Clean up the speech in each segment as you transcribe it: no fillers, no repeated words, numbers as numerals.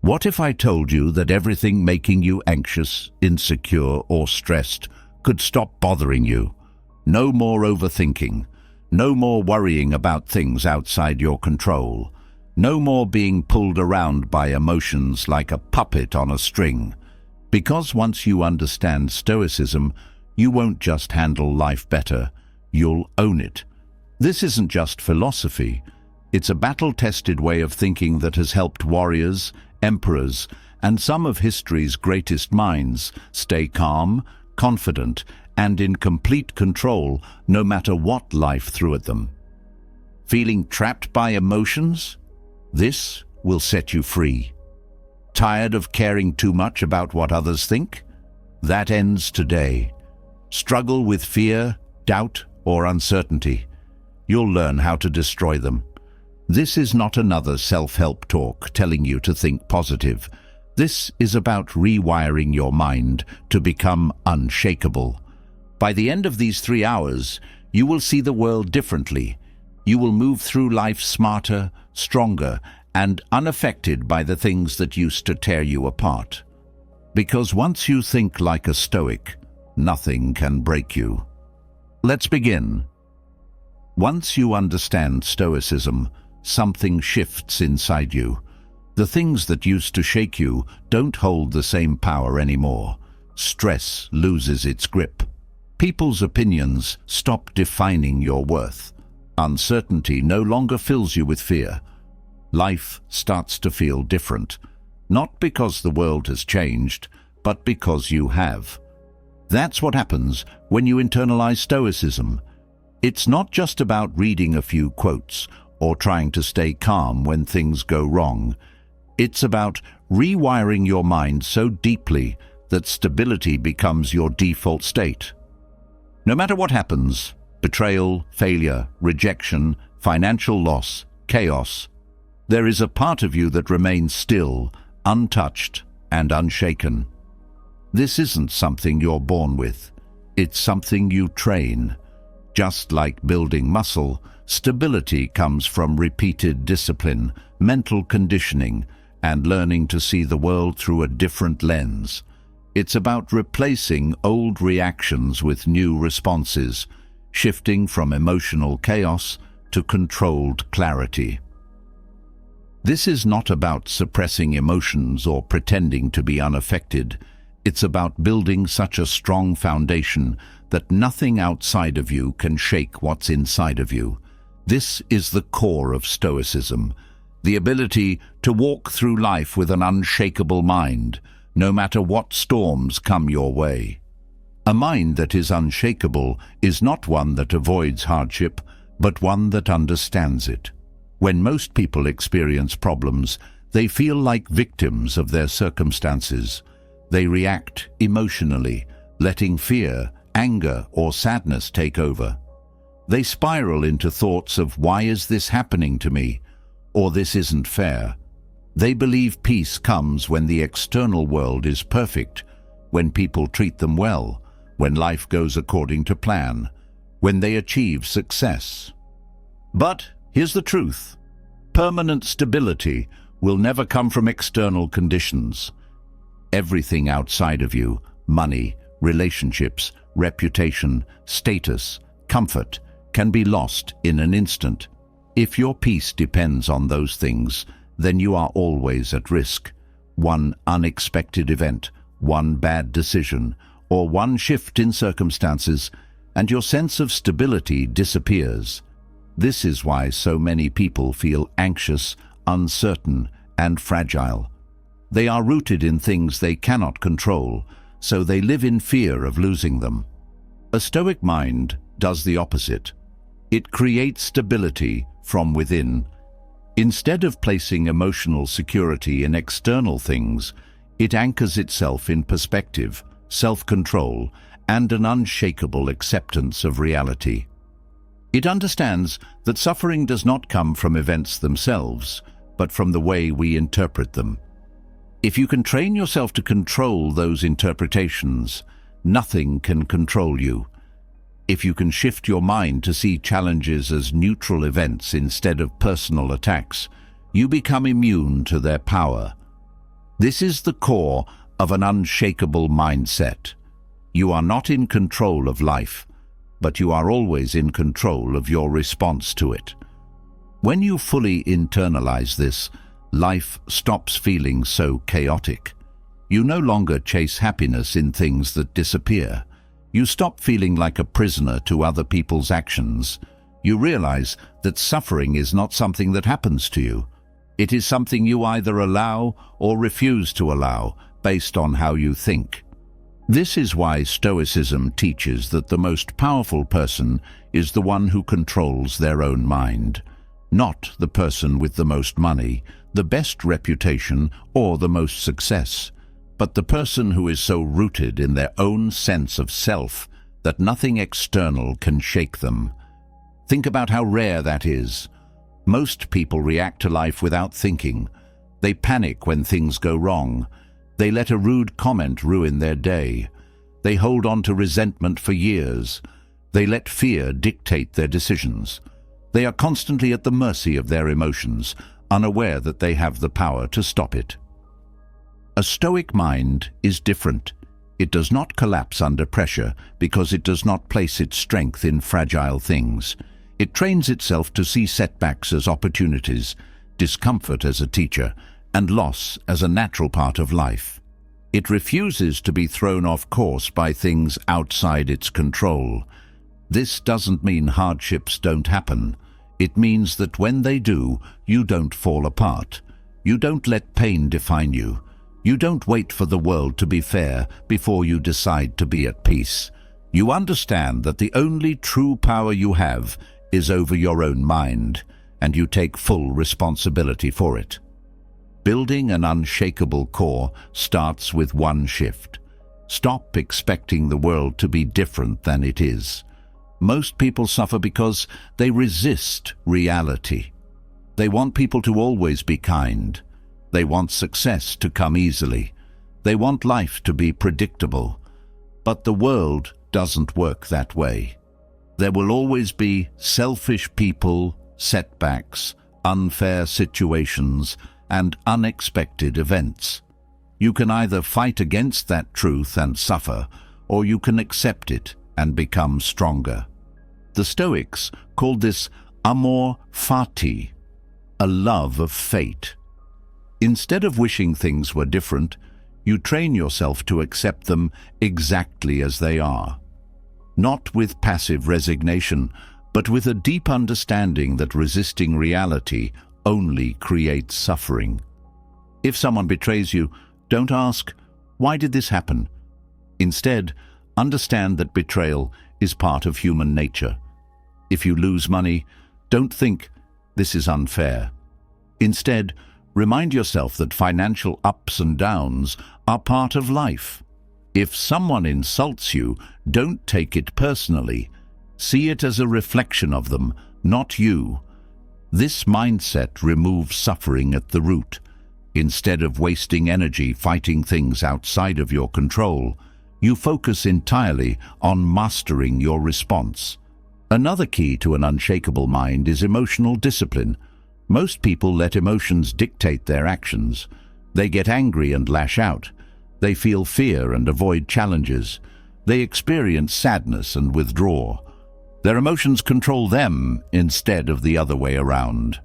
What if I told you that everything making you anxious, insecure, or stressed could stop bothering you? No more overthinking. No more worrying about things outside your control. No more being pulled around by emotions like a puppet on a string. Because once you understand Stoicism, you won't just handle life better, you'll own it. This isn't just philosophy. It's a battle-tested way of thinking that has helped warriors, emperors, and some of history's greatest minds stay calm, confident, and in complete control no matter what life threw at them. Feeling trapped by emotions? This will set you free. Tired of caring too much about what others think? That ends today. Struggle with fear, doubt, or uncertainty? You'll learn how to destroy them. This is not another self-help talk telling you to think positive. This is about rewiring your mind to become unshakable. By the end of these 3 hours, you will see the world differently. You will move through life smarter, stronger, and unaffected by the things that used to tear you apart. Because once you think like a Stoic, nothing can break you. Let's begin. Once you understand Stoicism, something shifts inside you. The things that used to shake you don't hold the same power anymore. Stress loses its grip. People's opinions stop defining your worth. Uncertainty no longer fills you with fear. Life starts to feel different, not because the world has changed, but because you have. That's what happens when you internalize Stoicism. It's not just about reading a few quotes or trying to stay calm when things go wrong. It's about rewiring your mind so deeply that stability becomes your default state. No matter what happens, betrayal, failure, rejection, financial loss, chaos, there is a part of you that remains still, untouched, and unshaken. This isn't something you're born with. It's something you train. Just like building muscle, stability comes from repeated discipline, mental conditioning, and learning to see the world through a different lens. It's about replacing old reactions with new responses, shifting from emotional chaos to controlled clarity. This is not about suppressing emotions or pretending to be unaffected. It's about building such a strong foundation that nothing outside of you can shake what's inside of you. This is the core of Stoicism, the ability to walk through life with an unshakable mind, no matter what storms come your way. A mind that is unshakable is not one that avoids hardship, but one that understands it. When most people experience problems, they feel like victims of their circumstances. They react emotionally, letting fear, anger, or sadness take over. They spiral into thoughts of "why is this happening to me?" or "this isn't fair." They believe peace comes when the external world is perfect, when people treat them well, when life goes according to plan, when they achieve success. But here's the truth. Permanent stability will never come from external conditions. Everything outside of you, money, relationships, reputation, status, comfort, can be lost in an instant. If your peace depends on those things, then you are always at risk. One unexpected event, one bad decision, or one shift in circumstances, and your sense of stability disappears. This is why so many people feel anxious, uncertain, and fragile. They are rooted in things they cannot control, so they live in fear of losing them. A Stoic mind does the opposite. It creates stability from within. Instead of placing emotional security in external things, it anchors itself in perspective, self-control, and an unshakable acceptance of reality. It understands that suffering does not come from events themselves, but from the way we interpret them. If you can train yourself to control those interpretations, nothing can control you. If you can shift your mind to see challenges as neutral events instead of personal attacks, you become immune to their power. This is the core of an unshakable mindset. You are not in control of life, but you are always in control of your response to it. When you fully internalize this, life stops feeling so chaotic. You no longer chase happiness in things that disappear. You stop feeling like a prisoner to other people's actions. You realize that suffering is not something that happens to you. It is something you either allow or refuse to allow based on how you think. This is why Stoicism teaches that the most powerful person is the one who controls their own mind, not the person with the most money, the best reputation, or the most success, but the person who is so rooted in their own sense of self that nothing external can shake them. Think about how rare that is. Most people react to life without thinking. They panic when things go wrong. They let a rude comment ruin their day. They hold on to resentment for years. They let fear dictate their decisions. They are constantly at the mercy of their emotions, unaware that they have the power to stop it. A Stoic mind is different. It does not collapse under pressure because it does not place its strength in fragile things. It trains itself to see setbacks as opportunities, discomfort as a teacher, and loss as a natural part of life. It refuses to be thrown off course by things outside its control. This doesn't mean hardships don't happen. It means that when they do, you don't fall apart. You don't let pain define you. You don't wait for the world to be fair before you decide to be at peace. You understand that the only true power you have is over your own mind, and you take full responsibility for it. Building an unshakable core starts with one shift. Stop expecting the world to be different than it is. Most people suffer because they resist reality. They want people to always be kind. They want success to come easily. They want life to be predictable. But the world doesn't work that way. There will always be selfish people, setbacks, unfair situations, and unexpected events. You can either fight against that truth and suffer, or you can accept it and become stronger. The Stoics called this amor fati, a love of fate. Instead of wishing things were different, you train yourself to accept them exactly as they are. Not with passive resignation, but with a deep understanding that resisting reality only creates suffering. If someone betrays you, don't ask, "Why did this happen?" Instead, understand that betrayal is part of human nature. If you lose money, don't think, "This is unfair." Instead, remind yourself that financial ups and downs are part of life. If someone insults you, don't take it personally. See it as a reflection of them, not you. This mindset removes suffering at the root. Instead of wasting energy fighting things outside of your control, you focus entirely on mastering your response. Another key to an unshakable mind is emotional discipline. Most people let emotions dictate their actions. They get angry and lash out. They feel fear and avoid challenges. They experience sadness and withdraw. Their emotions control them instead of the other way around.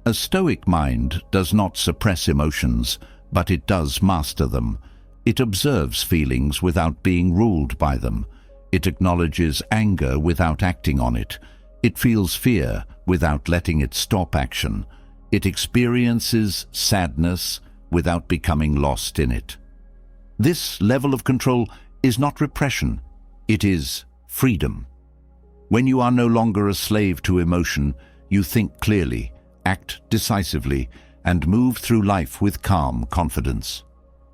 A Stoic mind does not suppress emotions, but it does master them. It observes feelings without being ruled by them. It acknowledges anger without acting on it. It feels fear without letting it stop action. It experiences sadness without becoming lost in it. This level of control is not repression, it is freedom. When you are no longer a slave to emotion, you think clearly, act decisively, and move through life with calm confidence.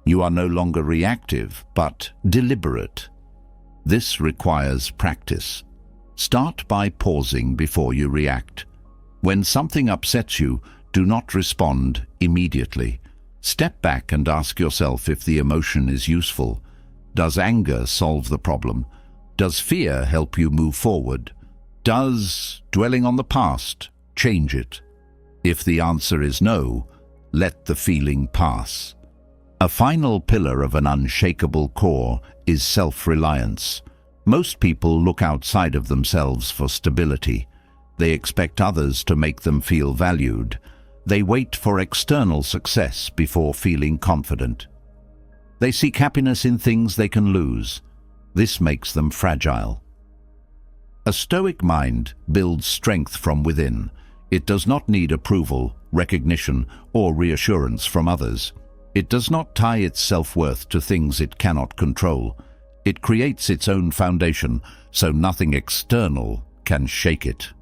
You are no longer reactive, but deliberate. This requires practice. Start by pausing before you react. When something upsets you, do not respond immediately. Step back and ask yourself if the emotion is useful. Does anger solve the problem? Does fear help you move forward? Does dwelling on the past change it? If the answer is no, let the feeling pass. A final pillar of an unshakable core is self-reliance. Most people look outside of themselves for stability. They expect others to make them feel valued. They wait for external success before feeling confident. They seek happiness in things they can lose. This makes them fragile. A Stoic mind builds strength from within. It does not need approval, recognition, or reassurance from others. It does not tie its self-worth to things it cannot control. It creates its own foundation, so nothing external can shake it.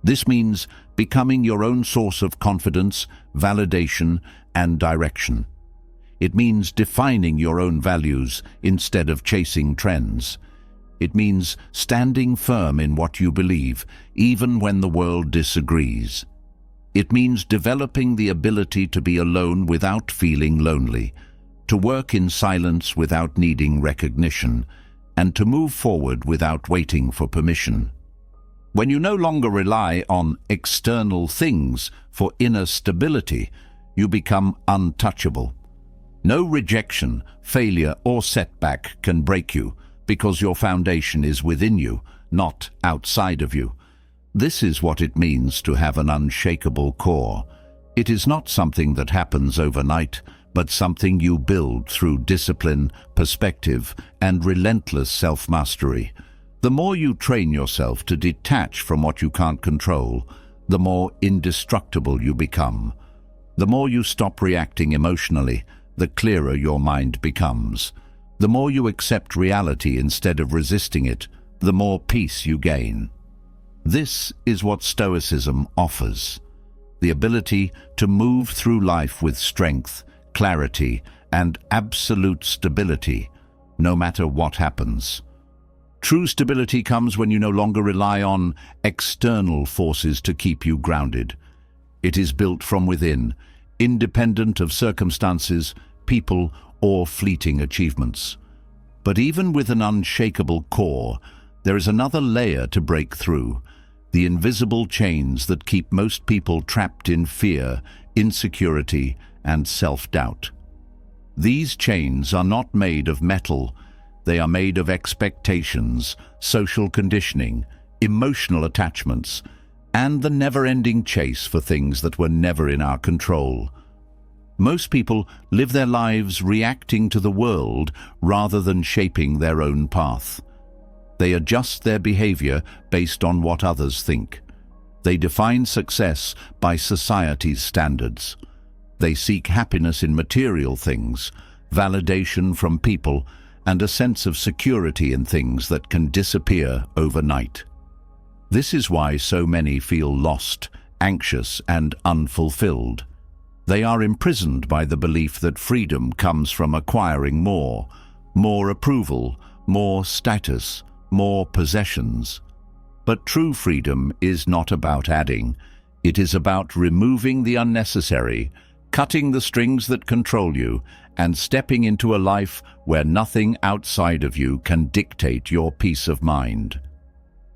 This means becoming your own source of confidence, validation, and direction. It means defining your own values instead of chasing trends. It means standing firm in what you believe, even when the world disagrees. It means developing the ability to be alone without feeling lonely, to work in silence without needing recognition, and to move forward without waiting for permission. When you no longer rely on external things for inner stability, you become untouchable. No rejection, failure, or setback can break you because your foundation is within you, not outside of you. This is what it means to have an unshakable core. It is not something that happens overnight, but something you build through discipline, perspective, and relentless self-mastery. The more you train yourself to detach from what you can't control, the more indestructible you become. The more you stop reacting emotionally, the clearer your mind becomes. The more you accept reality instead of resisting it, the more peace you gain. This is what Stoicism offers: the ability to move through life with strength, clarity, and absolute stability, no matter what happens. True stability comes when you no longer rely on external forces to keep you grounded. It is built from within, independent of circumstances, people, or fleeting achievements. But even with an unshakable core, there is another layer to break through: the invisible chains that keep most people trapped in fear, insecurity, and self-doubt. These chains are not made of metal. They are made of expectations, social conditioning, emotional attachments, and the never-ending chase for things that were never in our control. Most people live their lives reacting to the world rather than shaping their own path. They adjust their behavior based on what others think. They define success by society's standards. They seek happiness in material things, validation from people, and a sense of security in things that can disappear overnight. This is why so many feel lost, anxious, and unfulfilled. They are imprisoned by the belief that freedom comes from acquiring more approval, more status, more possessions. But true freedom is not about adding. It is about removing the unnecessary, cutting the strings that control you, and stepping into a life where nothing outside of you can dictate your peace of mind.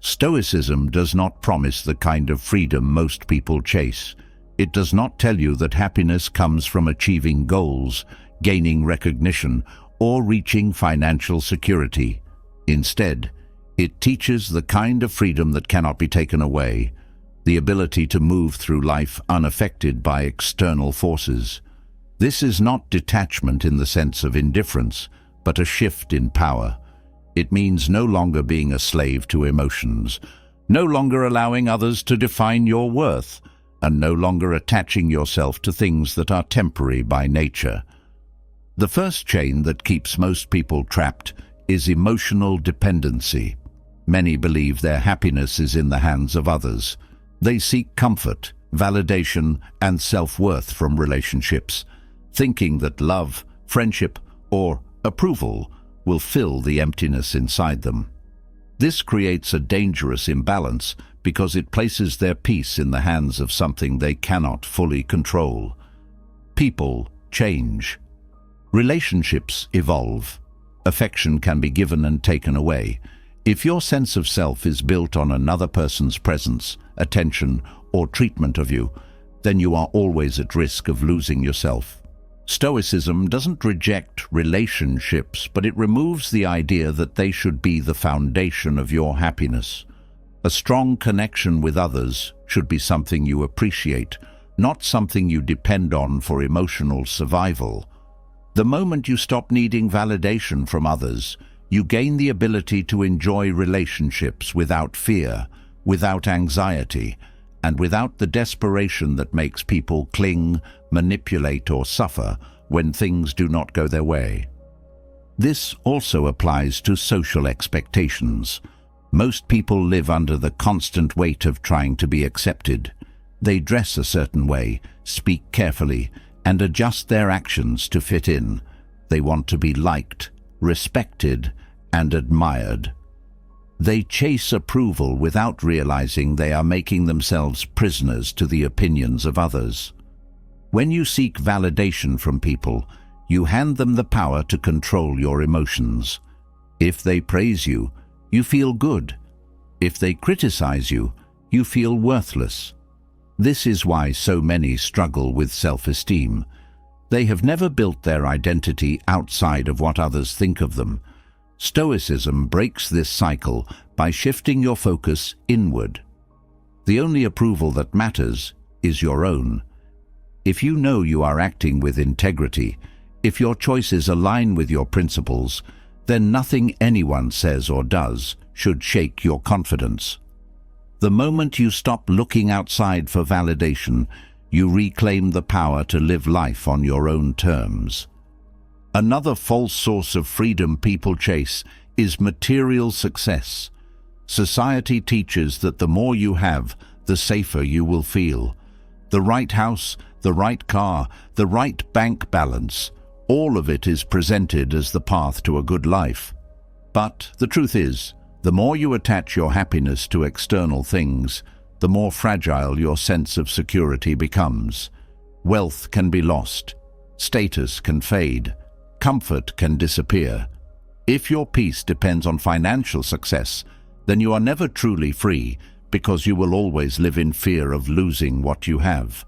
Stoicism does not promise the kind of freedom most people chase. It does not tell you that happiness comes from achieving goals, gaining recognition, or reaching financial security. Instead, it teaches the kind of freedom that cannot be taken away, the ability to move through life unaffected by external forces. This is not detachment in the sense of indifference, but a shift in power. It means no longer being a slave to emotions, no longer allowing others to define your worth, and no longer attaching yourself to things that are temporary by nature. The first chain that keeps most people trapped is emotional dependency. Many believe their happiness is in the hands of others. They seek comfort, validation, and self-worth from relationships, thinking that love, friendship, or approval will fill the emptiness inside them. This creates a dangerous imbalance because it places their peace in the hands of something they cannot fully control. People change. Relationships evolve. Affection can be given and taken away. If your sense of self is built on another person's presence, attention, or treatment of you, then you are always at risk of losing yourself. Stoicism doesn't reject relationships, but it removes the idea that they should be the foundation of your happiness. A strong connection with others should be something you appreciate, not something you depend on for emotional survival. The moment you stop needing validation from others, you gain the ability to enjoy relationships without fear, without anxiety, and without the desperation that makes people cling, manipulate, or suffer when things do not go their way. This also applies to social expectations. Most people live under the constant weight of trying to be accepted. They dress a certain way, speak carefully, and adjust their actions to fit in. They want to be liked, respected, and admired. They chase approval without realizing they are making themselves prisoners to the opinions of others. When you seek validation from people, you hand them the power to control your emotions. If they praise you, you feel good. If they criticize you, you feel worthless. This is why so many struggle with self-esteem. They have never built their identity outside of what others think of them. Stoicism breaks this cycle by shifting your focus inward. The only approval that matters is your own. If you know you are acting with integrity, if your choices align with your principles, then nothing anyone says or does should shake your confidence. The moment you stop looking outside for validation, you reclaim the power to live life on your own terms. Another false source of freedom people chase is material success. Society teaches that the more you have, the safer you will feel. The right house, the right car, the right bank balance, all of it is presented as the path to a good life. But the truth is, the more you attach your happiness to external things, the more fragile your sense of security becomes. Wealth can be lost, status can fade, comfort can disappear. If your peace depends on financial success, then you are never truly free because you will always live in fear of losing what you have.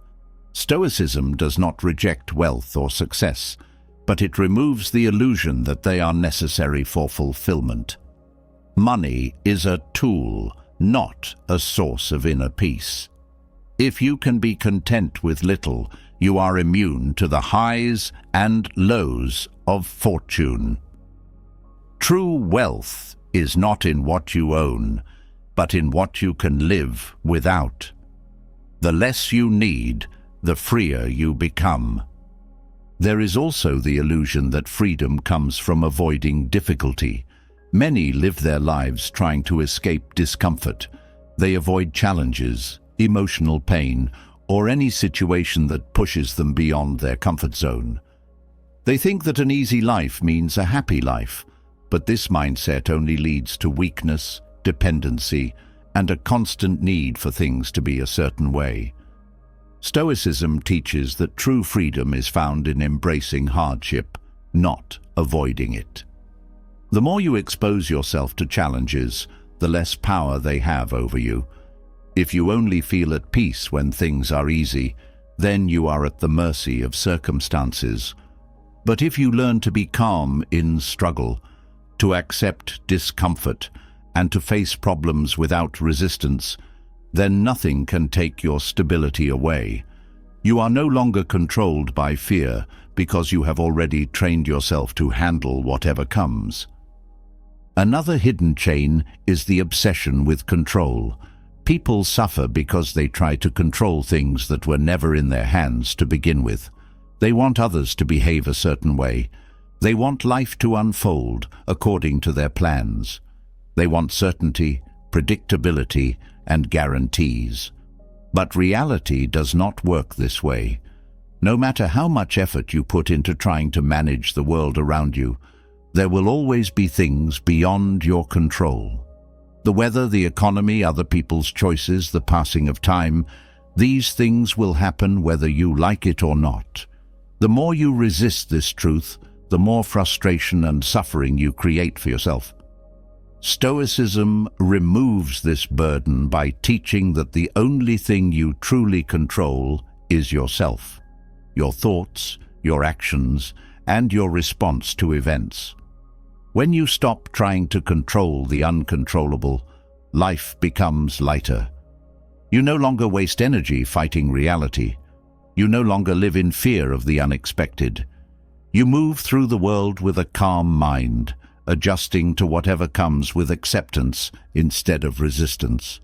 Stoicism does not reject wealth or success, but it removes the illusion that they are necessary for fulfillment. Money is a tool, not a source of inner peace. If you can be content with little, you are immune to the highs and lows of fortune. True wealth is not in what you own, but in what you can live without. The less you need, the freer you become. There is also the illusion that freedom comes from avoiding difficulty. Many live their lives trying to escape discomfort. They avoid challenges, emotional pain, or any situation that pushes them beyond their comfort zone. They think that an easy life means a happy life, but this mindset only leads to weakness, dependency, and a constant need for things to be a certain way. Stoicism teaches that true freedom is found in embracing hardship, not avoiding it. The more you expose yourself to challenges, the less power they have over you. If you only feel at peace when things are easy, then you are at the mercy of circumstances. But if you learn to be calm in struggle, to accept discomfort, and to face problems without resistance, then nothing can take your stability away. You are no longer controlled by fear because you have already trained yourself to handle whatever comes. Another hidden chain is the obsession with control. People suffer because they try to control things that were never in their hands to begin with. They want others to behave a certain way. They want life to unfold according to their plans. They want certainty, predictability, and guarantees. But reality does not work this way. No matter how much effort you put into trying to manage the world around you, there will always be things beyond your control. The weather, the economy, other people's choices, the passing of time, these things will happen whether you like it or not. The more you resist this truth, the more frustration and suffering you create for yourself. Stoicism removes this burden by teaching that the only thing you truly control is yourself. Your thoughts, your actions, and your response to events. When you stop trying to control the uncontrollable, life becomes lighter. You no longer waste energy fighting reality. You no longer live in fear of the unexpected. You move through the world with a calm mind, adjusting to whatever comes with acceptance instead of resistance.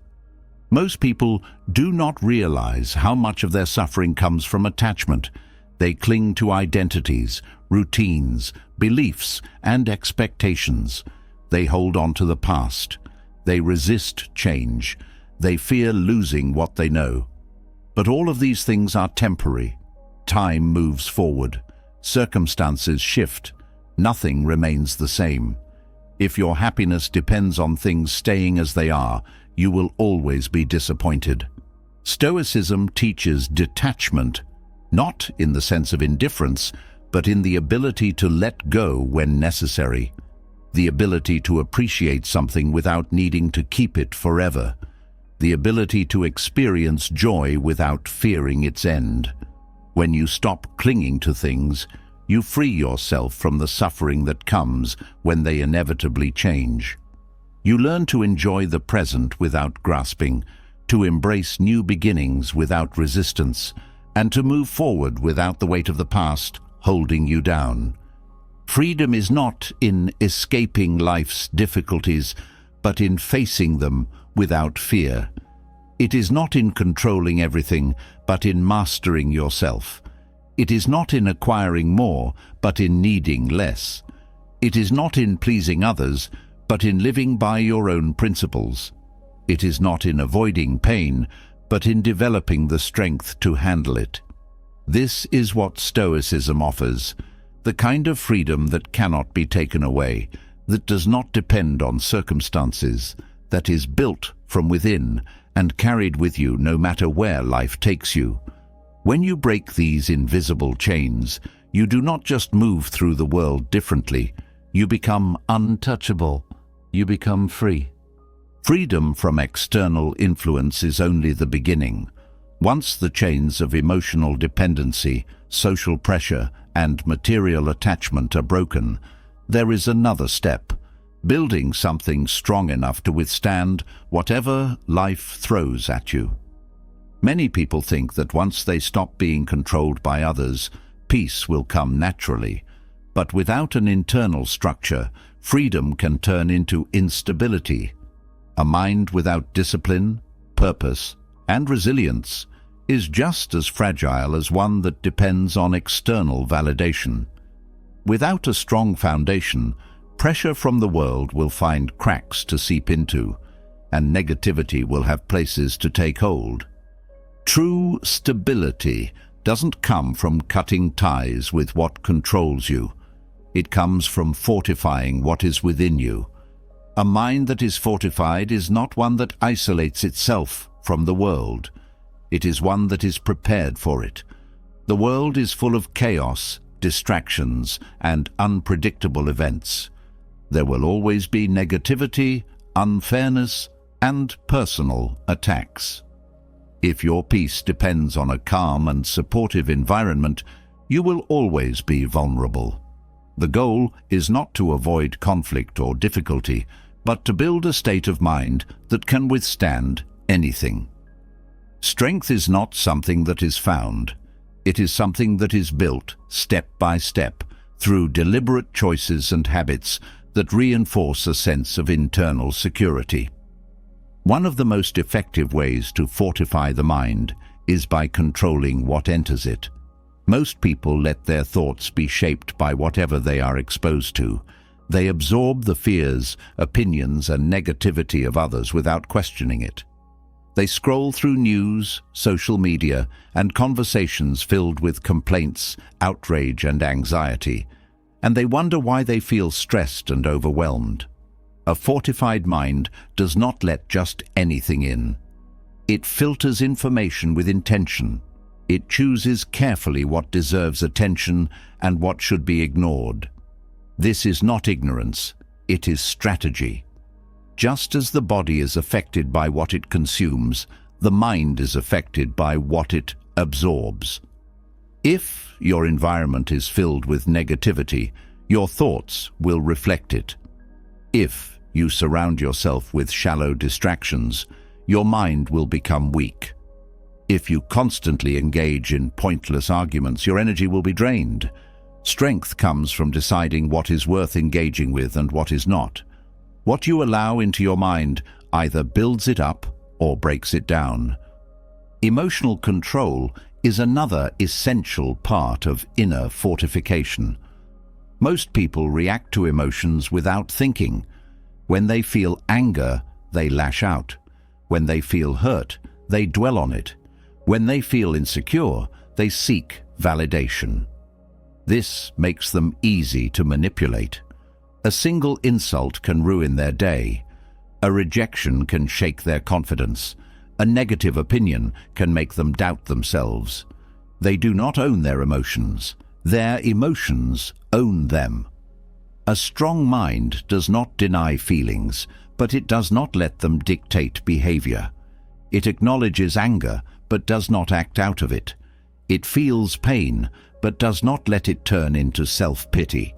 Most people do not realize how much of their suffering comes from attachment. They cling to identities, routines, beliefs, and expectations. They hold on to the past. They resist change. They fear losing what they know. But all of these things are temporary. Time moves forward. Circumstances shift. Nothing remains the same. If your happiness depends on things staying as they are, you will always be disappointed. Stoicism teaches detachment, not in the sense of indifference, but in the ability to let go when necessary, the ability to appreciate something without needing to keep it forever, the ability to experience joy without fearing its end. When you stop clinging to things, you free yourself from the suffering that comes when they inevitably change. You learn to enjoy the present without grasping, to embrace new beginnings without resistance, and to move forward without the weight of the past holding you down. Freedom is not in escaping life's difficulties, but in facing them without fear. It is not in controlling everything, but in mastering yourself. It is not in acquiring more, but in needing less. It is not in pleasing others, but in living by your own principles. It is not in avoiding pain, but in developing the strength to handle it. This is what Stoicism offers, the kind of freedom that cannot be taken away, that does not depend on circumstances, that is built from within and carried with you no matter where life takes you. When you break these invisible chains, you do not just move through the world differently, you become untouchable. You become free. Freedom from external influence is only the beginning. Once the chains of emotional dependency, social pressure, and material attachment are broken, there is another step, building something strong enough to withstand whatever life throws at you. Many people think that once they stop being controlled by others, peace will come naturally. But without an internal structure, freedom can turn into instability. A mind without discipline, purpose, and resilience is just as fragile as one that depends on external validation. Without a strong foundation, pressure from the world will find cracks to seep into, and negativity will have places to take hold. True stability doesn't come from cutting ties with what controls you. It comes from fortifying what is within you. A mind that is fortified is not one that isolates itself from the world. It is one that is prepared for it. The world is full of chaos, distractions, and unpredictable events. There will always be negativity, unfairness, and personal attacks. If your peace depends on a calm and supportive environment, you will always be vulnerable. The goal is not to avoid conflict or difficulty, but to build a state of mind that can withstand anything. Strength is not something that is found. It is something that is built step by step through deliberate choices and habits that reinforce a sense of internal security. One of the most effective ways to fortify the mind is by controlling what enters it. Most people let their thoughts be shaped by whatever they are exposed to. They absorb the fears, opinions, and negativity of others without questioning it. They scroll through news, social media, and conversations filled with complaints, outrage, and anxiety, and they wonder why they feel stressed and overwhelmed. A fortified mind does not let just anything in. It filters information with intention. It chooses carefully what deserves attention and what should be ignored. This is not ignorance, it is strategy. Just as the body is affected by what it consumes, the mind is affected by what it absorbs. If your environment is filled with negativity, your thoughts will reflect it. If you surround yourself with shallow distractions, your mind will become weak. If you constantly engage in pointless arguments, your energy will be drained. Strength comes from deciding what is worth engaging with and what is not. What you allow into your mind either builds it up or breaks it down. Emotional control is another essential part of inner fortification. Most people react to emotions without thinking. When they feel anger, they lash out. When they feel hurt, they dwell on it. When they feel insecure, they seek validation. This makes them easy to manipulate. A single insult can ruin their day. A rejection can shake their confidence. A negative opinion can make them doubt themselves. They do not own their emotions. Their emotions own them. A strong mind does not deny feelings, but it does not let them dictate behavior. It acknowledges anger, but does not act out of it. It feels pain, but does not let it turn into self-pity.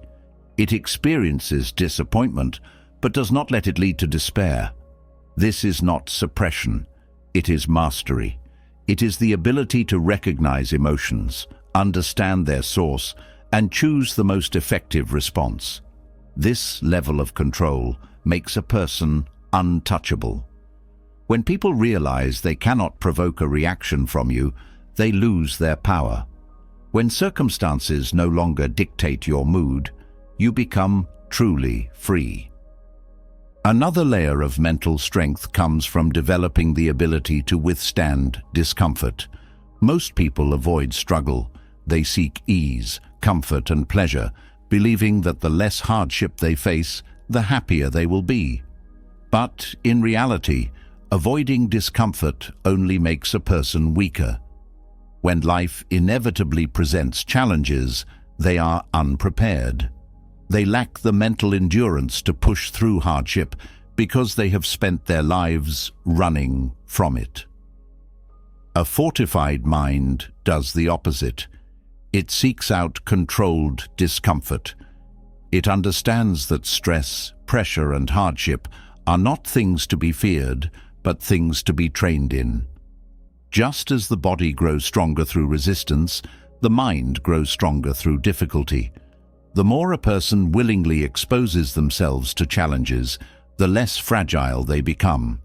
It experiences disappointment, but does not let it lead to despair. This is not suppression. It is mastery. It is the ability to recognize emotions, understand their source, and choose the most effective response. This level of control makes a person untouchable. When people realize they cannot provoke a reaction from you, they lose their power. When circumstances no longer dictate your mood, you become truly free. Another layer of mental strength comes from developing the ability to withstand discomfort. Most people avoid struggle. They seek ease, comfort, and pleasure, believing that the less hardship they face, the happier they will be. But in reality, avoiding discomfort only makes a person weaker. When life inevitably presents challenges, they are unprepared. They lack the mental endurance to push through hardship because they have spent their lives running from it. A fortified mind does the opposite. It seeks out controlled discomfort. It understands that stress, pressure, and hardship are not things to be feared, but things to be trained in. Just as the body grows stronger through resistance, the mind grows stronger through difficulty. The more a person willingly exposes themselves to challenges, the less fragile they become.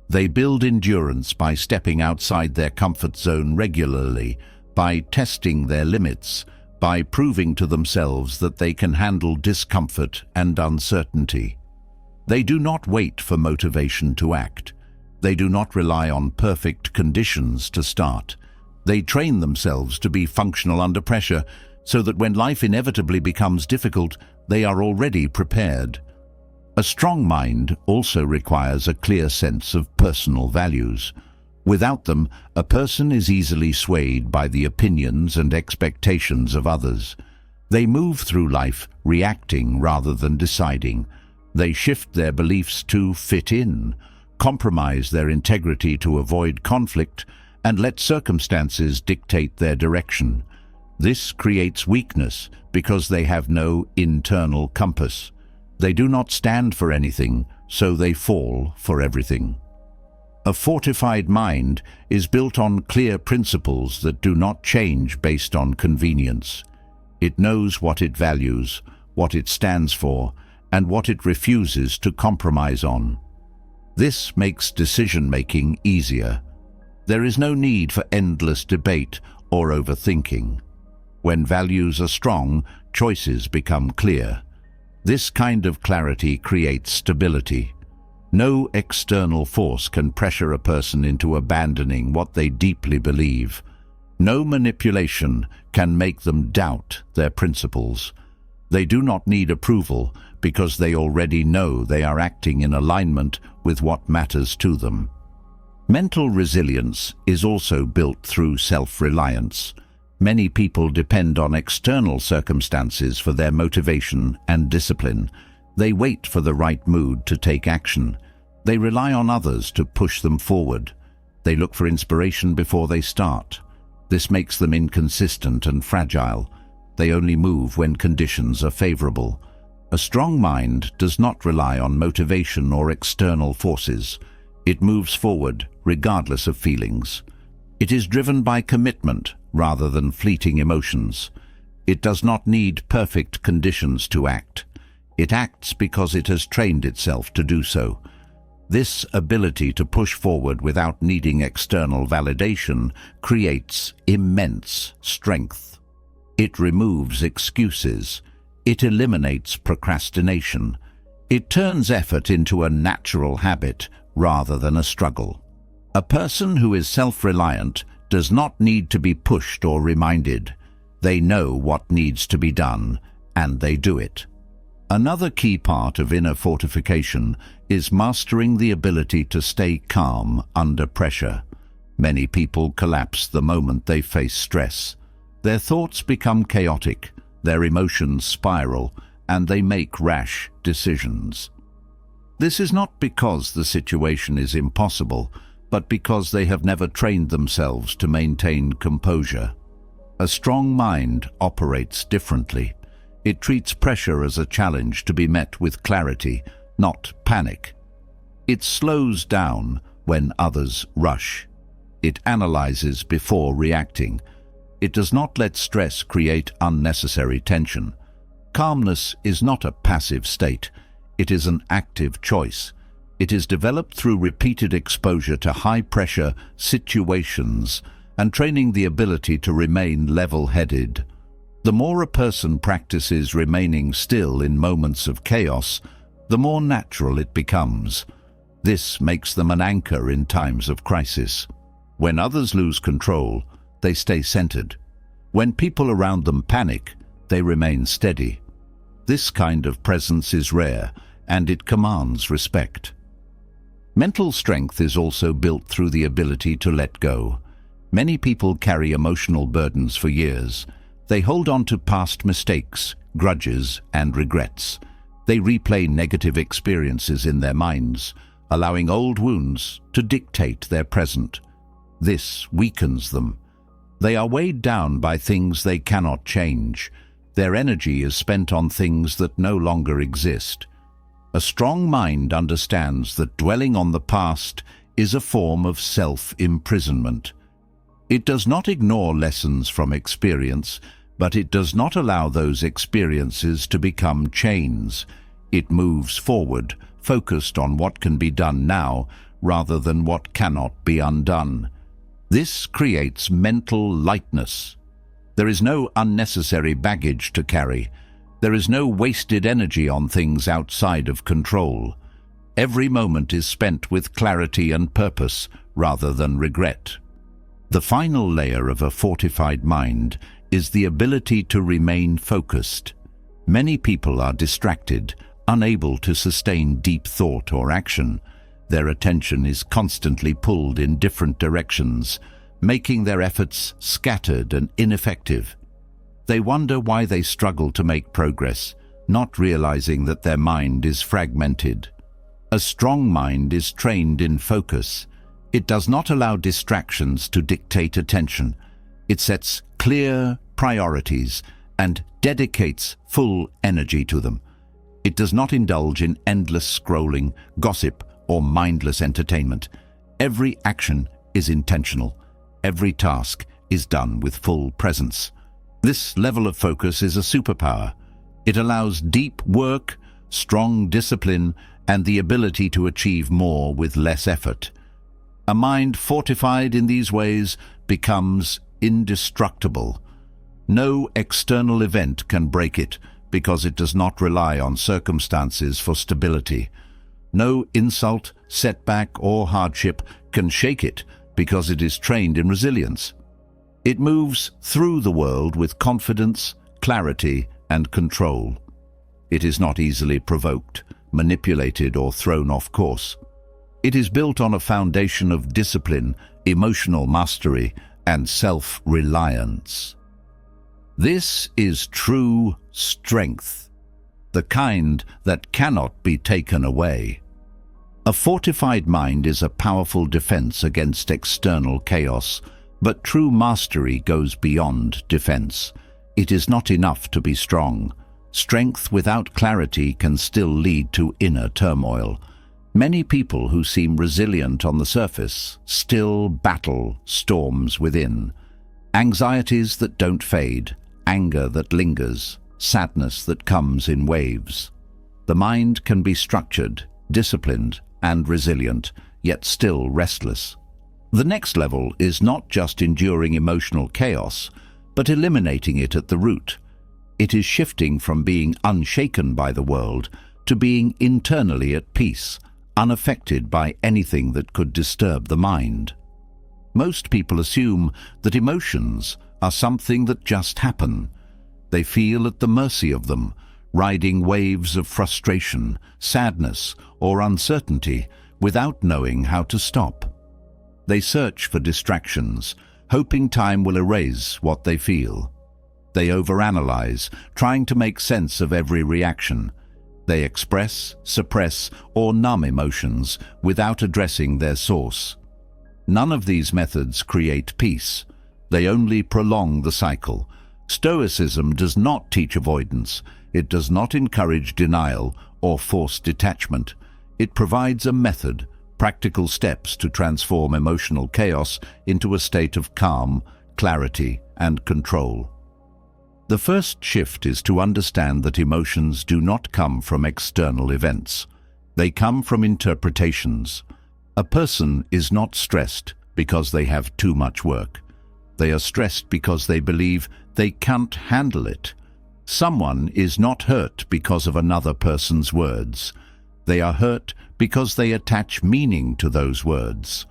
They build endurance by stepping outside their comfort zone regularly, by testing their limits, by proving to themselves that they can handle discomfort and uncertainty. They do not wait for motivation to act. They do not rely on perfect conditions to start. They train themselves to be functional under pressure, so that when life inevitably becomes difficult, they are already prepared. A strong mind also requires a clear sense of personal values. Without them, a person is easily swayed by the opinions and expectations of others. They move through life reacting rather than deciding. They shift their beliefs to fit in, compromise their integrity to avoid conflict, and let circumstances dictate their direction. This creates weakness because they have no internal compass. They do not stand for anything, so they fall for everything. A fortified mind is built on clear principles that do not change based on convenience. It knows what it values, what it stands for, and what it refuses to compromise on. This makes decision-making easier. There is no need for endless debate or overthinking. When values are strong, choices become clear. This kind of clarity creates stability. No external force can pressure a person into abandoning what they deeply believe. No manipulation can make them doubt their principles. They do not need approval because they already know they are acting in alignment with what matters to them. Mental resilience is also built through self-reliance. Many people depend on external circumstances for their motivation and discipline. They wait for the right mood to take action. They rely on others to push them forward. They look for inspiration before they start. This makes them inconsistent and fragile. They only move when conditions are favorable. A strong mind does not rely on motivation or external forces. It moves forward regardless of feelings. It is driven by commitment rather than fleeting emotions. It does not need perfect conditions to act. It acts because it has trained itself to do so. This ability to push forward without needing external validation creates immense strength. It removes excuses. It eliminates procrastination. It turns effort into a natural habit rather than a struggle. A person who is self-reliant does not need to be pushed or reminded. They know what needs to be done, and they do it. Another key part of inner fortification is mastering the ability to stay calm under pressure. Many people collapse the moment they face stress. Their thoughts become chaotic, their emotions spiral, and they make rash decisions. This is not because the situation is impossible, but because they have never trained themselves to maintain composure. A strong mind operates differently. It treats pressure as a challenge to be met with clarity, not panic. It slows down when others rush. It analyzes before reacting. It does not let stress create unnecessary tension. Calmness is not a passive state. It is an active choice. It is developed through repeated exposure to high-pressure situations and training the ability to remain level-headed. The more a person practices remaining still in moments of chaos, the more natural it becomes. This makes them an anchor in times of crisis. When others lose control, they stay centered. When people around them panic, they remain steady. This kind of presence is rare, and it commands respect. Mental strength is also built through the ability to let go. Many people carry emotional burdens for years. They hold on to past mistakes, grudges, and regrets. They replay negative experiences in their minds, allowing old wounds to dictate their present. This weakens them. They are weighed down by things they cannot change. Their energy is spent on things that no longer exist. A strong mind understands that dwelling on the past is a form of self-imprisonment. It does not ignore lessons from experience, but it does not allow those experiences to become chains. It moves forward, focused on what can be done now rather than what cannot be undone. This creates mental lightness. There is no unnecessary baggage to carry. There is no wasted energy on things outside of control. Every moment is spent with clarity and purpose rather than regret. The final layer of a fortified mind is the ability to remain focused. Many people are distracted, unable to sustain deep thought or action. Their attention is constantly pulled in different directions, making their efforts scattered and ineffective. They wonder why they struggle to make progress, not realizing that their mind is fragmented. A strong mind is trained in focus. It does not allow distractions to dictate attention. It sets clear priorities and dedicates full energy to them. It does not indulge in endless scrolling, gossip, or mindless entertainment. Every action is intentional. Every task is done with full presence. This level of focus is a superpower. It allows deep work, strong discipline, and the ability to achieve more with less effort. A mind fortified in these ways becomes indestructible. No external event can break it because it does not rely on circumstances for stability. No insult, setback, or hardship can shake it because it is trained in resilience. It moves through the world with confidence, clarity, and control. It is not easily provoked, manipulated, or thrown off course. It is built on a foundation of discipline, emotional mastery, and self-reliance. This is true strength, the kind that cannot be taken away. A fortified mind is a powerful defense against external chaos, But true mastery goes beyond defense. It is not enough to be strong. Strength without clarity can still lead to inner turmoil. Many people who seem resilient on the surface still battle storms within. Anxieties that don't fade, anger that lingers, sadness that comes in waves. The mind can be structured, disciplined, and resilient, yet still restless. The next level is not just enduring emotional chaos, but eliminating it at the root. It is shifting from being unshaken by the world to being internally at peace, unaffected by anything that could disturb the mind. Most people assume that emotions are something that just happen. They feel at the mercy of them, riding waves of frustration, sadness, or uncertainty without knowing how to stop. They search for distractions, hoping time will erase what they feel. They overanalyze, trying to make sense of every reaction. They express, suppress, or numb emotions without addressing their source. None of these methods create peace. They only prolong the cycle. Stoicism does not teach avoidance. It does not encourage denial or force detachment. It provides a method, practical steps to transform emotional chaos into a state of calm, clarity, and control. The first shift is to understand that emotions do not come from external events. They come from interpretations. A person is not stressed because they have too much work. They are stressed because they believe they can't handle it. Someone is not hurt because of another person's words. They are hurt because they attach meaning to those words.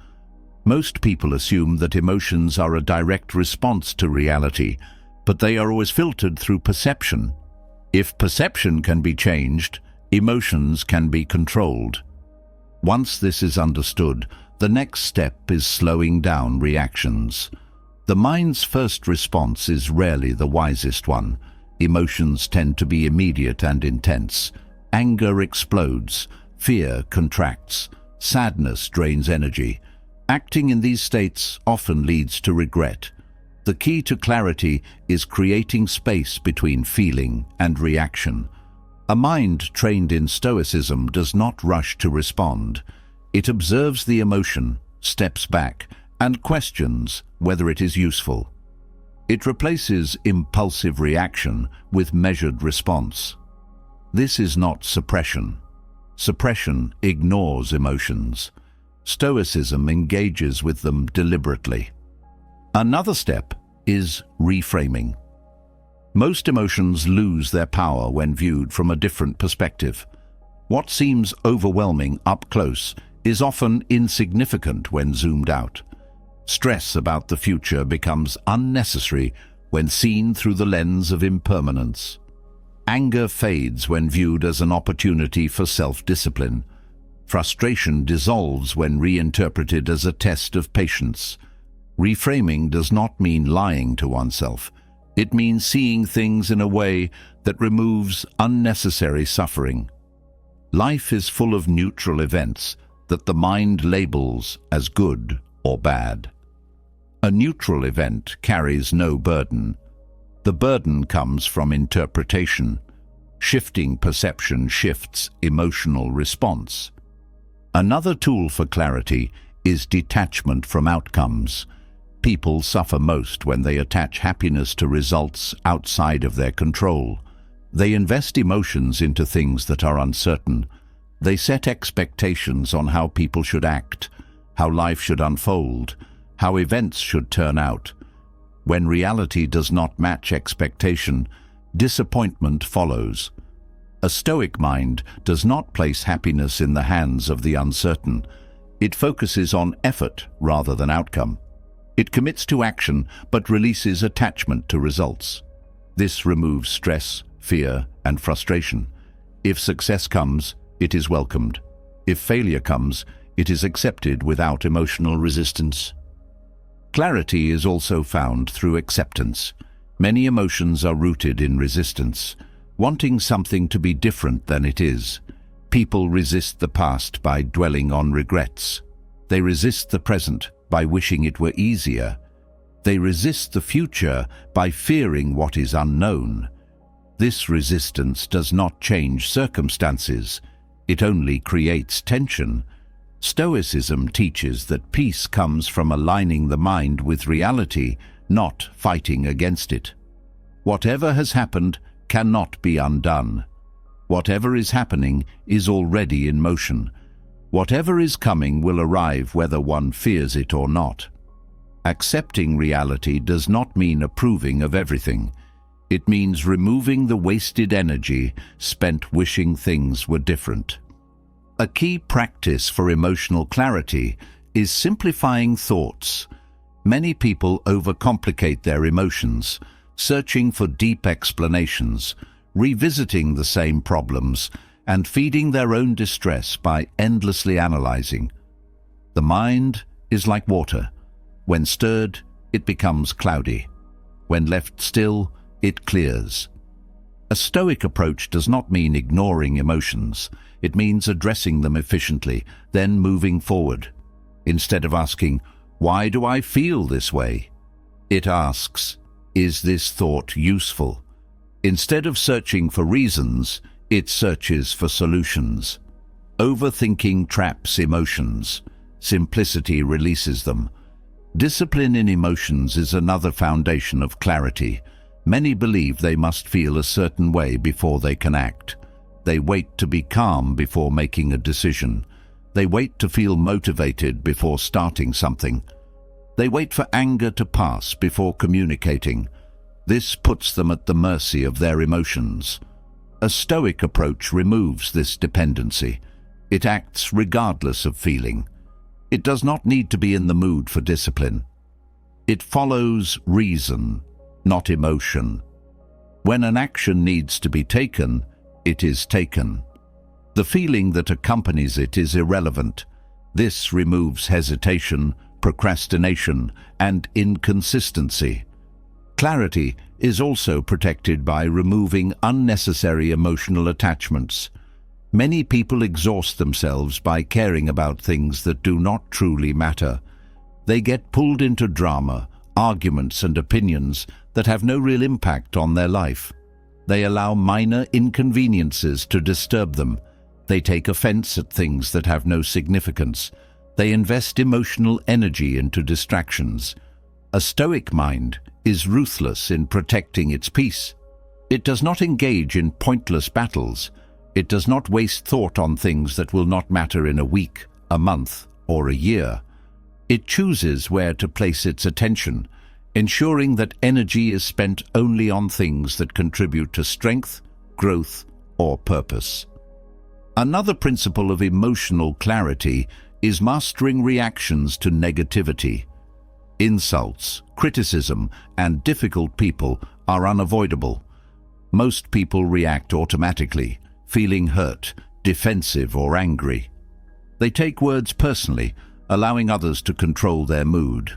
Most people assume that emotions are a direct response to reality, but they are always filtered through perception. If perception can be changed, emotions can be controlled. Once this is understood, the next step is slowing down reactions. The mind's first response is rarely the wisest one. Emotions tend to be immediate and intense. Anger explodes, fear contracts, sadness drains energy. Acting in these states often leads to regret. The key to clarity is creating space between feeling and reaction. A mind trained in Stoicism does not rush to respond. It observes the emotion, steps back, and questions whether it is useful. It replaces impulsive reaction with measured response. This is not suppression. Suppression ignores emotions. Stoicism engages with them deliberately. Another step is reframing. Most emotions lose their power when viewed from a different perspective. What seems overwhelming up close is often insignificant when zoomed out. Stress about the future becomes unnecessary when seen through the lens of impermanence. Anger fades when viewed as an opportunity for self-discipline. Frustration dissolves when reinterpreted as a test of patience. Reframing does not mean lying to oneself. It means seeing things in a way that removes unnecessary suffering. Life is full of neutral events that the mind labels as good or bad. A neutral event carries no burden. The burden comes from interpretation. Shifting perception shifts emotional response. Another tool for clarity is detachment from outcomes. People suffer most when they attach happiness to results outside of their control. They invest emotions into things that are uncertain. They set expectations on how people should act, how life should unfold, how events should turn out. When reality does not match expectation, disappointment follows. A Stoic mind does not place happiness in the hands of the uncertain. It focuses on effort rather than outcome. It commits to action but releases attachment to results. This removes stress, fear, and frustration. If success comes, it is welcomed. If failure comes, it is accepted without emotional resistance. Clarity is also found through acceptance. Many emotions are rooted in resistance, wanting something to be different than it is. People resist the past by dwelling on regrets. They resist the present by wishing it were easier. They resist the future by fearing what is unknown. This resistance does not change circumstances. It only creates tension. Stoicism teaches that peace comes from aligning the mind with reality, not fighting against it. Whatever has happened cannot be undone. Whatever is happening is already in motion. Whatever is coming will arrive whether one fears it or not. Accepting reality does not mean approving of everything. It means removing the wasted energy spent wishing things were different. A key practice for emotional clarity is simplifying thoughts. Many people overcomplicate their emotions, searching for deep explanations, revisiting the same problems, and feeding their own distress by endlessly analyzing. The mind is like water. When stirred, it becomes cloudy. When left still, it clears. A Stoic approach does not mean ignoring emotions. It means addressing them efficiently, then moving forward. Instead of asking, "Why do I feel this way?" it asks, "Is this thought useful?" Instead of searching for reasons, it searches for solutions. Overthinking traps emotions. Simplicity releases them. Discipline in emotions is another foundation of clarity. Many believe they must feel a certain way before they can act. They wait to be calm before making a decision. They wait to feel motivated before starting something. They wait for anger to pass before communicating. This puts them at the mercy of their emotions. A Stoic approach removes this dependency. It acts regardless of feeling. It does not need to be in the mood for discipline. It follows reason, not emotion. When an action needs to be taken, it is taken. The feeling that accompanies it is irrelevant. This removes hesitation, procrastination, and inconsistency. Clarity is also protected by removing unnecessary emotional attachments. Many people exhaust themselves by caring about things that do not truly matter. They get pulled into drama, arguments, and opinions that have no real impact on their life. They allow minor inconveniences to disturb them. They take offense at things that have no significance. They invest emotional energy into distractions. A Stoic mind is ruthless in protecting its peace. It does not engage in pointless battles. It does not waste thought on things that will not matter in a week, a month, or a year. It chooses where to place its attention, ensuring that energy is spent only on things that contribute to strength, growth, or purpose. Another principle of emotional clarity is mastering reactions to negativity. Insults, criticism, and difficult people are unavoidable. Most people react automatically, feeling hurt, defensive, or angry. They take words personally, allowing others to control their mood.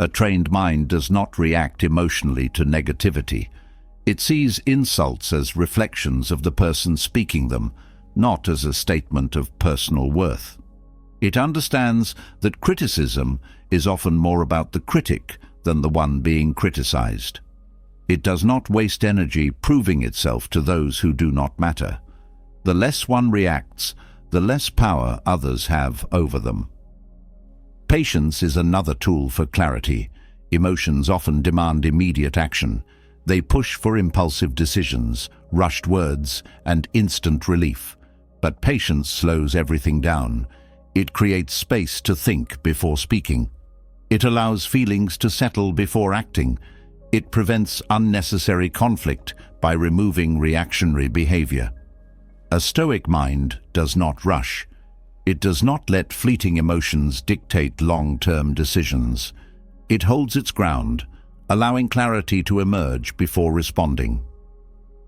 A trained mind does not react emotionally to negativity. It sees insults as reflections of the person speaking them, not as a statement of personal worth. It understands that criticism is often more about the critic than the one being criticized. It does not waste energy proving itself to those who do not matter. The less one reacts, the less power others have over them. Patience is another tool for clarity. Emotions often demand immediate action. They push for impulsive decisions, rushed words, and instant relief. But patience slows everything down. It creates space to think before speaking. It allows feelings to settle before acting. It prevents unnecessary conflict by removing reactionary behavior. A Stoic mind does not rush. It does not let fleeting emotions dictate long-term decisions. It holds its ground, allowing clarity to emerge before responding.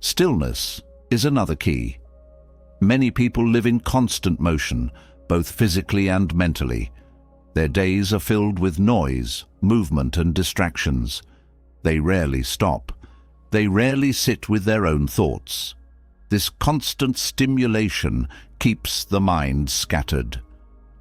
Stillness is another key. Many people live in constant motion, both physically and mentally. Their days are filled with noise, movement, and distractions. They rarely stop. They rarely sit with their own thoughts. This constant stimulation keeps the mind scattered.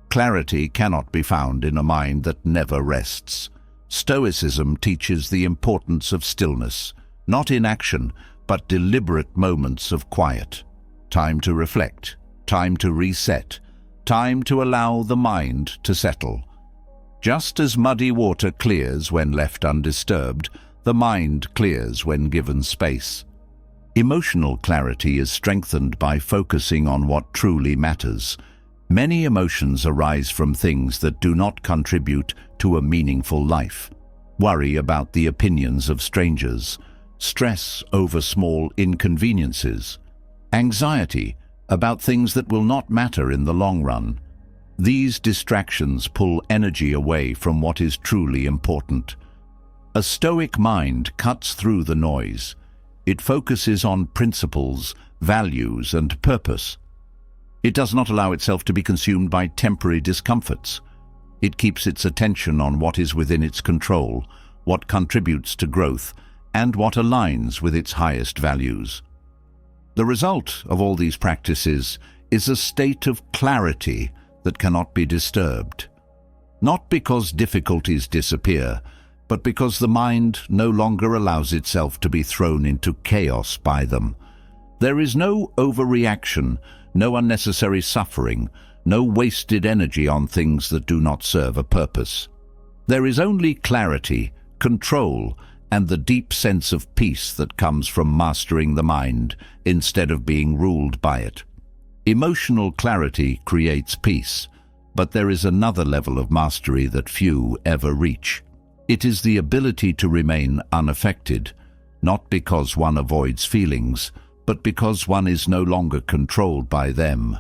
Clarity cannot be found in a mind that never rests. Stoicism teaches the importance of stillness, not inaction, but deliberate moments of quiet. Time to reflect, time to reset, time to allow the mind to settle. Just as muddy water clears when left undisturbed, the mind clears when given space. Emotional clarity is strengthened by focusing on what truly matters. Many emotions arise from things that do not contribute to a meaningful life. Worry about the opinions of strangers, stress over small inconveniences, anxiety about things that will not matter in the long run. These distractions pull energy away from what is truly important. A Stoic mind cuts through the noise. It focuses on principles, values, and purpose. It does not allow itself to be consumed by temporary discomforts. It keeps its attention on what is within its control, what contributes to growth, and what aligns with its highest values. The result of all these practices is a state of clarity that cannot be disturbed. Not because difficulties disappear, but because the mind no longer allows itself to be thrown into chaos by them. There is no overreaction, no unnecessary suffering, no wasted energy on things that do not serve a purpose. There is only clarity, control, and the deep sense of peace that comes from mastering the mind instead of being ruled by it. Emotional clarity creates peace, but there is another level of mastery that few ever reach. It is the ability to remain unaffected, not because one avoids feelings, but because one is no longer controlled by them.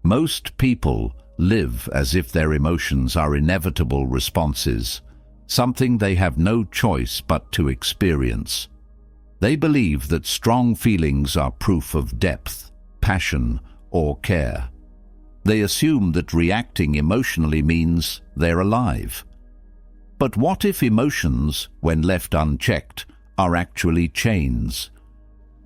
Most people live as if their emotions are inevitable responses, something they have no choice but to experience. They believe that strong feelings are proof of depth, passion, or care. They assume that reacting emotionally means they're alive. But what if emotions, when left unchecked, are actually chains?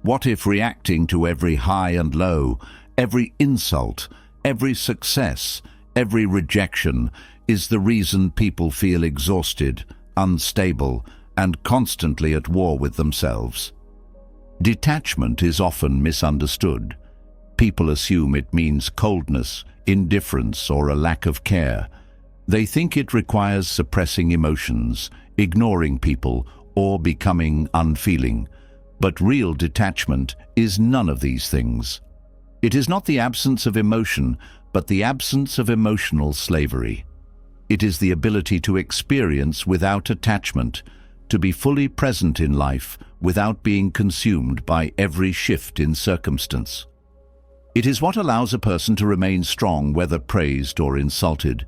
What if reacting to every high and low, every insult, every success, every rejection is the reason people feel exhausted, unstable, and constantly at war with themselves? Detachment is often misunderstood. People assume it means coldness, indifference, or a lack of care. They think it requires suppressing emotions, ignoring people, or becoming unfeeling. But real detachment is none of these things. It is not the absence of emotion, but the absence of emotional slavery. It is the ability to experience without attachment, to be fully present in life without being consumed by every shift in circumstance. It is what allows a person to remain strong whether praised or insulted,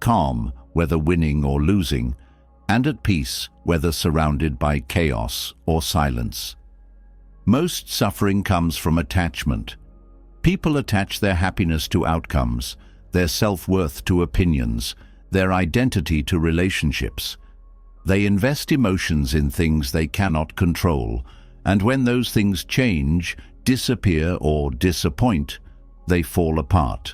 calm whether winning or losing, and at peace whether surrounded by chaos or silence. Most suffering comes from attachment. People attach their happiness to outcomes, their self-worth to opinions, their identity to relationships. They invest emotions in things they cannot control, and when those things change, disappear, or disappoint, they fall apart.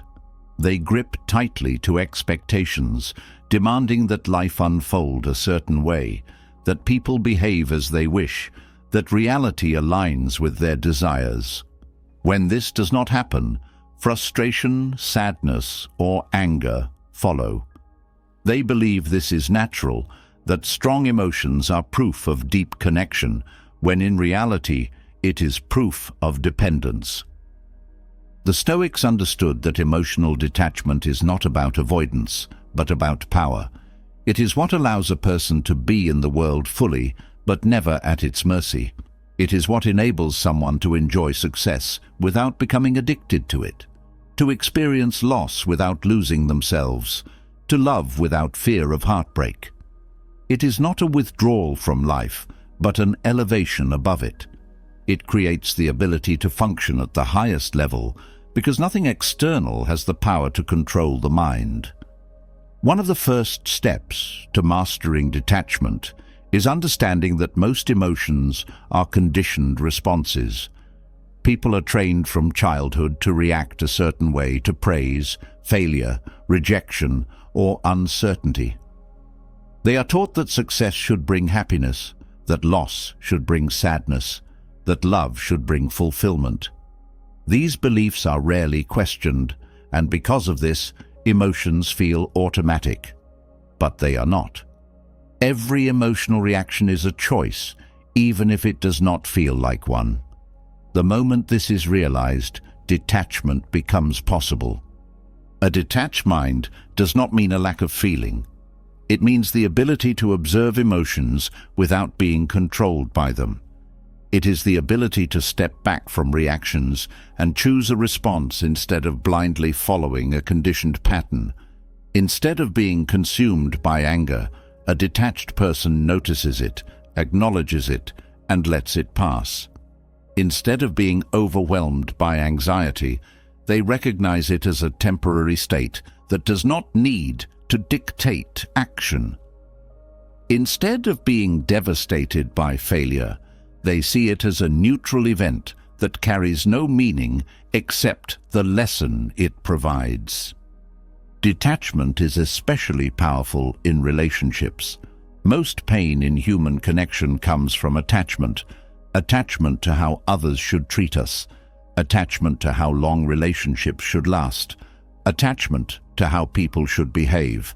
They grip tightly to expectations, demanding that life unfold a certain way, that people behave as they wish, that reality aligns with their desires. When this does not happen, frustration, sadness, or anger follow. They believe this is natural, that strong emotions are proof of deep connection, when in reality it is proof of dependence. The Stoics understood that emotional detachment is not about avoidance, but about power. It is what allows a person to be in the world fully, but never at its mercy. It is what enables someone to enjoy success without becoming addicted to it, to experience loss without losing themselves, to love without fear of heartbreak. It is not a withdrawal from life, but an elevation above it. It creates the ability to function at the highest level because nothing external has the power to control the mind. One of the first steps to mastering detachment is understanding that most emotions are conditioned responses. People are trained from childhood to react a certain way to praise, failure, rejection, or uncertainty. They are taught that success should bring happiness, that loss should bring sadness, that love should bring fulfillment. These beliefs are rarely questioned, and because of this, emotions feel automatic. But they are not. Every emotional reaction is a choice, even if it does not feel like one. The moment this is realized, detachment becomes possible. A detached mind does not mean a lack of feeling. It means the ability to observe emotions without being controlled by them. It is the ability to step back from reactions and choose a response instead of blindly following a conditioned pattern. Instead of being consumed by anger, a detached person notices it, acknowledges it, and lets it pass. Instead of being overwhelmed by anxiety, they recognize it as a temporary state that does not need to dictate action. Instead of being devastated by failure, they see it as a neutral event that carries no meaning except the lesson it provides. Detachment is especially powerful in relationships. Most pain in human connection comes from attachment. Attachment to how others should treat us. Attachment to how long relationships should last. Attachment to how people should behave.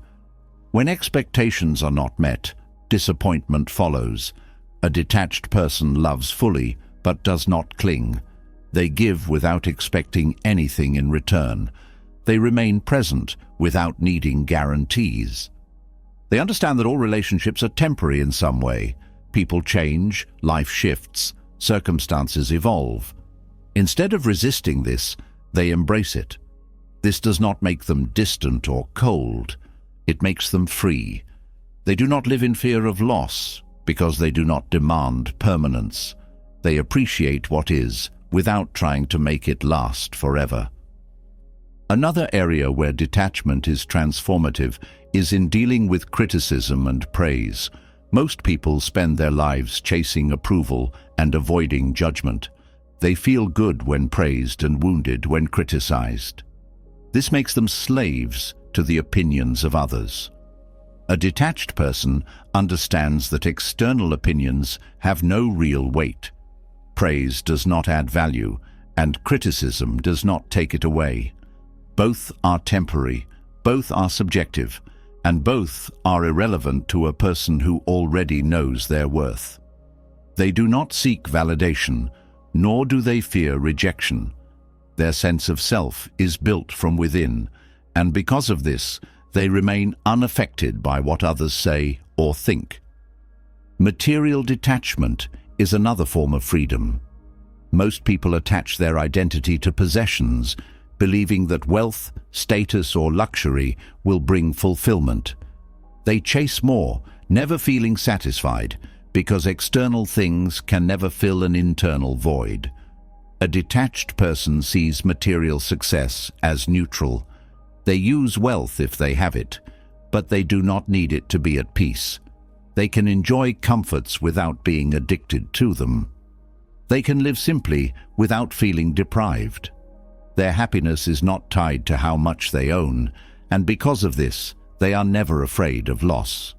When expectations are not met, disappointment follows. A detached person loves fully, but does not cling. They give without expecting anything in return. They remain present without needing guarantees. They understand that all relationships are temporary in some way. People change, life shifts, circumstances evolve. Instead of resisting this, they embrace it. This does not make them distant or cold. It makes them free. They do not live in fear of loss because they do not demand permanence. They appreciate what is without trying to make it last forever. Another area where detachment is transformative is in dealing with criticism and praise. Most people spend their lives chasing approval and avoiding judgment. They feel good when praised and wounded when criticized. This makes them slaves to the opinions of others. A detached person understands that external opinions have no real weight. Praise does not add value, and criticism does not take it away. Both are temporary, both are subjective, and both are irrelevant to a person who already knows their worth. They do not seek validation, nor do they fear rejection. Their sense of self is built from within, and because of this, they remain unaffected by what others say or think. Material detachment is another form of freedom. Most people attach their identity to possessions, believing that wealth, status, or luxury will bring fulfillment. They chase more, never feeling satisfied, because external things can never fill an internal void. A detached person sees material success as neutral. They use wealth if they have it, but they do not need it to be at peace. They can enjoy comforts without being addicted to them. They can live simply without feeling deprived. Their happiness is not tied to how much they own, and because of this, they are never afraid of loss.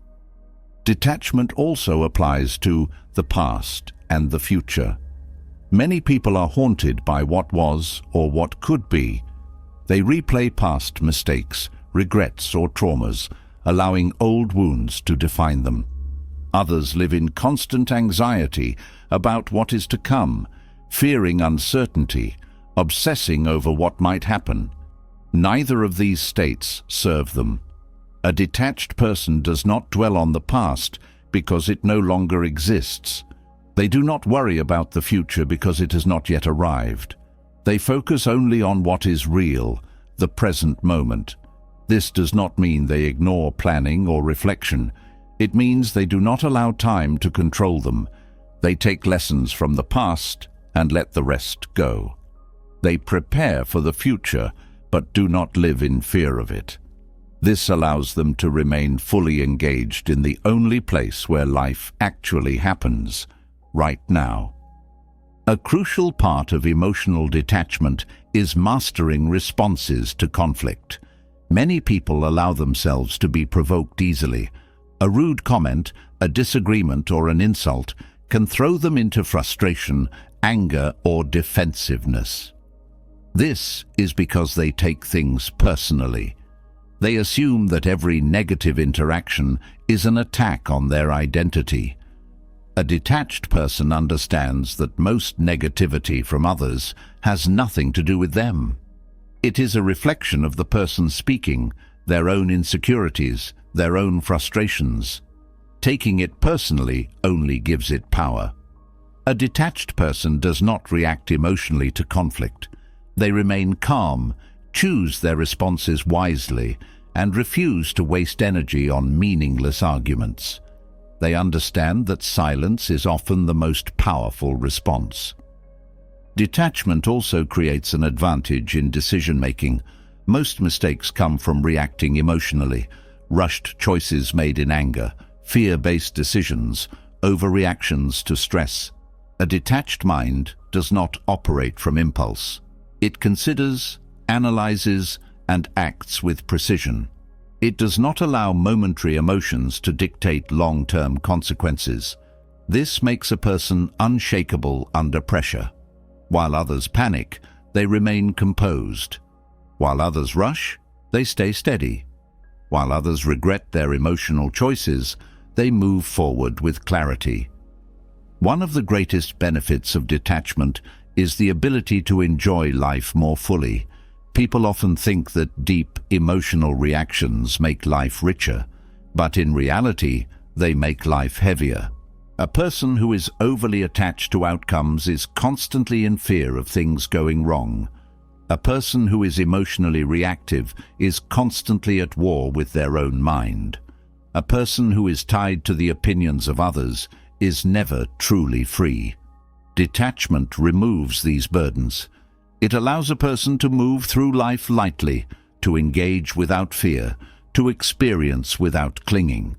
Detachment also applies to the past and the future. Many people are haunted by what was or what could be. They replay past mistakes, regrets, or traumas, allowing old wounds to define them. Others live in constant anxiety about what is to come, fearing uncertainty, obsessing over what might happen. Neither of these states serve them. A detached person does not dwell on the past because it no longer exists. They do not worry about the future because it has not yet arrived. They focus only on what is real, the present moment. This does not mean they ignore planning or reflection. It means they do not allow time to control them. They take lessons from the past and let the rest go. They prepare for the future, but do not live in fear of it. This allows them to remain fully engaged in the only place where life actually happens, right now. A crucial part of emotional detachment is mastering responses to conflict. Many people allow themselves to be provoked easily, A rude comment, a disagreement, or an insult can throw them into frustration, anger, or defensiveness. This is because they take things personally. They assume that every negative interaction is an attack on their identity. A detached person understands that most negativity from others has nothing to do with them. It is a reflection of the person speaking, their own insecurities, their own frustrations. Taking it personally only gives it power. A detached person does not react emotionally to conflict. They remain calm, choose their responses wisely, and refuse to waste energy on meaningless arguments. They understand that silence is often the most powerful response. Detachment also creates an advantage in decision-making. Most mistakes come from reacting emotionally, rushed choices made in anger, fear-based decisions, overreactions to stress. A detached mind does not operate from impulse. It considers, analyzes, and acts with precision. It does not allow momentary emotions to dictate long-term consequences. This makes a person unshakable under pressure. While others panic, they remain composed. While others rush, they stay steady. While others regret their emotional choices, they move forward with clarity. One of the greatest benefits of detachment is the ability to enjoy life more fully. People often think that deep emotional reactions make life richer, but in reality, they make life heavier. A person who is overly attached to outcomes is constantly in fear of things going wrong. A person who is emotionally reactive is constantly at war with their own mind. A person who is tied to the opinions of others is never truly free. Detachment removes these burdens. It allows a person to move through life lightly, to engage without fear, to experience without clinging.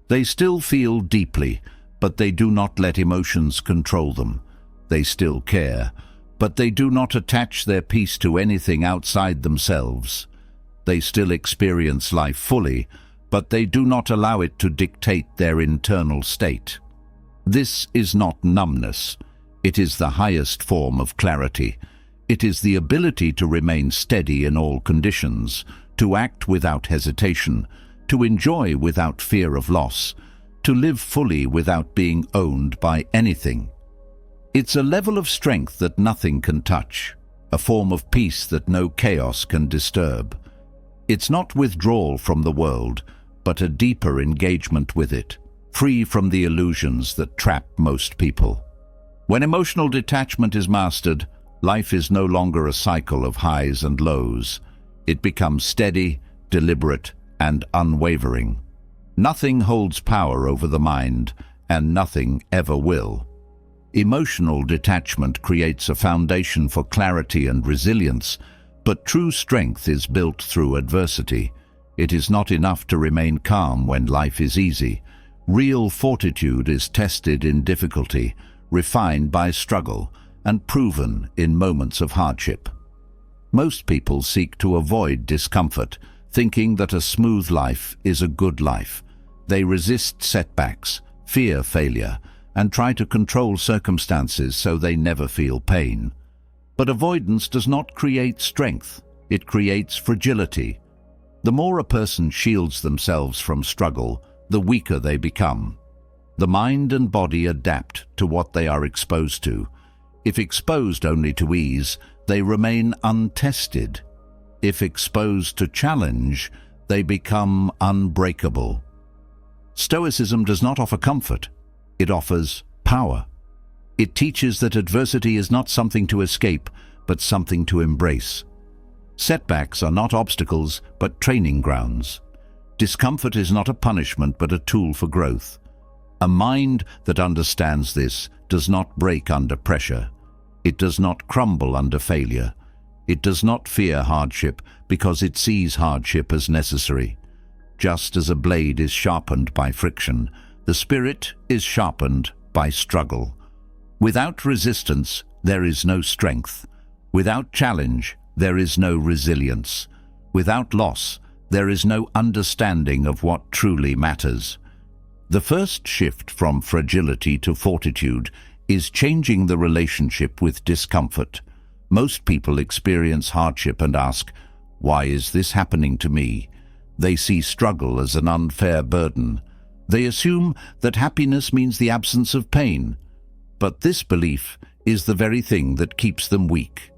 They still feel deeply, but they do not let emotions control them. They still care, but they do not attach their peace to anything outside themselves. They still experience life fully, but they do not allow it to dictate their internal state. This is not numbness. It is the highest form of clarity. It is the ability to remain steady in all conditions, to act without hesitation, to enjoy without fear of loss, to live fully without being owned by anything. It's a level of strength that nothing can touch, a form of peace that no chaos can disturb. It's not withdrawal from the world, but a deeper engagement with it, free from the illusions that trap most people. When emotional detachment is mastered, life is no longer a cycle of highs and lows. It becomes steady, deliberate, and unwavering. Nothing holds power over the mind, and nothing ever will. Emotional detachment creates a foundation for clarity and resilience, but true strength is built through adversity. It is not enough to remain calm when life is easy. Real fortitude is tested in difficulty, refined by struggle, and proven in moments of hardship. Most people seek to avoid discomfort, thinking that a smooth life is a good life. They resist setbacks, fear failure, and try to control circumstances so they never feel pain. But avoidance does not create strength, it creates fragility. The more a person shields themselves from struggle, the weaker they become. The mind and body adapt to what they are exposed to. If exposed only to ease, they remain untested. If exposed to challenge, they become unbreakable. Stoicism does not offer comfort. It offers power. It teaches that adversity is not something to escape, but something to embrace. Setbacks are not obstacles, but training grounds. Discomfort is not a punishment, but a tool for growth. A mind that understands this does not break under pressure. It does not crumble under failure. It does not fear hardship because it sees hardship as necessary. Just as a blade is sharpened by friction, the spirit is sharpened by struggle. Without resistance, there is no strength. Without challenge, there is no resilience. Without loss, there is no understanding of what truly matters. The first shift from fragility to fortitude is changing the relationship with discomfort. Most people experience hardship and ask, "Why is this happening to me?" They see struggle as an unfair burden. They assume that happiness means the absence of pain. But this belief is the very thing that keeps them weak.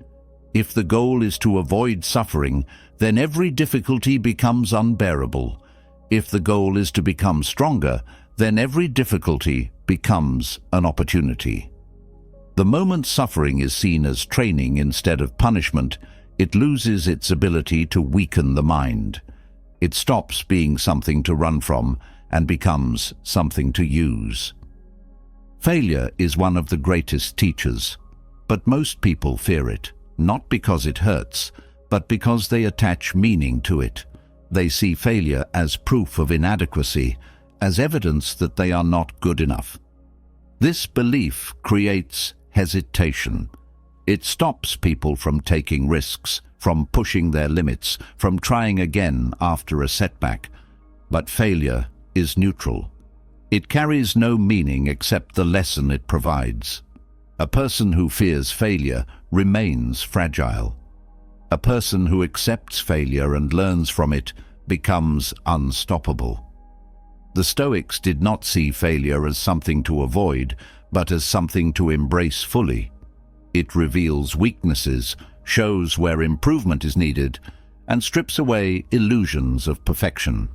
If the goal is to avoid suffering, then every difficulty becomes unbearable. If the goal is to become stronger, then every difficulty becomes an opportunity. The moment suffering is seen as training instead of punishment, it loses its ability to weaken the mind. It stops being something to run from and becomes something to use. Failure is one of the greatest teachers, but most people fear it, not because it hurts, but because they attach meaning to it. They see failure as proof of inadequacy, as evidence that they are not good enough. This belief creates hesitation. It stops people from taking risks, from pushing their limits, from trying again after a setback. But failure is neutral. It carries no meaning except the lesson it provides. A person who fears failure remains fragile. A person who accepts failure and learns from it becomes unstoppable. The Stoics did not see failure as something to avoid, but as something to embrace fully. It reveals weaknesses, shows where improvement is needed, and strips away illusions of perfection.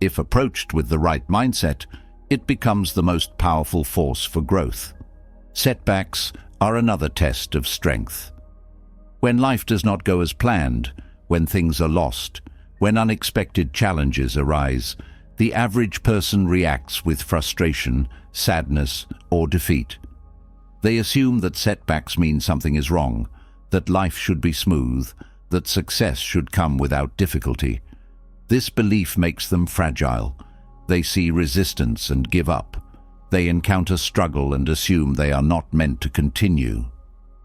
If approached with the right mindset, it becomes the most powerful force for growth. Setbacks are another test of strength. When life does not go as planned, when things are lost, when unexpected challenges arise, the average person reacts with frustration, sadness, or defeat. They assume that setbacks mean something is wrong, that life should be smooth, that success should come without difficulty. This belief makes them fragile. They see resistance and give up. They encounter struggle and assume they are not meant to continue.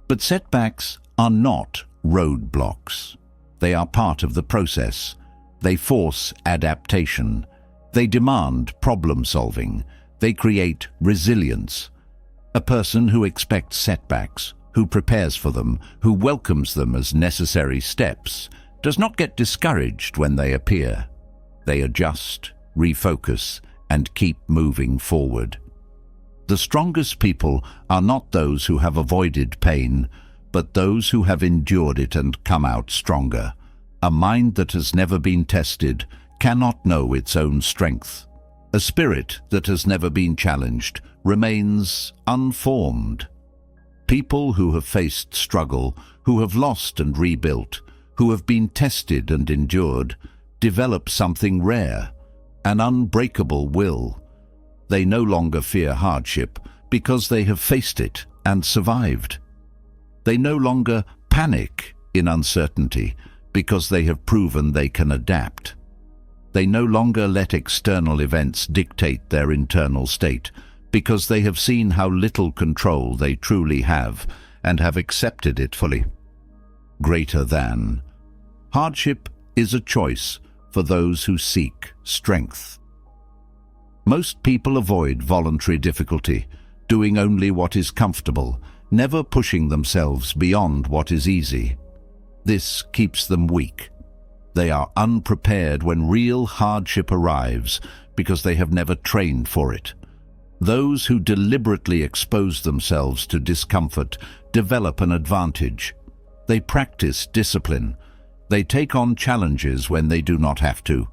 But setbacks are not roadblocks. They are part of the process. They force adaptation. They demand problem-solving. They create resilience. A person who expects setbacks, who prepares for them, who welcomes them as necessary steps, does not get discouraged when they appear. They adjust, refocus, and keep moving forward. The strongest people are not those who have avoided pain, but those who have endured it and come out stronger. A mind that has never been tested cannot know its own strength. A spirit that has never been challenged remains unformed. People who have faced struggle, who have lost and rebuilt, who have been tested and endured, develop something rare, an unbreakable will. They no longer fear hardship because they have faced it and survived. They no longer panic in uncertainty because they have proven they can adapt. They no longer let external events dictate their internal state because they have seen how little control they truly have and have accepted it fully. Greater than. Hardship is a choice for those who seek strength. Most people avoid voluntary difficulty, doing only what is comfortable, never pushing themselves beyond what is easy. This keeps them weak. They are unprepared when real hardship arrives because they have never trained for it. Those who deliberately expose themselves to discomfort develop an advantage. They practice discipline. They take on challenges when they do not have to.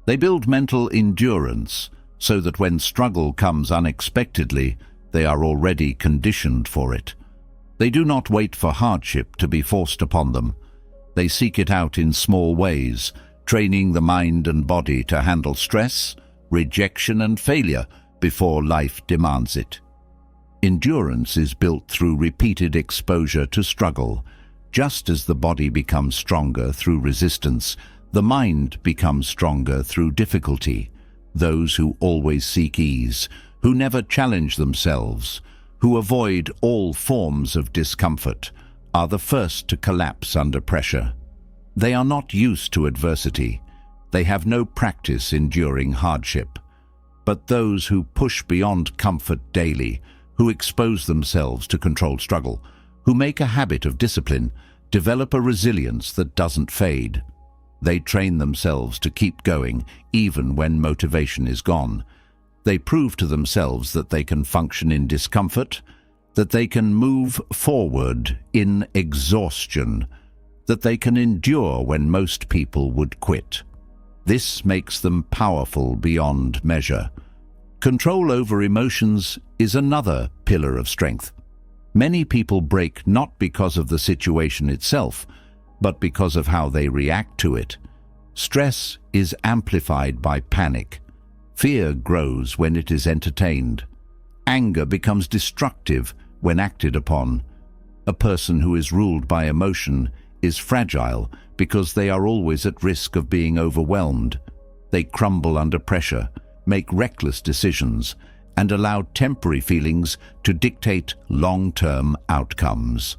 They build mental endurance so that when struggle comes unexpectedly, they are already conditioned for it. They do not wait for hardship to be forced upon them. They seek it out in small ways, training the mind and body to handle stress, rejection, and failure before life demands it. Endurance is built through repeated exposure to struggle. Just as the body becomes stronger through resistance, the mind becomes stronger through difficulty. Those who always seek ease, who never challenge themselves, who avoid all forms of discomfort, are the first to collapse under pressure. They are not used to adversity. They have no practice enduring hardship. but those who push beyond comfort daily, who expose themselves to controlled struggle, who make a habit of discipline, develop a resilience that doesn't fade. They train themselves to keep going even when motivation is gone. They prove to themselves that they can function in discomfort, that they can move forward in exhaustion, that they can endure when most people would quit. This makes them powerful beyond measure. Control over emotions is another pillar of strength. Many people break not because of the situation itself, but because of how they react to it. Stress is amplified by panic. Fear grows when it is entertained. Anger becomes destructive when acted upon. A person who is ruled by emotion is fragile because they are always at risk of being overwhelmed. They crumble under pressure, make reckless decisions, and allow temporary feelings to dictate long-term outcomes.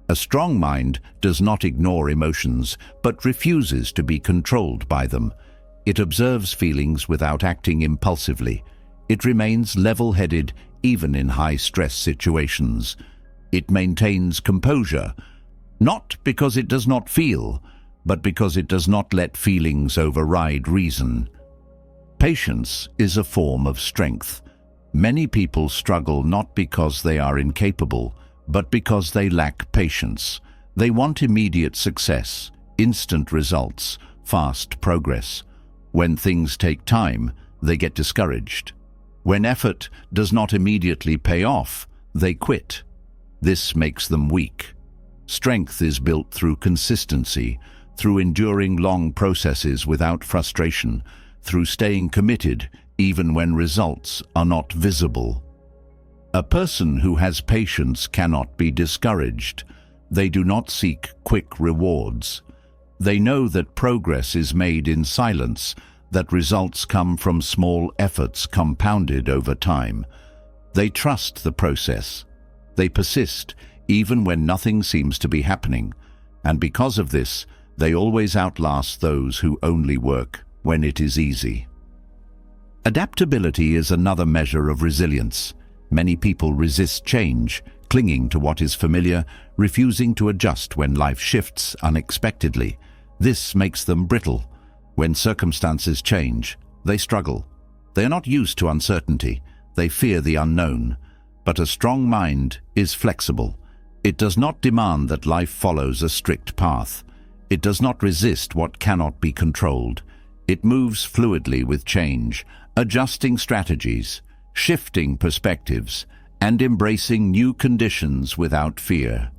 A strong mind does not ignore emotions, but refuses to be controlled by them. It observes feelings without acting impulsively. It remains level-headed even in high-stress situations. It maintains composure, not because it does not feel, but because it does not let feelings override reason. Patience is a form of strength. Many people struggle not because they are incapable, but because they lack patience. They want immediate success, instant results, fast progress. When things take time, they get discouraged. When effort does not immediately pay off, they quit. This makes them weak. Strength is built through consistency, through enduring long processes without frustration, through staying committed even when results are not visible. A person who has patience cannot be discouraged. They do not seek quick rewards. They know that progress is made in silence, that results come from small efforts compounded over time. They trust the process. They persist even when nothing seems to be happening, and because of this, they always outlast those who only work when it is easy. Adaptability is another measure of resilience. Many people resist change, clinging to what is familiar, refusing to adjust when life shifts unexpectedly. This makes them brittle. When circumstances change, they struggle. They are not used to uncertainty. They fear the unknown. But a strong mind is flexible. It does not demand that life follows a strict path. It does not resist what cannot be controlled. It moves fluidly with change, adjusting strategies, shifting perspectives, and embracing new conditions without fear.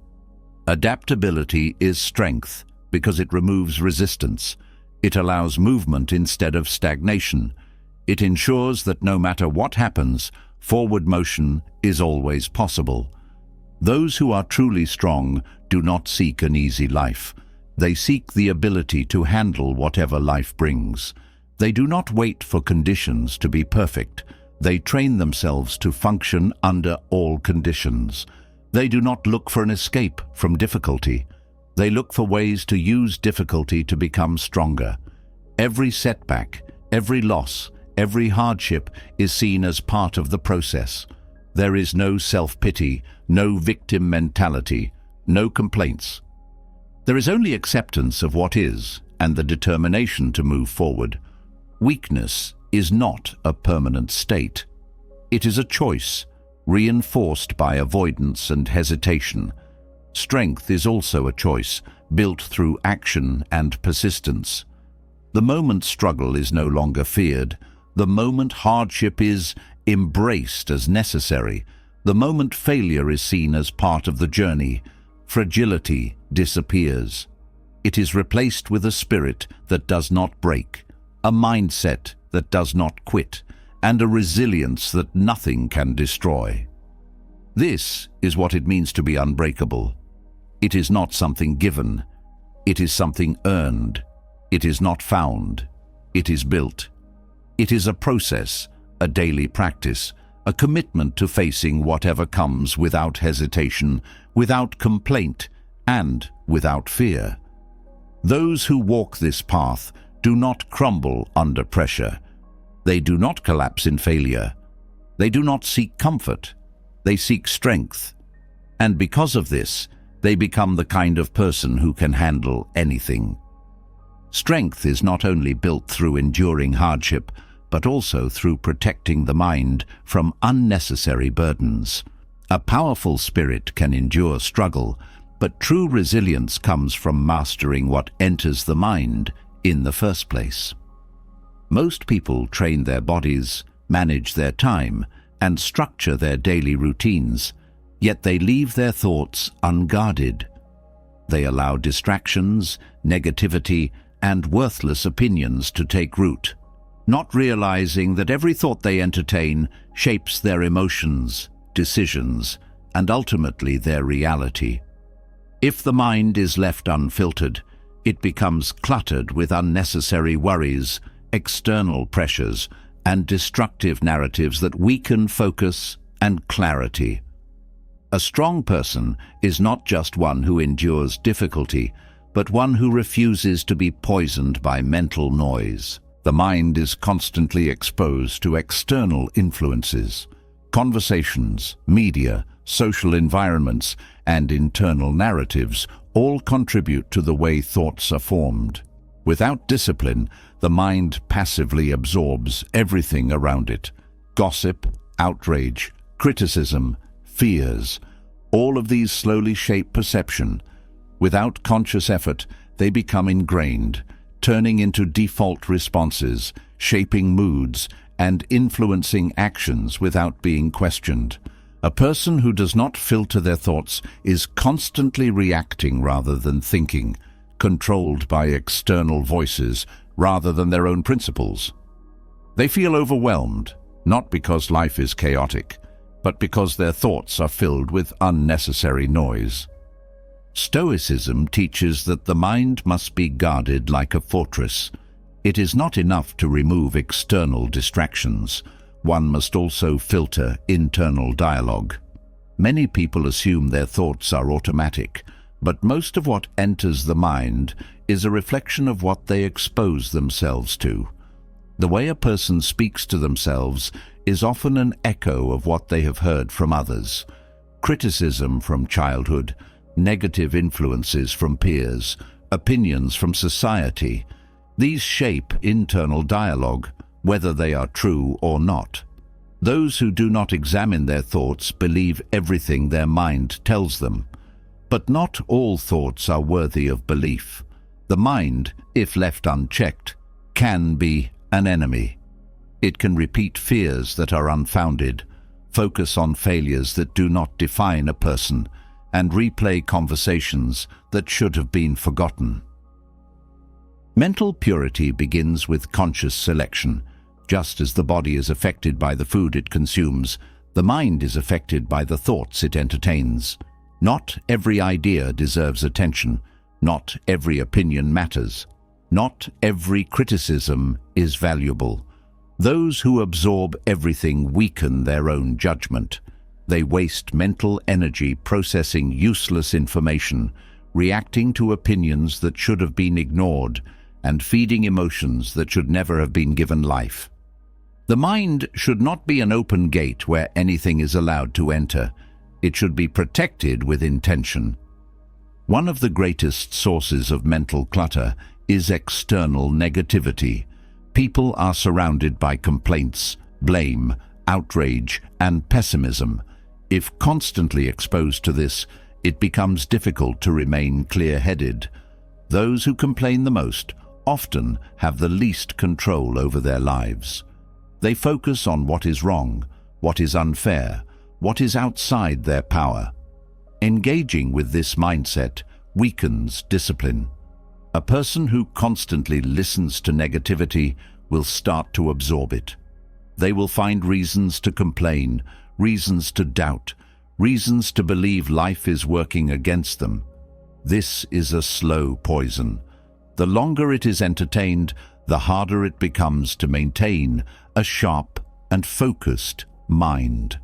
Adaptability is strength because it removes resistance. It allows movement instead of stagnation. It ensures that no matter what happens, forward motion is always possible. Those who are truly strong do not seek an easy life. They seek the ability to handle whatever life brings. They do not wait for conditions to be perfect. They train themselves to function under all conditions. They do not look for an escape from difficulty. They look for ways to use difficulty to become stronger. Every setback, every loss, every hardship is seen as part of the process. There is no self-pity, no victim mentality, no complaints. There is only acceptance of what is and the determination to move forward. Weakness is not a permanent state. It is a choice, reinforced by avoidance and hesitation. Strength is also a choice, built through action and persistence. The moment struggle is no longer feared. The moment hardship is embraced as necessary. The moment failure is seen as part of the journey. Fragility disappears. It is replaced with a spirit that does not break, a mindset that does not quit, and a resilience that nothing can destroy. This is what it means to be unbreakable. It is not something given. It is something earned. It is not found. It is built. It is a process, a daily practice, a commitment to facing whatever comes without hesitation, without complaint, and without fear. Those who walk this path do not crumble under pressure. They do not collapse in failure. They do not seek comfort. They seek strength. And because of this, they become the kind of person who can handle anything. Strength is not only built through enduring hardship, but also through protecting the mind from unnecessary burdens. A powerful spirit can endure struggle, but true resilience comes from mastering what enters the mind in the first place. Most people train their bodies, manage their time, and structure their daily routines, yet they leave their thoughts unguarded. They allow distractions, negativity, and worthless opinions to take root, not realizing that every thought they entertain shapes their emotions, decisions, and ultimately their reality. If the mind is left unfiltered, it becomes cluttered with unnecessary worries, external pressures, and destructive narratives that weaken focus and clarity. A strong person is not just one who endures difficulty, but one who refuses to be poisoned by mental noise. The mind is constantly exposed to external influences. Conversations, media, social environments, and internal narratives all contribute to the way thoughts are formed. Without discipline, the mind passively absorbs everything around it. Gossip, outrage, criticism, fears, all of these slowly shape perception. Without conscious effort, they become ingrained, turning into default responses, shaping moods, and influencing actions without being questioned. A person who does not filter their thoughts is constantly reacting rather than thinking, controlled by external voices rather than their own principles. They feel overwhelmed, not because life is chaotic, but because their thoughts are filled with unnecessary noise. Stoicism teaches that the mind must be guarded like a fortress. It is not enough to remove external distractions. One must also filter internal dialogue. Many people assume their thoughts are automatic, but most of what enters the mind is a reflection of what they expose themselves to. The way a person speaks to themselves is often an echo of what they have heard from others. Criticism from childhood, negative influences from peers, opinions from society. These shape internal dialogue, whether they are true or not. Those who do not examine their thoughts believe everything their mind tells them. But not all thoughts are worthy of belief. The mind, if left unchecked, can be an enemy. It can repeat fears that are unfounded, focus on failures that do not define a person, and replay conversations that should have been forgotten. Mental purity begins with conscious selection. Just as the body is affected by the food it consumes, the mind is affected by the thoughts it entertains. Not every idea deserves attention. Not every opinion matters. Not every criticism is valuable. Those who absorb everything weaken their own judgment. They waste mental energy processing useless information, reacting to opinions that should have been ignored, and feeding emotions that should never have been given life. The mind should not be an open gate where anything is allowed to enter. It should be protected with intention. One of the greatest sources of mental clutter is external negativity. People are surrounded by complaints, blame, outrage, and pessimism. If constantly exposed to this, it becomes difficult to remain clear-headed. Those who complain the most often have the least control over their lives. They focus on what is wrong, what is unfair, what is outside their power. Engaging with this mindset weakens discipline. A person who constantly listens to negativity will start to absorb it. They will find reasons to complain, reasons to doubt, reasons to believe life is working against them. This is a slow poison. The longer it is entertained, the harder it becomes to maintain a sharp and focused mind.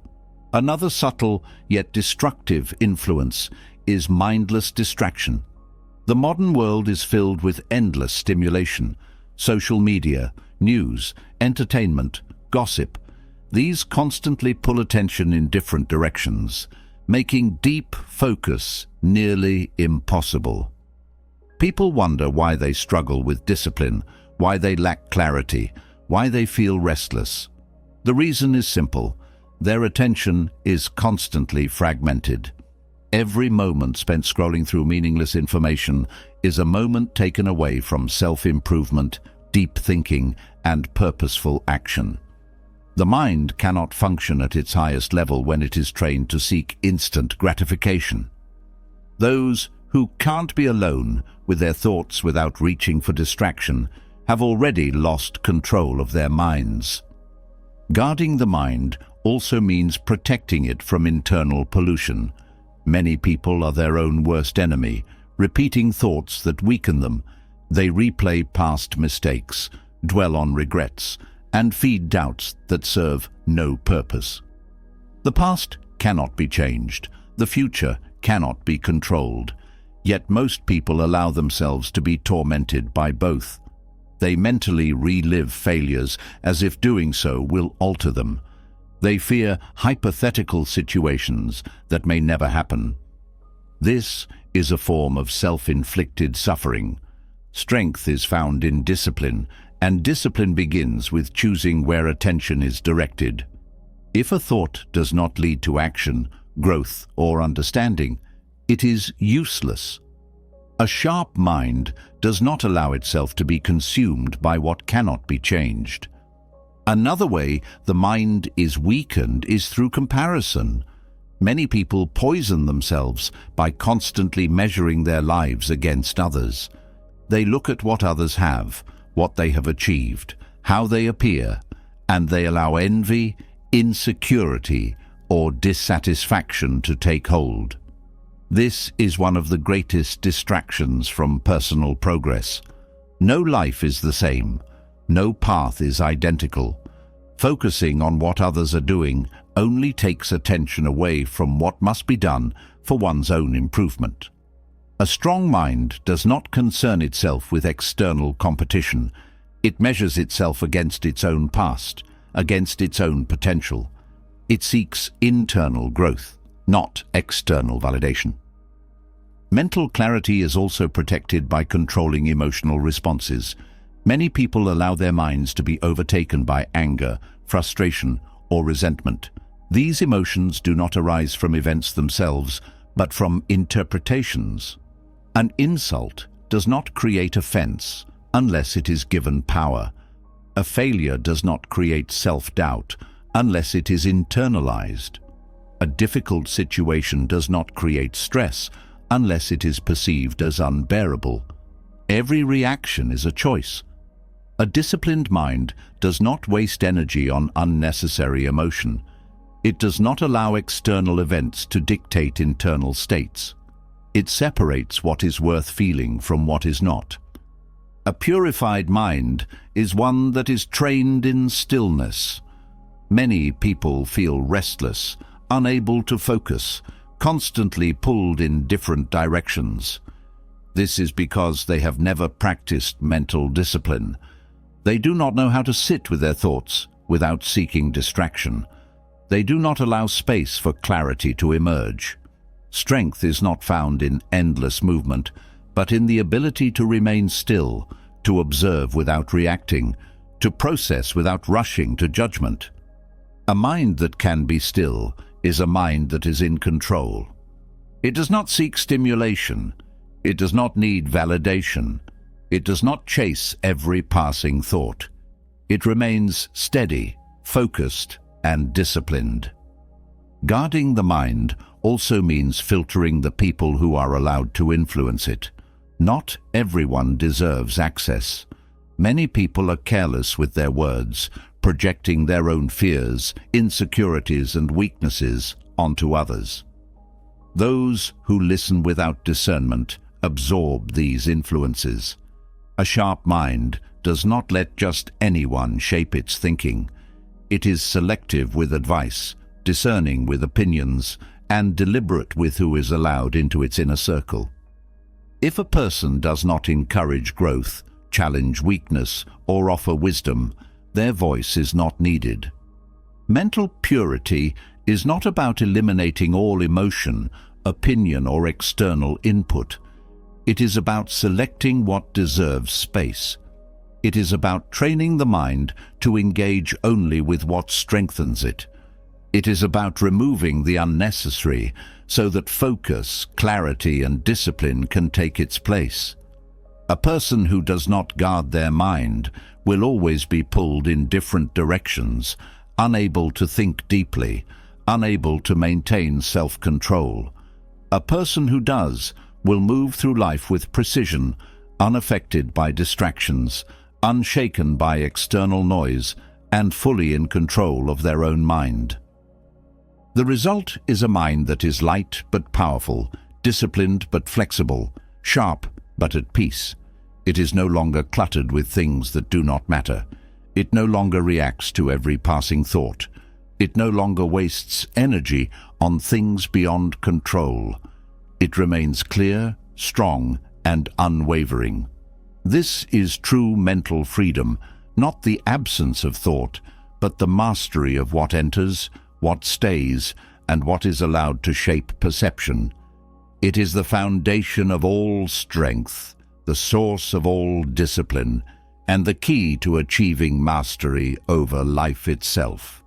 Another subtle yet destructive influence is mindless distraction. The modern world is filled with endless stimulation: social media, news, entertainment, gossip. These constantly pull attention in different directions, making deep focus nearly impossible. People wonder why they struggle with discipline, why they lack clarity, why they feel restless. The reason is simple. Their attention is constantly fragmented. Every moment spent scrolling through meaningless information is a moment taken away from self-improvement, deep thinking, and purposeful action. The mind cannot function at its highest level when it is trained to seek instant gratification. Those who can't be alone with their thoughts without reaching for distraction have already lost control of their minds. Guarding the mind also means protecting it from internal pollution. Many people are their own worst enemy, repeating thoughts that weaken them. They replay past mistakes, dwell on regrets, and feed doubts that serve no purpose. The past cannot be changed. The future cannot be controlled. Yet most people allow themselves to be tormented by both. They mentally relive failures as if doing so will alter them. They fear hypothetical situations that may never happen. This is a form of self-inflicted suffering. Strength is found in discipline, and discipline begins with choosing where attention is directed. If a thought does not lead to action, growth, or understanding, it is useless. A sharp mind does not allow itself to be consumed by what cannot be changed. Another way the mind is weakened is through comparison. Many people poison themselves by constantly measuring their lives against others. They look at what others have, what they have achieved, how they appear, and they allow envy, insecurity, or dissatisfaction to take hold. This is one of the greatest distractions from personal progress. No life is the same. No path is identical. Focusing on what others are doing only takes attention away from what must be done for one's own improvement. A strong mind does not concern itself with external competition. It measures itself against its own past, against its own potential. It seeks internal growth, not external validation. Mental clarity is also protected by controlling emotional responses. Many people allow their minds to be overtaken by anger, frustration, or resentment. These emotions do not arise from events themselves, but from interpretations. An insult does not create offense unless it is given power. A failure does not create self-doubt unless it is internalized. A difficult situation does not create stress unless it is perceived as unbearable. Every reaction is a choice. A disciplined mind does not waste energy on unnecessary emotion. It does not allow external events to dictate internal states. It separates what is worth feeling from what is not. A purified mind is one that is trained in stillness. Many people feel restless, unable to focus, constantly pulled in different directions. This is because they have never practiced mental discipline. They do not know how to sit with their thoughts without seeking distraction. They do not allow space for clarity to emerge. Strength is not found in endless movement, but in the ability to remain still, to observe without reacting, to process without rushing to judgment. A mind that can be still is a mind that is in control. It does not seek stimulation. It does not need validation. It does not chase every passing thought. It remains steady, focused, and disciplined. Guarding the mind also means filtering the people who are allowed to influence it. Not everyone deserves access. Many people are careless with their words, projecting their own fears, insecurities, and weaknesses onto others. Those who listen without discernment absorb these influences. A sharp mind does not let just anyone shape its thinking. It is selective with advice, discerning with opinions, and deliberate with who is allowed into its inner circle. If a person does not encourage growth, challenge weakness, or offer wisdom, their voice is not needed. Mental purity is not about eliminating all emotion, opinion, or external input. It is about selecting what deserves space. It is about training the mind to engage only with what strengthens it. It is about removing the unnecessary so that focus, clarity, and discipline can take its place. A person who does not guard their mind will always be pulled in different directions, unable to think deeply, unable to maintain self-control. A person who does will move through life with precision, unaffected by distractions, unshaken by external noise, and fully in control of their own mind. The result is a mind that is light but powerful, disciplined but flexible, sharp but at peace. It is no longer cluttered with things that do not matter. It no longer reacts to every passing thought. It no longer wastes energy on things beyond control. It remains clear, strong, and unwavering. This is true mental freedom, not the absence of thought, but the mastery of what enters, what stays, and what is allowed to shape perception. It is the foundation of all strength, the source of all discipline, and the key to achieving mastery over life itself.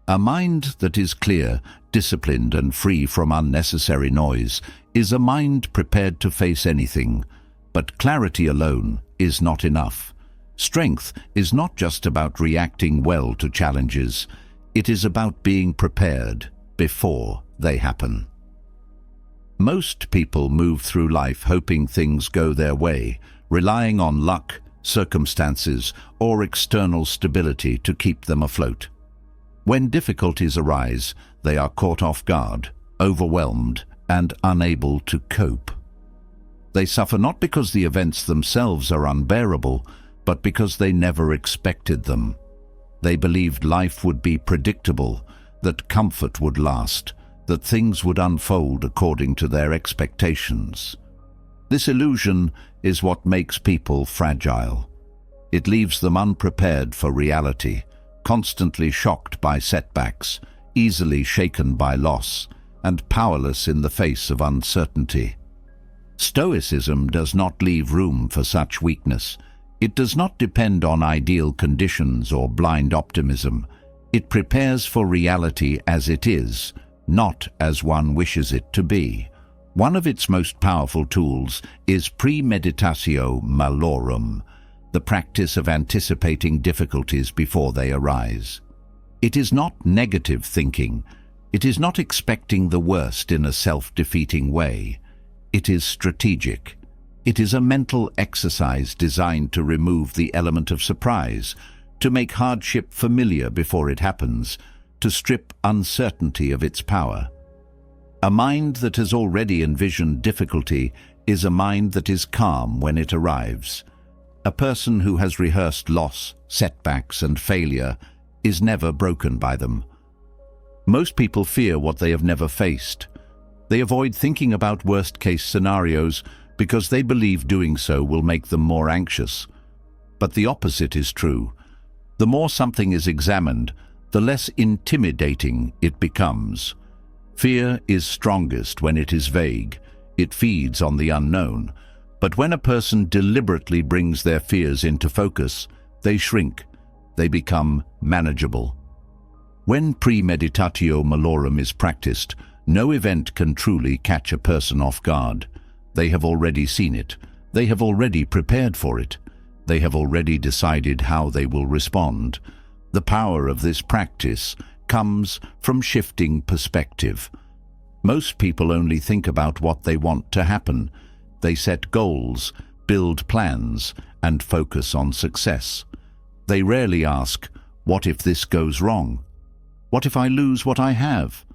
A mind that is clear, disciplined, and free from unnecessary noise is a mind prepared to face anything. But clarity alone is not enough. Strength is not just about reacting well to challenges. It is about being prepared before they happen. Most people move through life hoping things go their way, relying on luck, circumstances, or external stability to keep them afloat. When difficulties arise, they are caught off guard, overwhelmed, and unable to cope. They suffer not because the events themselves are unbearable, but because they never expected them. They believed life would be predictable, that comfort would last, that things would unfold according to their expectations. This illusion is what makes people fragile. It leaves them unprepared for reality, constantly shocked by setbacks, easily shaken by loss, and powerless in the face of uncertainty. Stoicism does not leave room for such weakness. It does not depend on ideal conditions or blind optimism. It prepares for reality as it is, not as one wishes it to be. One of its most powerful tools is Premeditatio malorum, the practice of anticipating difficulties before they arise. It is not negative thinking. It is not expecting the worst in a self-defeating way. It is strategic. It is a mental exercise designed to remove the element of surprise, to make hardship familiar before it happens, to strip uncertainty of its power. A mind that has already envisioned difficulty is a mind that is calm when it arrives. A person who has rehearsed loss, setbacks, and failure is never broken by them. Most people fear what they have never faced. They avoid thinking about worst-case scenarios because they believe doing so will make them more anxious. But the opposite is true. The more something is examined, the less intimidating it becomes. Fear is strongest when it is vague. It feeds on the unknown. But when a person deliberately brings their fears into focus, they shrink. They become manageable. When Premeditatio malorum is practiced, no event can truly catch a person off guard. They have already seen it. They have already prepared for it. They have already decided how they will respond. The power of this practice comes from shifting perspective. Most people only think about what they want to happen. They set goals, build plans, and focus on success. They rarely ask, what if this goes wrong? What if I lose what I have?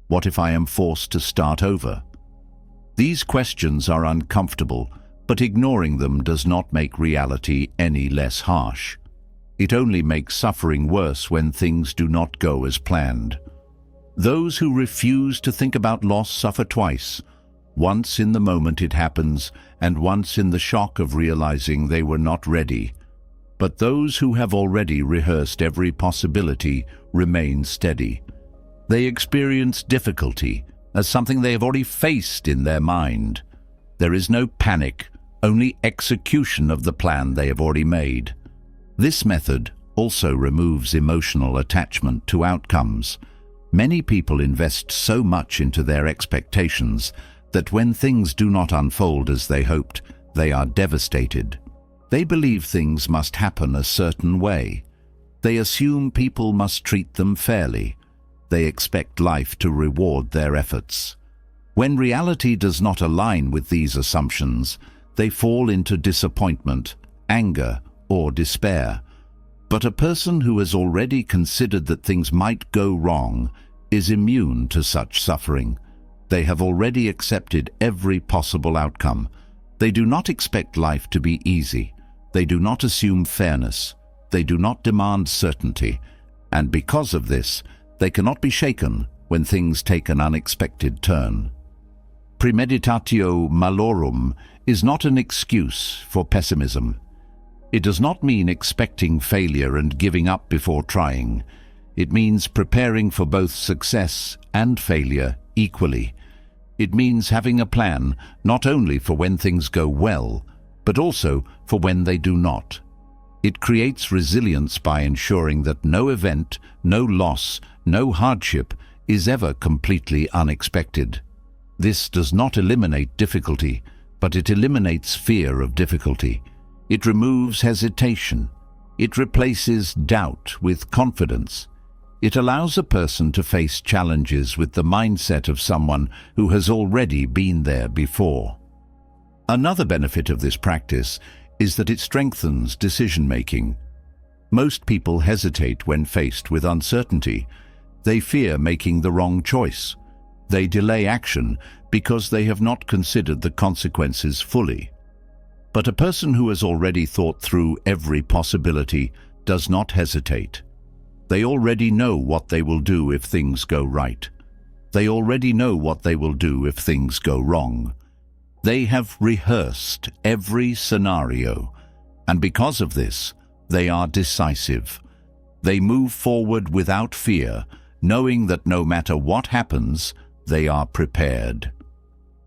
What if I am forced to start over? These questions are uncomfortable, but ignoring them does not make reality any less harsh. It only makes suffering worse when things do not go as planned. Those who refuse to think about loss suffer twice. once in the moment it happens, and once in the shock of realizing they were not ready. But those who have already rehearsed every possibility remain steady. They experience difficulty as something they have already faced in their mind. There is no panic, only execution of the plan they have already made. This method also removes emotional attachment to outcomes. Many people invest so much into their expectations that when things do not unfold as they hoped, they are devastated. They believe things must happen a certain way. They assume people must treat them fairly. They expect life to reward their efforts. When reality does not align with these assumptions, they fall into disappointment, anger, or despair. But a person who has already considered that things might go wrong is immune to such suffering. They have already accepted every possible outcome. They do not expect life to be easy. They do not assume fairness. They do not demand certainty. And because of this, they cannot be shaken when things take an unexpected turn. Premeditatio malorum is not an excuse for pessimism. It does not mean expecting failure and giving up before trying. It means preparing for both success and failure equally. It means having a plan not only for when things go well, but also for when they do not. It creates resilience by ensuring that no event, no loss, no hardship is ever completely unexpected. This does not eliminate difficulty, but it eliminates fear of difficulty. It removes hesitation. It replaces doubt with confidence. It allows a person to face challenges with the mindset of someone who has already been there before. Another benefit of this practice is that it strengthens decision-making. Most people hesitate when faced with uncertainty. They fear making the wrong choice. They delay action because they have not considered the consequences fully. But a person who has already thought through every possibility does not hesitate. They already know what they will do if things go right. They already know what they will do if things go wrong. They have rehearsed every scenario, and because of this, they are decisive. They move forward without fear, knowing that no matter what happens, they are prepared.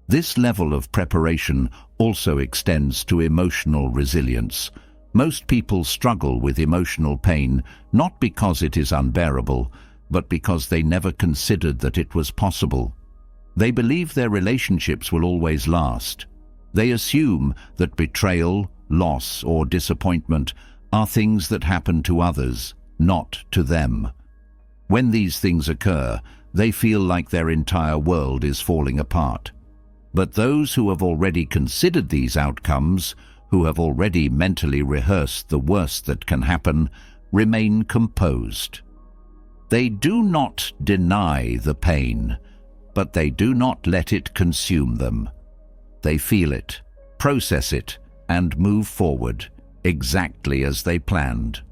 This level of preparation also extends to emotional resilience. Most people struggle with emotional pain not because it is unbearable, but because they never considered that it was possible. They believe their relationships will always last. They assume that betrayal, loss, or disappointment are things that happen to others, not to them. When these things occur, they feel like their entire world is falling apart. But those who have already considered these outcomes, who have already mentally rehearsed the worst that can happen, remain composed. They do not deny the pain, but they do not let it consume them. They feel it, process it, and move forward, exactly as they planned.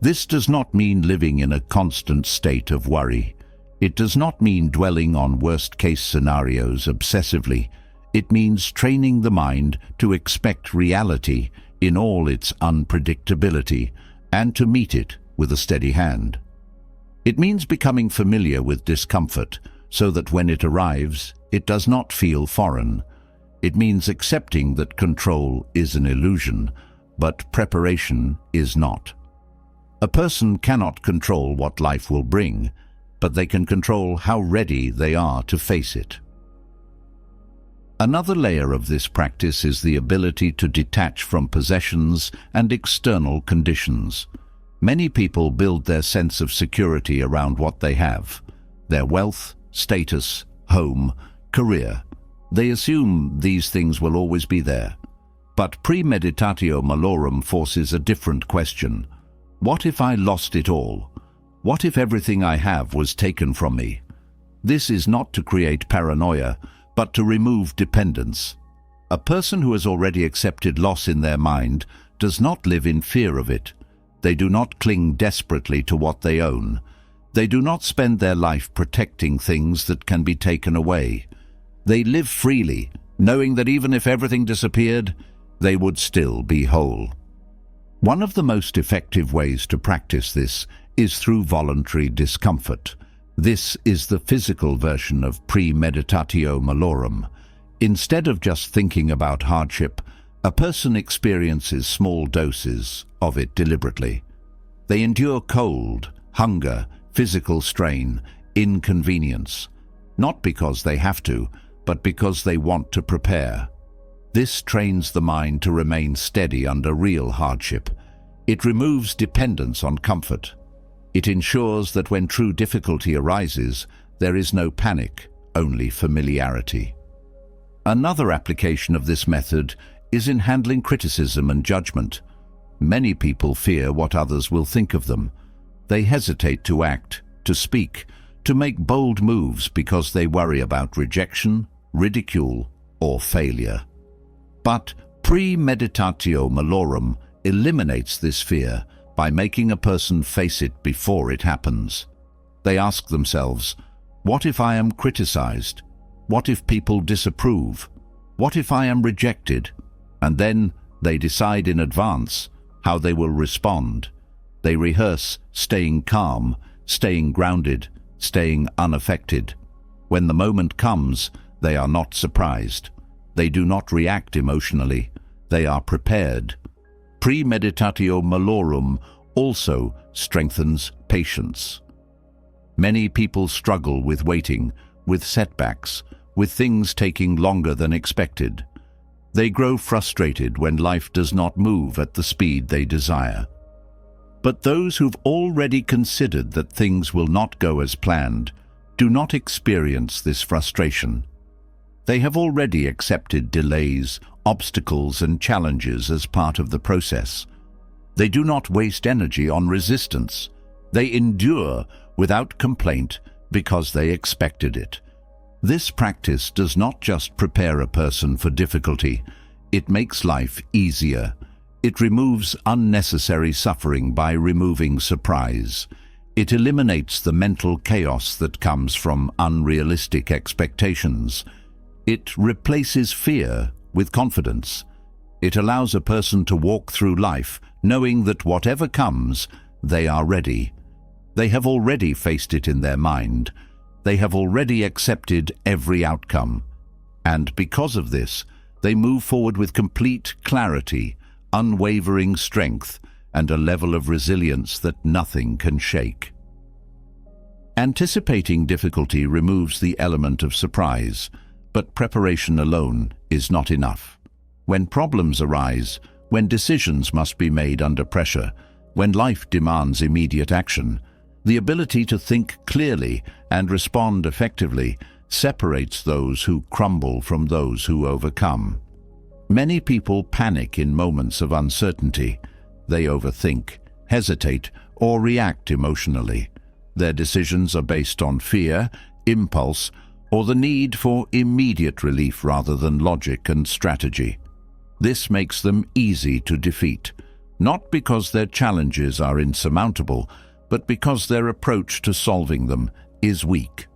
This does not mean living in a constant state of worry. It does not mean dwelling on worst-case scenarios obsessively. It means training the mind to expect reality in all its unpredictability and to meet it with a steady hand. It means becoming familiar with discomfort so that when it arrives, it does not feel foreign. It means accepting that control is an illusion, but preparation is not. A person cannot control what life will bring, but they can control how ready they are to face it. Another layer of this practice is the ability to detach from possessions and external conditions. Many people build their sense of security around what they have: their wealth, status, home, career. They assume these things will always be there. But Premeditatio malorum forces a different question. What if I lost it all? What if everything I have was taken from me? This is not to create paranoia, but to remove dependence. A person who has already accepted loss in their mind does not live in fear of it. They do not cling desperately to what they own. They do not spend their life protecting things that can be taken away. They live freely, knowing that even if everything disappeared, they would still be whole. One of the most effective ways to practice this is through voluntary discomfort. This is the physical version of Premeditatio malorum. Instead of just thinking about hardship, a person experiences small doses of it deliberately. They endure cold, hunger, physical strain, inconvenience, not because they have to, but because they want to prepare. This trains the mind to remain steady under real hardship. It removes dependence on comfort. It ensures that when true difficulty arises, there is no panic, only familiarity. Another application of this method is in handling criticism and judgment. Many people fear what others will think of them. They hesitate to act, to speak, to make bold moves because they worry about rejection, ridicule, or failure. But Premeditatio malorum eliminates this fear by making a person face it before it happens. They ask themselves, what if I am criticized? What if people disapprove? What if I am rejected? And then they decide in advance how they will respond. They rehearse staying calm, staying grounded, staying unaffected. When the moment comes, they are not surprised. They do not react emotionally. They are prepared. Premeditatio malorum also strengthens patience. Many people struggle with waiting, with setbacks, with things taking longer than expected. They grow frustrated when life does not move at the speed they desire. But those who've already considered that things will not go as planned do not experience this frustration. They have already accepted delays, obstacles, and challenges as part of the process. They do not waste energy on resistance. They endure without complaint because they expected it. This practice does not just prepare a person for difficulty, it makes life easier. It removes unnecessary suffering by removing surprise. It eliminates the mental chaos that comes from unrealistic expectations. It replaces fear with confidence. It allows a person to walk through life knowing that whatever comes, they are ready. They have already faced it in their mind. They have already accepted every outcome. And because of this, they move forward with complete clarity, unwavering strength, and a level of resilience that nothing can shake. Anticipating difficulty removes the element of surprise, but preparation alone is not enough. When problems arise, when decisions must be made under pressure, when life demands immediate action, the ability to think clearly and respond effectively separates those who crumble from those who overcome. Many people panic in moments of uncertainty. They overthink, hesitate, or react emotionally. Their decisions are based on fear, impulse, or the need for immediate relief rather than logic and strategy. This makes them easy to defeat, not because their challenges are insurmountable, but because their approach to solving them is weak.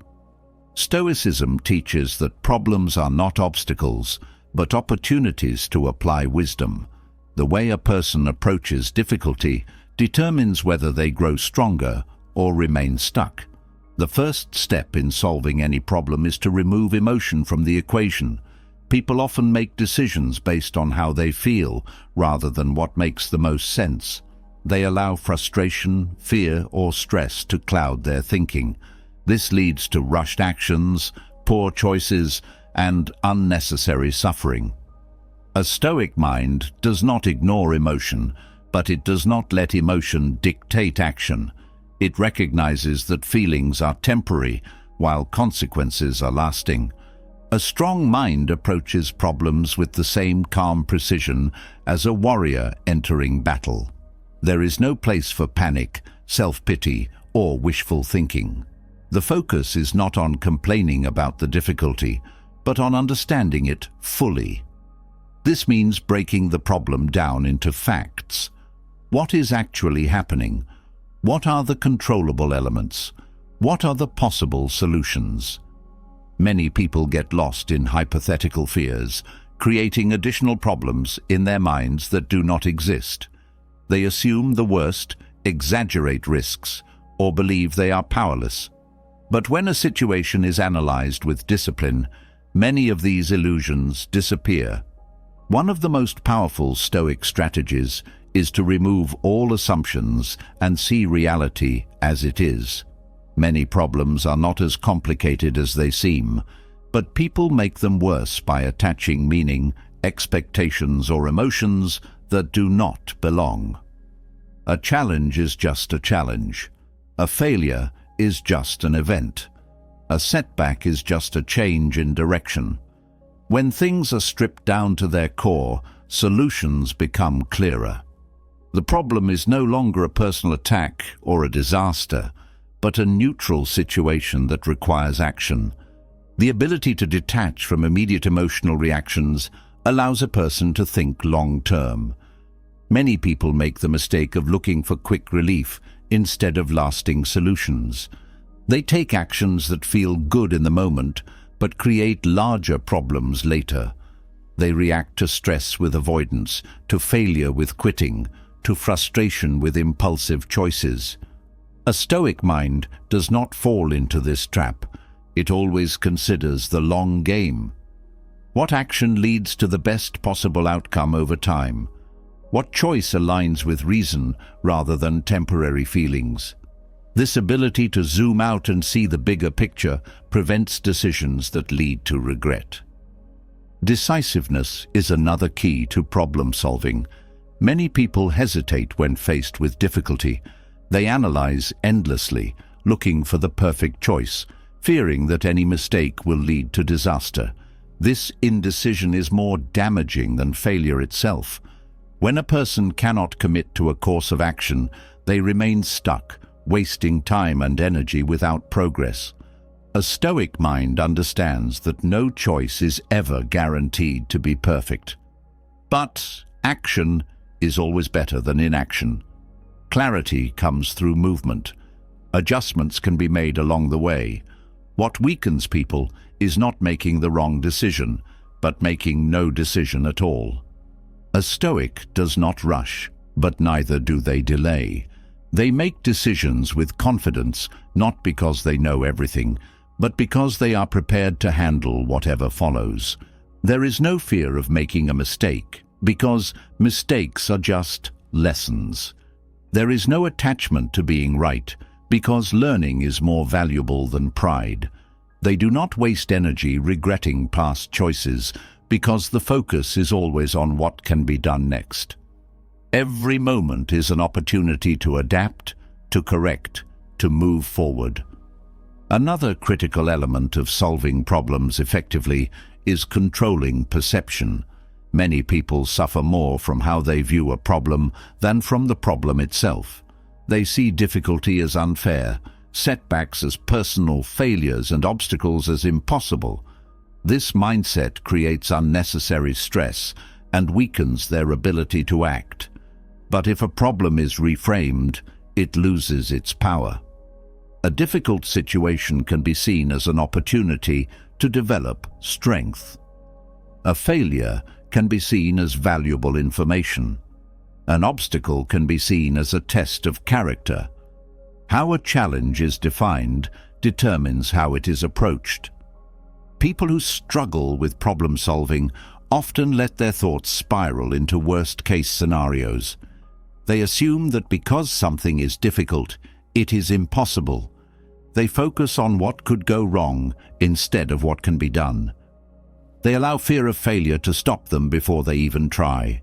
Stoicism teaches that problems are not obstacles, but opportunities to apply wisdom. The way a person approaches difficulty determines whether they grow stronger or remain stuck. The first step in solving any problem is to remove emotion from the equation. People often make decisions based on how they feel, rather than what makes the most sense. They allow frustration, fear, or stress to cloud their thinking. This leads to rushed actions, poor choices, and unnecessary suffering. A Stoic mind does not ignore emotion, but it does not let emotion dictate action. It recognizes that feelings are temporary, while consequences are lasting. A strong mind approaches problems with the same calm precision as a warrior entering battle. There is no place for panic, self-pity, or wishful thinking. The focus is not on complaining about the difficulty, but on understanding it fully. This means breaking the problem down into facts. What is actually happening? What are the controllable elements? What are the possible solutions? Many people get lost in hypothetical fears, creating additional problems in their minds that do not exist. They assume the worst, exaggerate risks, or believe they are powerless. But when a situation is analyzed with discipline, many of these illusions disappear. One of the most powerful Stoic strategies is to remove all assumptions and see reality as it is. Many problems are not as complicated as they seem, but people make them worse by attaching meaning, expectations, or emotions that do not belong. A challenge is just a challenge. A failure is just an event. A setback is just a change in direction. When things are stripped down to their core, solutions become clearer. The problem is no longer a personal attack or a disaster, but a neutral situation that requires action. The ability to detach from immediate emotional reactions allows a person to think long-term. Many people make the mistake of looking for quick relief instead of lasting solutions. They take actions that feel good in the moment, but create larger problems later. They react to stress with avoidance, to failure with quitting, to frustration with impulsive choices. A Stoic mind does not fall into this trap. It always considers the long game. What action leads to the best possible outcome over time? What choice aligns with reason rather than temporary feelings? This ability to zoom out and see the bigger picture prevents decisions that lead to regret. Decisiveness is another key to problem solving. Many people hesitate when faced with difficulty. They analyze endlessly, looking for the perfect choice, fearing that any mistake will lead to disaster. This indecision is more damaging than failure itself. When a person cannot commit to a course of action, they remain stuck, wasting time and energy without progress. A Stoic mind understands that no choice is ever guaranteed to be perfect. But action is always better than inaction. Clarity comes through movement. Adjustments can be made along the way. What weakens people is not making the wrong decision, but making no decision at all. A Stoic does not rush, but neither do they delay. They make decisions with confidence, not because they know everything, but because they are prepared to handle whatever follows. There is no fear of making a mistake, because mistakes are just lessons. There is no attachment to being right, because learning is more valuable than pride. They do not waste energy regretting past choices, because the focus is always on what can be done next. Every moment is an opportunity to adapt, to correct, to move forward. Another critical element of solving problems effectively is controlling perception. Many people suffer more from how they view a problem than from the problem itself. They see difficulty as unfair, setbacks as personal, failures and obstacles as impossible. This mindset creates unnecessary stress and weakens their ability to act. But if a problem is reframed, it loses its power. A difficult situation can be seen as an opportunity to develop strength. A failure can be seen as valuable information. An obstacle can be seen as a test of character. How a challenge is defined determines how it is approached. People who struggle with problem solving often let their thoughts spiral into worst-case scenarios. They assume that because something is difficult, it is impossible. They focus on what could go wrong instead of what can be done. They allow fear of failure to stop them before they even try.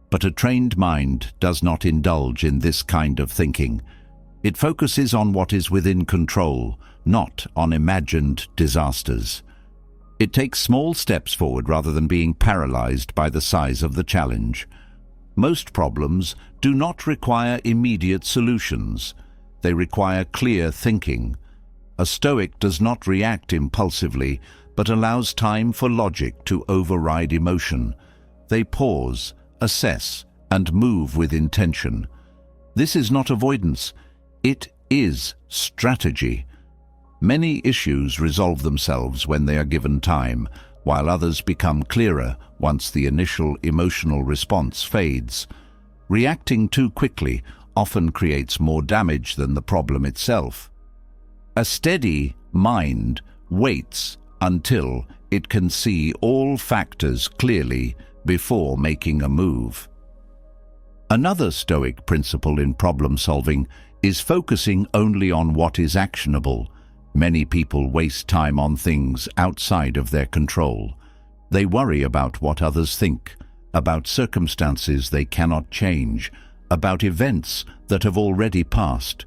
But a trained mind does not indulge in this kind of thinking. It focuses on what is within control, not on imagined disasters. It takes small steps forward rather than being paralyzed by the size of the challenge. Most problems do not require immediate solutions. They require clear thinking. A Stoic does not react impulsively, but allows time for logic to override emotion. They pause, assess, and move with intention. This is not avoidance. It is strategy. Many issues resolve themselves when they are given time, while others become clearer once the initial emotional response fades. Reacting too quickly often creates more damage than the problem itself. A steady mind waits until it can see all factors clearly before making a move. Another Stoic principle in problem solving is focusing only on what is actionable. Many people waste time on things outside of their control. They worry about what others think, about circumstances they cannot change, about events that have already passed.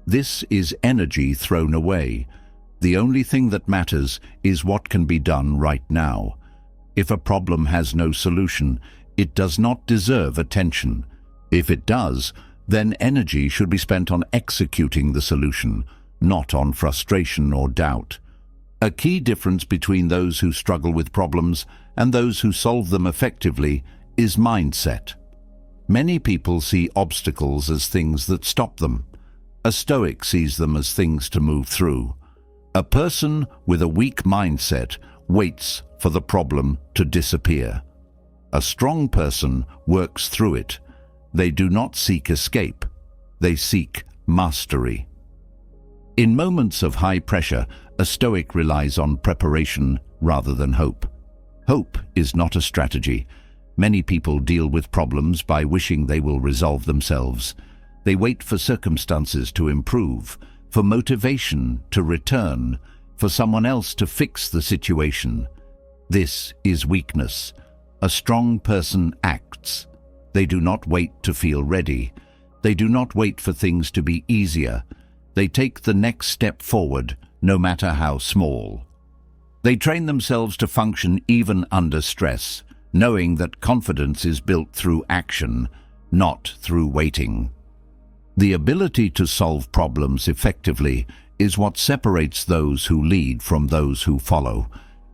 This is energy thrown away. The only thing that matters is what can be done right now. If a problem has no solution, it does not deserve attention. If it does, then energy should be spent on executing the solution, not on frustration or doubt. A key difference between those who struggle with problems and those who solve them effectively is mindset. Many people see obstacles as things that stop them. A Stoic sees them as things to move through. A person with a weak mindset waits for the problem to disappear. A strong person works through it. They do not seek escape. They seek mastery. In moments of high pressure, a Stoic relies on preparation rather than hope. Hope is not a strategy. Many people deal with problems by wishing they will resolve themselves. They wait for circumstances to improve, for motivation to return, for someone else to fix the situation. This is weakness. A strong person acts. They do not wait to feel ready. They do not wait for things to be easier. They take the next step forward, no matter how small. They train themselves to function even under stress, knowing that confidence is built through action, not through waiting. The ability to solve problems effectively is what separates those who lead from those who follow.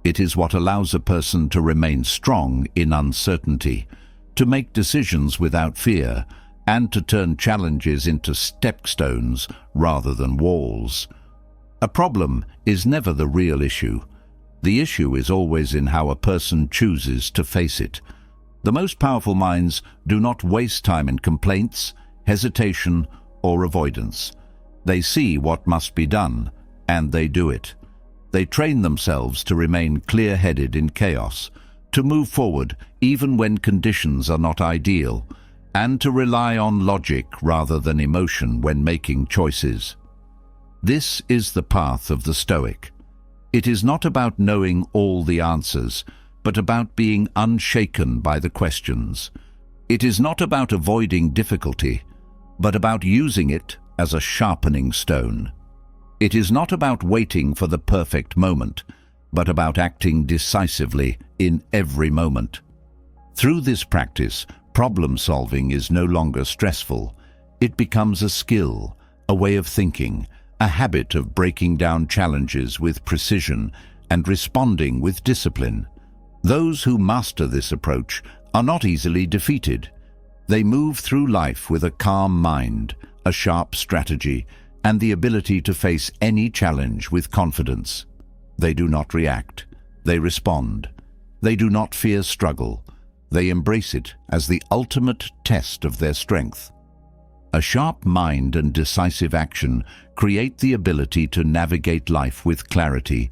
It is what allows a person to remain strong in uncertainty, to make decisions without fear, and to turn challenges into stepstones rather than walls. A problem is never the real issue. The issue is always in how a person chooses to face it. The most powerful minds do not waste time in complaints, hesitation, or avoidance. They see what must be done, and they do it. They train themselves to remain clear-headed in chaos, to move forward even when conditions are not ideal, and to rely on logic rather than emotion when making choices. This is the path of the Stoic. It is not about knowing all the answers, but about being unshaken by the questions. It is not about avoiding difficulty, but about using it as a sharpening stone. It is not about waiting for the perfect moment, but about acting decisively in every moment. Through this practice, problem solving is no longer stressful. It becomes a skill, a way of thinking, a habit of breaking down challenges with precision and responding with discipline. Those who master this approach are not easily defeated. They move through life with a calm mind, a sharp strategy, and the ability to face any challenge with confidence. They do not react. They respond. They do not fear struggle. They embrace it as the ultimate test of their strength. A sharp mind and decisive action create the ability to navigate life with clarity,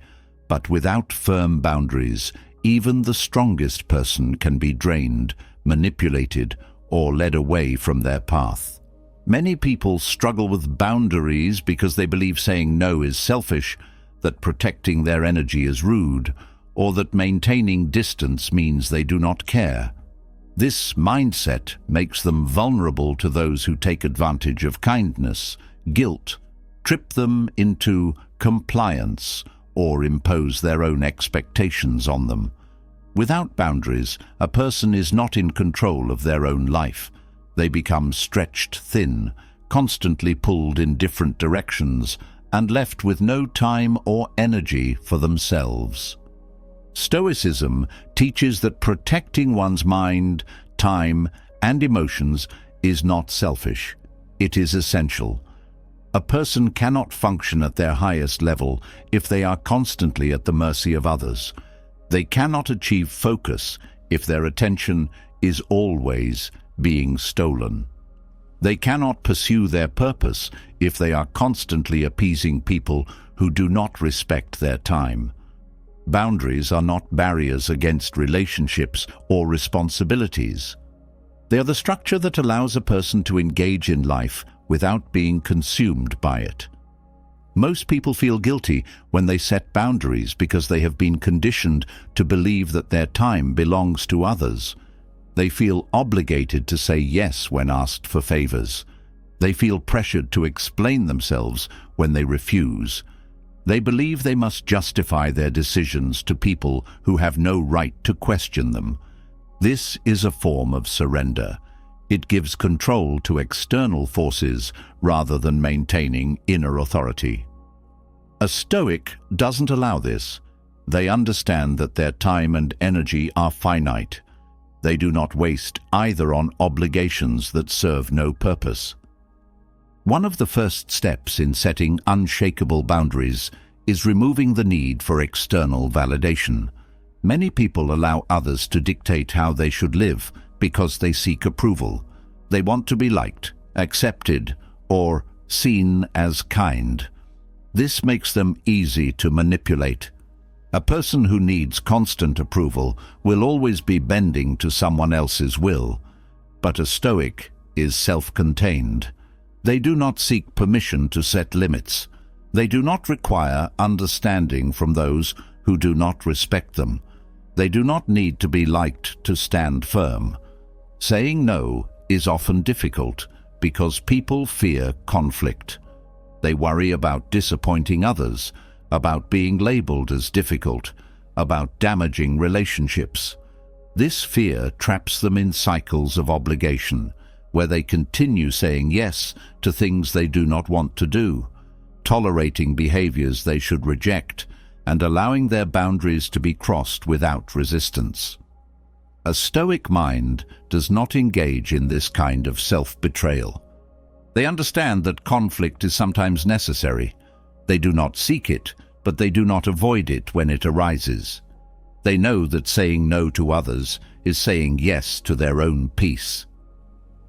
but without firm boundaries, even the strongest person can be drained, manipulated, or led away from their path. Many people struggle with boundaries because they believe saying no is selfish, that protecting their energy is rude, or that maintaining distance means they do not care. This mindset makes them vulnerable to those who take advantage of kindness, guilt, trip them into compliance, or impose their own expectations on them. Without boundaries, a person is not in control of their own life. They become stretched thin, constantly pulled in different directions, and left with no time or energy for themselves. Stoicism teaches that protecting one's mind, time, and emotions is not selfish. It is essential. A person cannot function at their highest level if they are constantly at the mercy of others. They cannot achieve focus if their attention is always being stolen. They cannot pursue their purpose if they are constantly appeasing people who do not respect their time. Boundaries are not barriers against relationships or responsibilities. They are the structure that allows a person to engage in life without being consumed by it. Most people feel guilty when they set boundaries because they have been conditioned to believe that their time belongs to others. They feel obligated to say yes when asked for favors. They feel pressured to explain themselves when they refuse. They believe they must justify their decisions to people who have no right to question them. This is a form of surrender. It gives control to external forces rather than maintaining inner authority. A Stoic doesn't allow this. They understand that their time and energy are finite. They do not waste either on obligations that serve no purpose. One of the first steps in setting unshakable boundaries is removing the need for external validation. Many people allow others to dictate how they should live because they seek approval. They want to be liked, accepted, or seen as kind. This makes them easy to manipulate. A person who needs constant approval will always be bending to someone else's will, but a Stoic is self-contained. They do not seek permission to set limits. They do not require understanding from those who do not respect them. They do not need to be liked to stand firm. Saying no is often difficult because people fear conflict. They worry about disappointing others, about being labeled as difficult, about damaging relationships. This fear traps them in cycles of obligation, where they continue saying yes to things they do not want to do, tolerating behaviors they should reject, and allowing their boundaries to be crossed without resistance. A Stoic mind does not engage in this kind of self-betrayal. They understand that conflict is sometimes necessary. They do not seek it, but they do not avoid it when it arises. They know that saying no to others is saying yes to their own peace.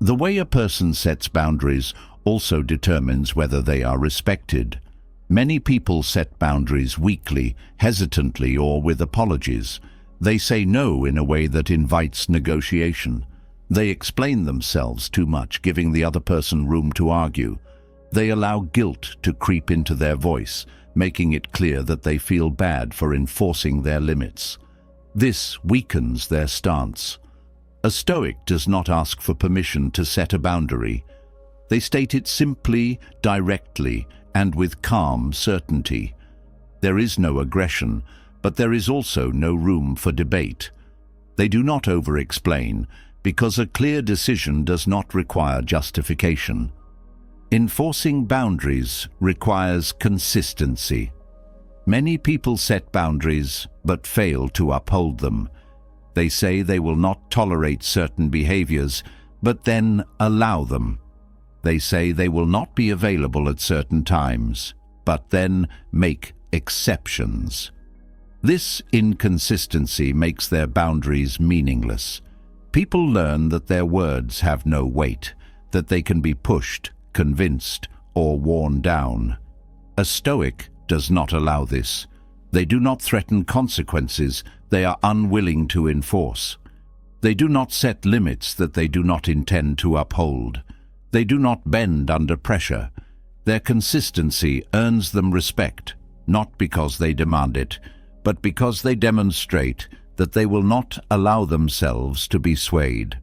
The way a person sets boundaries also determines whether they are respected. Many people set boundaries weakly, hesitantly, or with apologies. They say no in a way that invites negotiation. They explain themselves too much, giving the other person room to argue. They allow guilt to creep into their voice, making it clear that they feel bad for enforcing their limits. This weakens their stance. A Stoic does not ask for permission to set a boundary. They state it simply, directly, and with calm certainty. There is no aggression, but there is also no room for debate. They do not over-explain, because a clear decision does not require justification. Enforcing boundaries requires consistency. Many people set boundaries but fail to uphold them. They say they will not tolerate certain behaviors, but then allow them. They say they will not be available at certain times, but then make exceptions. This inconsistency makes their boundaries meaningless. People learn that their words have no weight, that they can be pushed, convinced, or worn down. A Stoic does not allow this. They do not threaten consequences they are unwilling to enforce. They do not set limits that they do not intend to uphold. They do not bend under pressure. Their consistency earns them respect, not because they demand it, but because they demonstrate that they will not allow themselves to be swayed.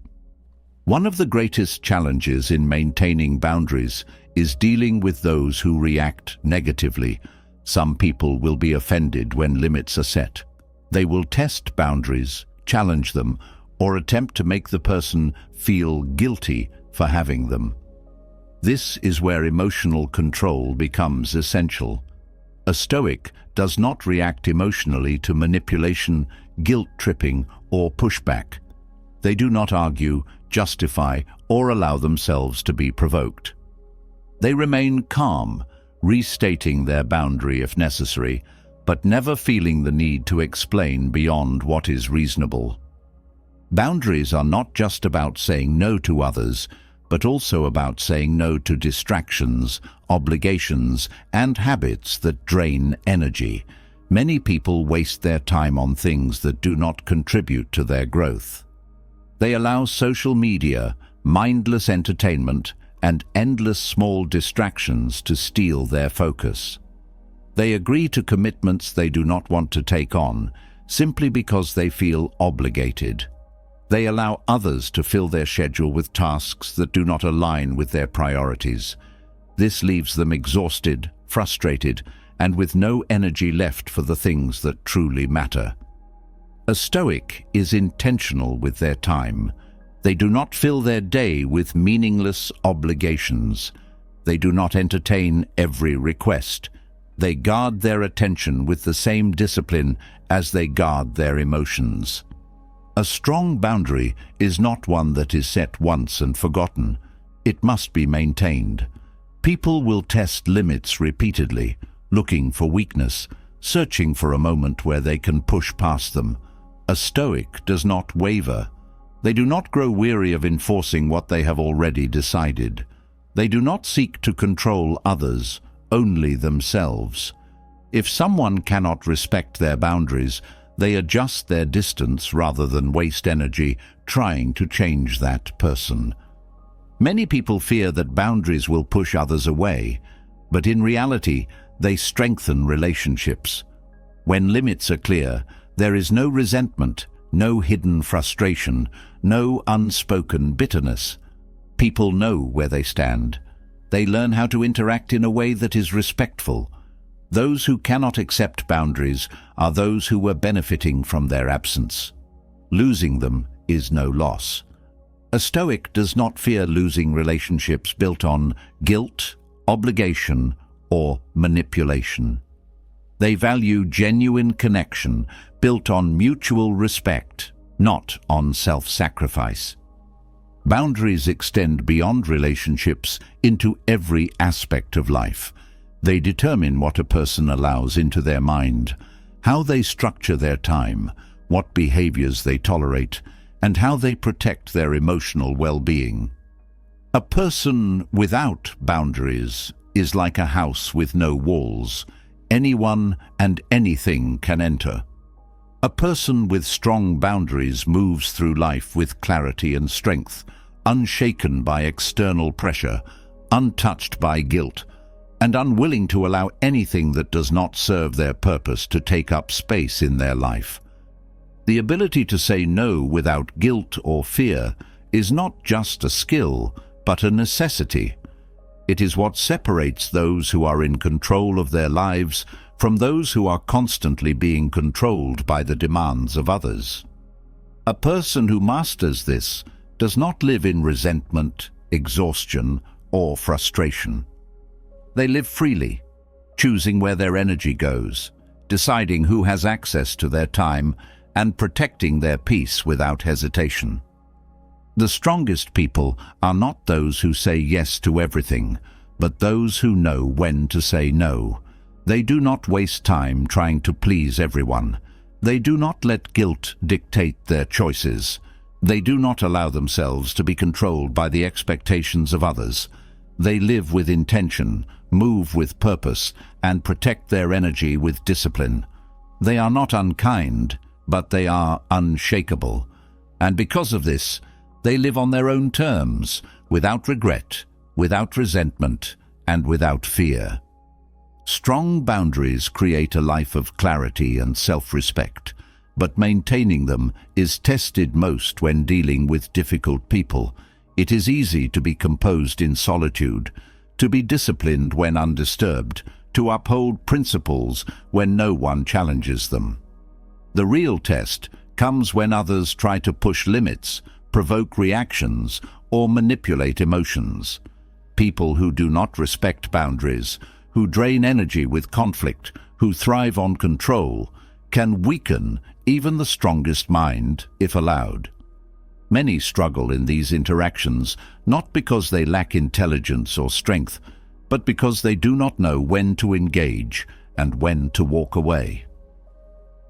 One of the greatest challenges in maintaining boundaries is dealing with those who react negatively. Some people will be offended when limits are set. They will test boundaries, challenge them, or attempt to make the person feel guilty for having them. This is where emotional control becomes essential. A Stoic does not react emotionally to manipulation, guilt-tripping, or pushback. They do not argue, justify, or allow themselves to be provoked. They remain calm, restating their boundary if necessary, but never feeling the need to explain beyond what is reasonable. Boundaries are not just about saying no to others, but also about saying no to distractions, obligations, and habits that drain energy. Many people waste their time on things that do not contribute to their growth. They allow social media, mindless entertainment, and endless small distractions to steal their focus. They agree to commitments they do not want to take on, simply because they feel obligated. They allow others to fill their schedule with tasks that do not align with their priorities. This leaves them exhausted, frustrated, and with no energy left for the things that truly matter. A Stoic is intentional with their time. They do not fill their day with meaningless obligations. They do not entertain every request. They guard their attention with the same discipline as they guard their emotions. A strong boundary is not one that is set once and forgotten. It must be maintained. People will test limits repeatedly, looking for weakness, searching for a moment where they can push past them. A Stoic does not waver. They do not grow weary of enforcing what they have already decided. They do not seek to control others, only themselves. If someone cannot respect their boundaries, they adjust their distance rather than waste energy trying to change that person. Many people fear that boundaries will push others away, but in reality, they strengthen relationships. When limits are clear, there is no resentment, no hidden frustration, no unspoken bitterness. People know where they stand. They learn how to interact in a way that is respectful. Those who cannot accept boundaries are those who were benefiting from their absence. Losing them is no loss. A Stoic does not fear losing relationships built on guilt, obligation, or manipulation. They value genuine connection built on mutual respect, not on self-sacrifice. Boundaries extend beyond relationships into every aspect of life. They determine what a person allows into their mind, how they structure their time, what behaviors they tolerate, and how they protect their emotional well-being. A person without boundaries is like a house with no walls. Anyone and anything can enter. A person with strong boundaries moves through life with clarity and strength, unshaken by external pressure, untouched by guilt, and unwilling to allow anything that does not serve their purpose to take up space in their life. The ability to say no without guilt or fear is not just a skill, but a necessity. It is what separates those who are in control of their lives from those who are constantly being controlled by the demands of others. A person who masters this does not live in resentment, exhaustion, or frustration. They live freely, choosing where their energy goes, deciding who has access to their time, and protecting their peace without hesitation. The strongest people are not those who say yes to everything, but those who know when to say no. They do not waste time trying to please everyone. They do not let guilt dictate their choices. They do not allow themselves to be controlled by the expectations of others. They live with intention, move with purpose, and protect their energy with discipline. They are not unkind, but they are unshakable. And because of this, they live on their own terms, without regret, without resentment, and without fear. Strong boundaries create a life of clarity and self-respect, but maintaining them is tested most when dealing with difficult people. It is easy to be composed in solitude, to be disciplined when undisturbed, to uphold principles when no one challenges them. The real test comes when others try to push limits, provoke reactions, or manipulate emotions. People who do not respect boundaries, who drain energy with conflict, who thrive on control, can weaken even the strongest mind if allowed. Many struggle in these interactions not because they lack intelligence or strength, but because they do not know when to engage and when to walk away.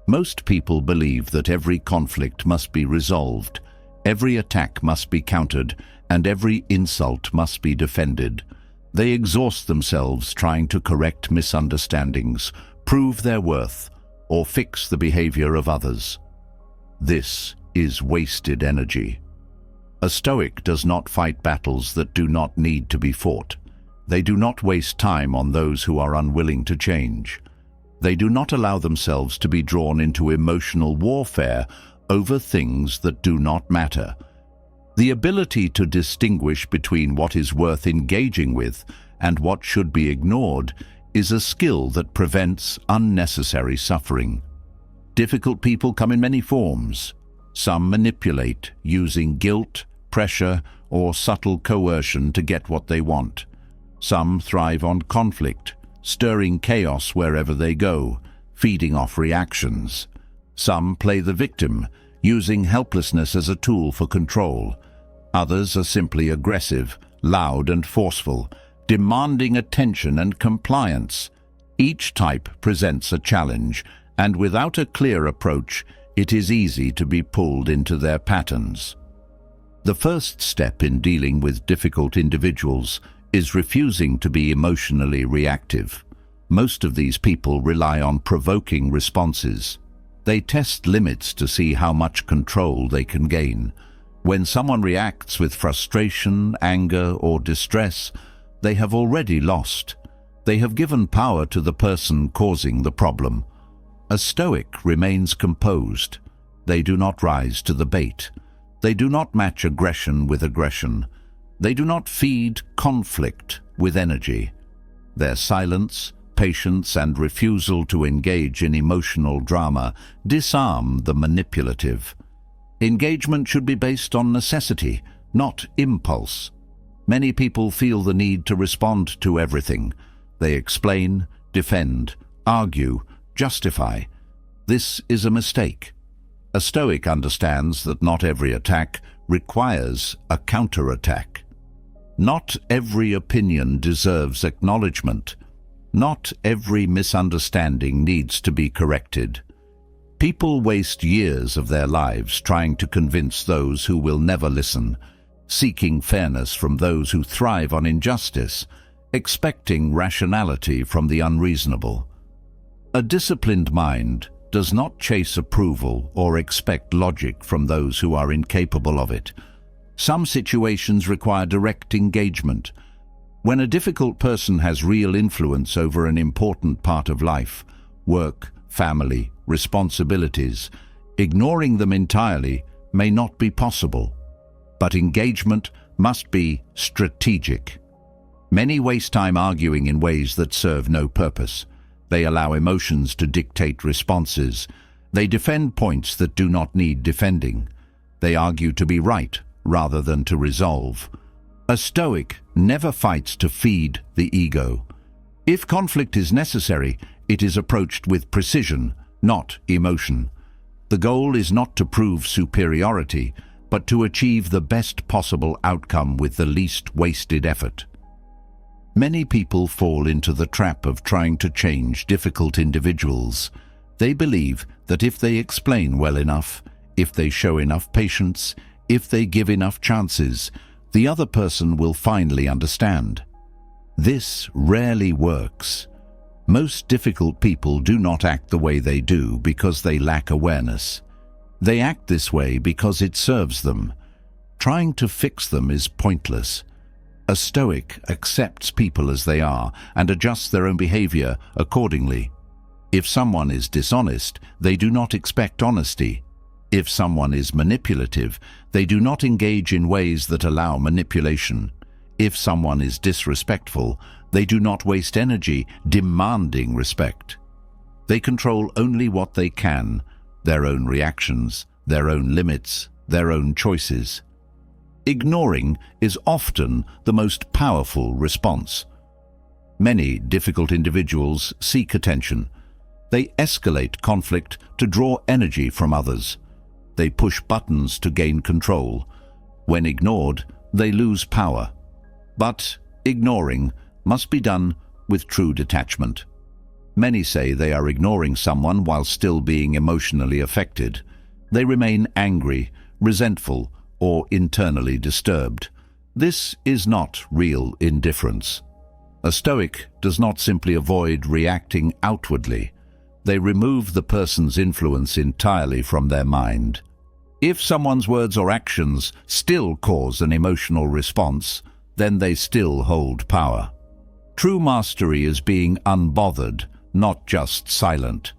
Most people believe that every conflict must be resolved, every attack must be countered, and every insult must be defended. They exhaust themselves trying to correct misunderstandings, prove their worth, or fix the behavior of others. This is wasted energy. A Stoic does not fight battles that do not need to be fought. They do not waste time on those who are unwilling to change. They do not allow themselves to be drawn into emotional warfare over things that do not matter. The ability to distinguish between what is worth engaging with and what should be ignored is a skill that prevents unnecessary suffering. Difficult people come in many forms. Some manipulate, using guilt, pressure, or subtle coercion to get what they want. Some thrive on conflict, stirring chaos wherever they go, feeding off reactions. Some play the victim, using helplessness as a tool for control. Others are simply aggressive, loud and forceful, demanding attention and compliance. Each type presents a challenge, and without a clear approach, it is easy to be pulled into their patterns. The first step in dealing with difficult individuals is refusing to be emotionally reactive. Most of these people rely on provoking responses. They test limits to see how much control they can gain. When someone reacts with frustration, anger, or distress, they have already lost. They have given power to the person causing the problem. A Stoic remains composed. They do not rise to the bait. They do not match aggression with aggression. They do not feed conflict with energy. Their silence, patience, and refusal to engage in emotional drama disarm the manipulative. Engagement should be based on necessity, not impulse. Many people feel the need to respond to everything. They explain, defend, argue, justify. This is a mistake. A Stoic understands that not every attack requires a counterattack. Not every opinion deserves acknowledgement. Not every misunderstanding needs to be corrected. People waste years of their lives trying to convince those who will never listen, seeking fairness from those who thrive on injustice, expecting rationality from the unreasonable. A disciplined mind does not chase approval or expect logic from those who are incapable of it. Some situations require direct engagement. When a difficult person has real influence over an important part of life, work, family, responsibilities, ignoring them entirely may not be possible. But engagement must be strategic. Many waste time arguing in ways that serve no purpose. They allow emotions to dictate responses. They defend points that do not need defending. They argue to be right rather than to resolve. A Stoic never fights to feed the ego. If conflict is necessary, it is approached with precision, not emotion. The goal is not to prove superiority, but to achieve the best possible outcome with the least wasted effort. Many people fall into the trap of trying to change difficult individuals. They believe that if they explain well enough, if they show enough patience, if they give enough chances, the other person will finally understand. This rarely works. Most difficult people do not act the way they do because they lack awareness. They act this way because it serves them. Trying to fix them is pointless. A Stoic accepts people as they are and adjusts their own behavior accordingly. If someone is dishonest, they do not expect honesty. If someone is manipulative, they do not engage in ways that allow manipulation. If someone is disrespectful, they do not waste energy demanding respect. They control only what they can, their own reactions, their own limits, their own choices. Ignoring is often the most powerful response. Many difficult individuals seek attention. They escalate conflict to draw energy from others. They push buttons to gain control. When ignored, they lose power. But ignoring must be done with true detachment. Many say they are ignoring someone while still being emotionally affected. They remain angry, resentful, or internally disturbed. This is not real indifference. A Stoic does not simply avoid reacting outwardly. They remove the person's influence entirely from their mind. If someone's words or actions still cause an emotional response, then they still hold power. True mastery is being unbothered, not just silent.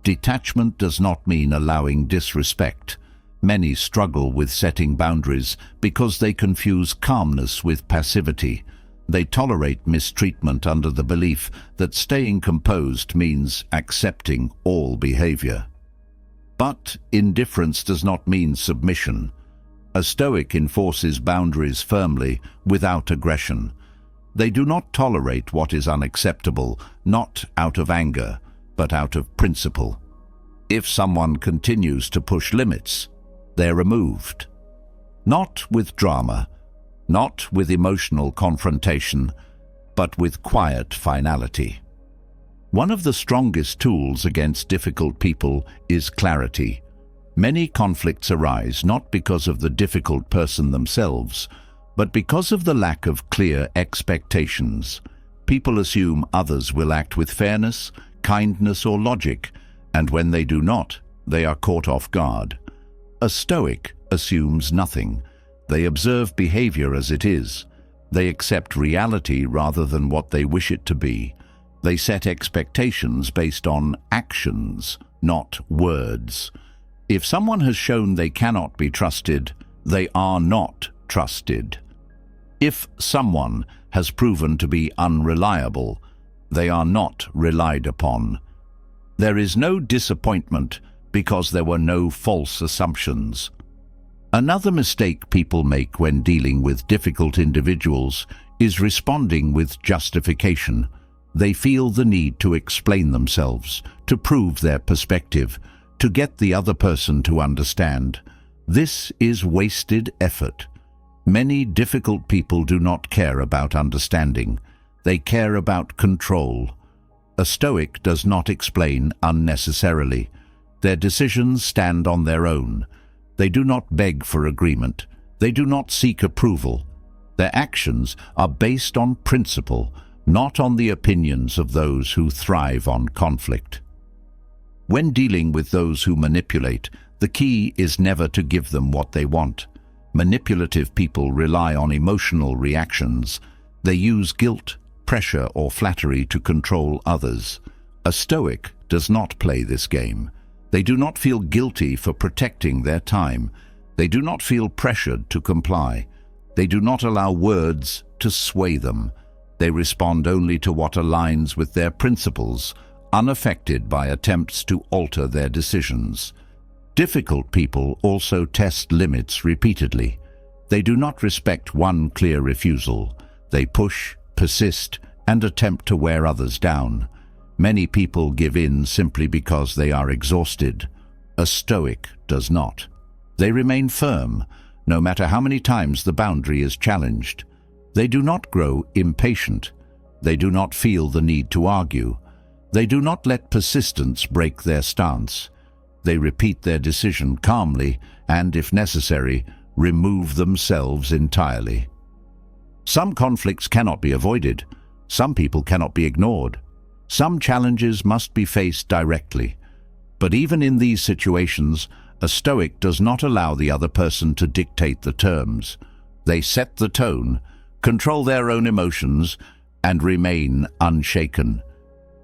Detachment does not mean allowing disrespect. Many struggle with setting boundaries because they confuse calmness with passivity. They tolerate mistreatment under the belief that staying composed means accepting all behavior. But indifference does not mean submission. A Stoic enforces boundaries firmly, without aggression. They do not tolerate what is unacceptable, not out of anger, but out of principle. If someone continues to push limits, they're removed. Not with drama, not with emotional confrontation, but with quiet finality. One of the strongest tools against difficult people is clarity. Many conflicts arise not because of the difficult person themselves, but because of the lack of clear expectations. People assume others will act with fairness, kindness, or logic, and when they do not, they are caught off guard. A Stoic assumes nothing. They observe behavior as it is. They accept reality rather than what they wish it to be. They set expectations based on actions, not words. If someone has shown they cannot be trusted, they are not trusted. If someone has proven to be unreliable, they are not relied upon. There is no disappointment because there were no false assumptions. Another mistake people make when dealing with difficult individuals is responding with justification. They feel the need to explain themselves, to prove their perspective, to get the other person to understand. This is wasted effort. Many difficult people do not care about understanding. They care about control. A Stoic does not explain unnecessarily. Their decisions stand on their own. They do not beg for agreement. They do not seek approval. Their actions are based on principle, not on the opinions of those who thrive on conflict. When dealing with those who manipulate, the key is never to give them what they want. Manipulative people rely on emotional reactions. They use guilt, pressure, or flattery to control others. A Stoic does not play this game. They do not feel guilty for protecting their time. They do not feel pressured to comply. They do not allow words to sway them. They respond only to what aligns with their principles, unaffected by attempts to alter their decisions. Difficult people also test limits repeatedly. They do not respect one clear refusal. They push, persist, and attempt to wear others down. Many people give in simply because they are exhausted. A Stoic does not. They remain firm, no matter how many times the boundary is challenged. They do not grow impatient. They do not feel the need to argue. They do not let persistence break their stance. They repeat their decision calmly and, if necessary, remove themselves entirely. Some conflicts cannot be avoided. Some people cannot be ignored. Some challenges must be faced directly. But even in these situations, a Stoic does not allow the other person to dictate the terms. They set the tone, control their own emotions, and remain unshaken.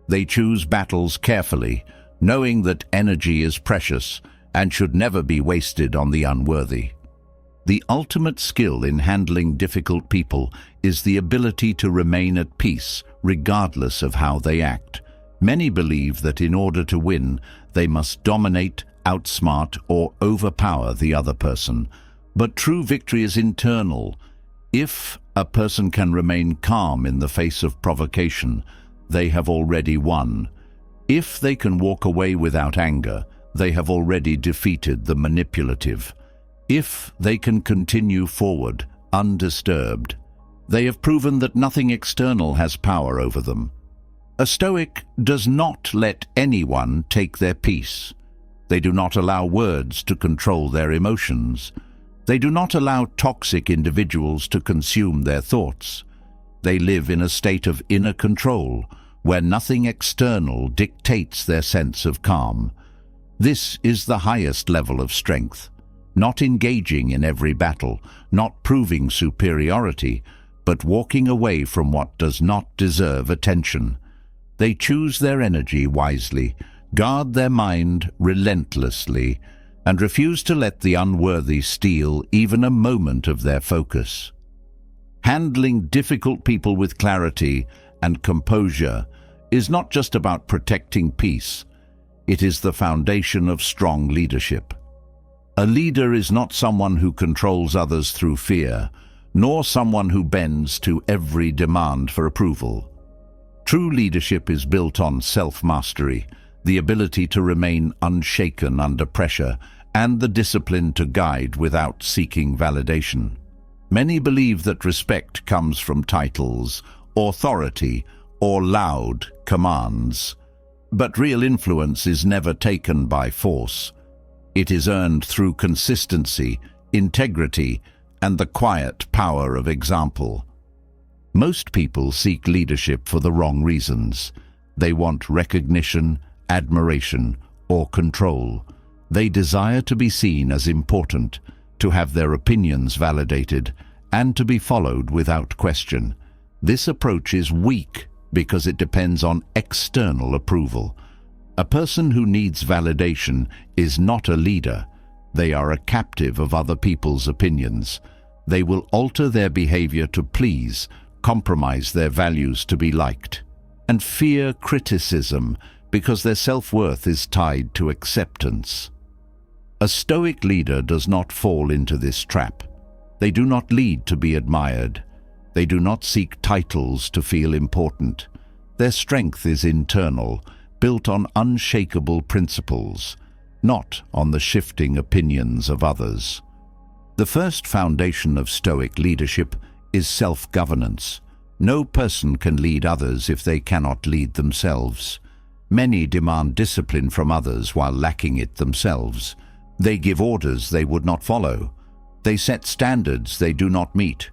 They choose battles carefully, knowing that energy is precious and should never be wasted on the unworthy. The ultimate skill in handling difficult people is the ability to remain at peace, regardless of how they act. Many believe that in order to win, they must dominate, outsmart, or overpower the other person. But true victory is internal. If a person can remain calm in the face of provocation, they have already won. If they can walk away without anger, they have already defeated the manipulative. If they can continue forward, undisturbed, They have proven that nothing external has power over them. A Stoic does not let anyone take their peace. They do not allow words to control their emotions. They do not allow toxic individuals to consume their thoughts. They live in a state of inner control, where nothing external dictates their sense of calm. This is the highest level of strength, not engaging in every battle, not proving superiority, but walking away from what does not deserve attention. They choose their energy wisely, guard their mind relentlessly, and refuse to let the unworthy steal even a moment of their focus. Handling difficult people with clarity and composure is not just about protecting peace, it is the foundation of strong leadership. A leader is not someone who controls others through fear, nor someone who bends to every demand for approval. True leadership is built on self-mastery, the ability to remain unshaken under pressure, and the discipline to guide without seeking validation. Many believe that respect comes from titles, authority, or loud commands. But real influence is never taken by force. It is earned through consistency, integrity, and the quiet power of example. Most people seek leadership for the wrong reasons. They want recognition, admiration, or control. They desire to be seen as important, to have their opinions validated, and to be followed without question. This approach is weak because it depends on external approval. A person who needs validation is not a leader. They are a captive of other people's opinions. They will alter their behavior to please, compromise their values to be liked, and fear criticism because their self-worth is tied to acceptance. A Stoic leader does not fall into this trap. They do not lead to be admired. They do not seek titles to feel important. Their strength is internal, built on unshakable principles, not on the shifting opinions of others. The first foundation of Stoic leadership is self-governance. No person can lead others if they cannot lead themselves. Many demand discipline from others while lacking it themselves. They give orders they would not follow. They set standards they do not meet.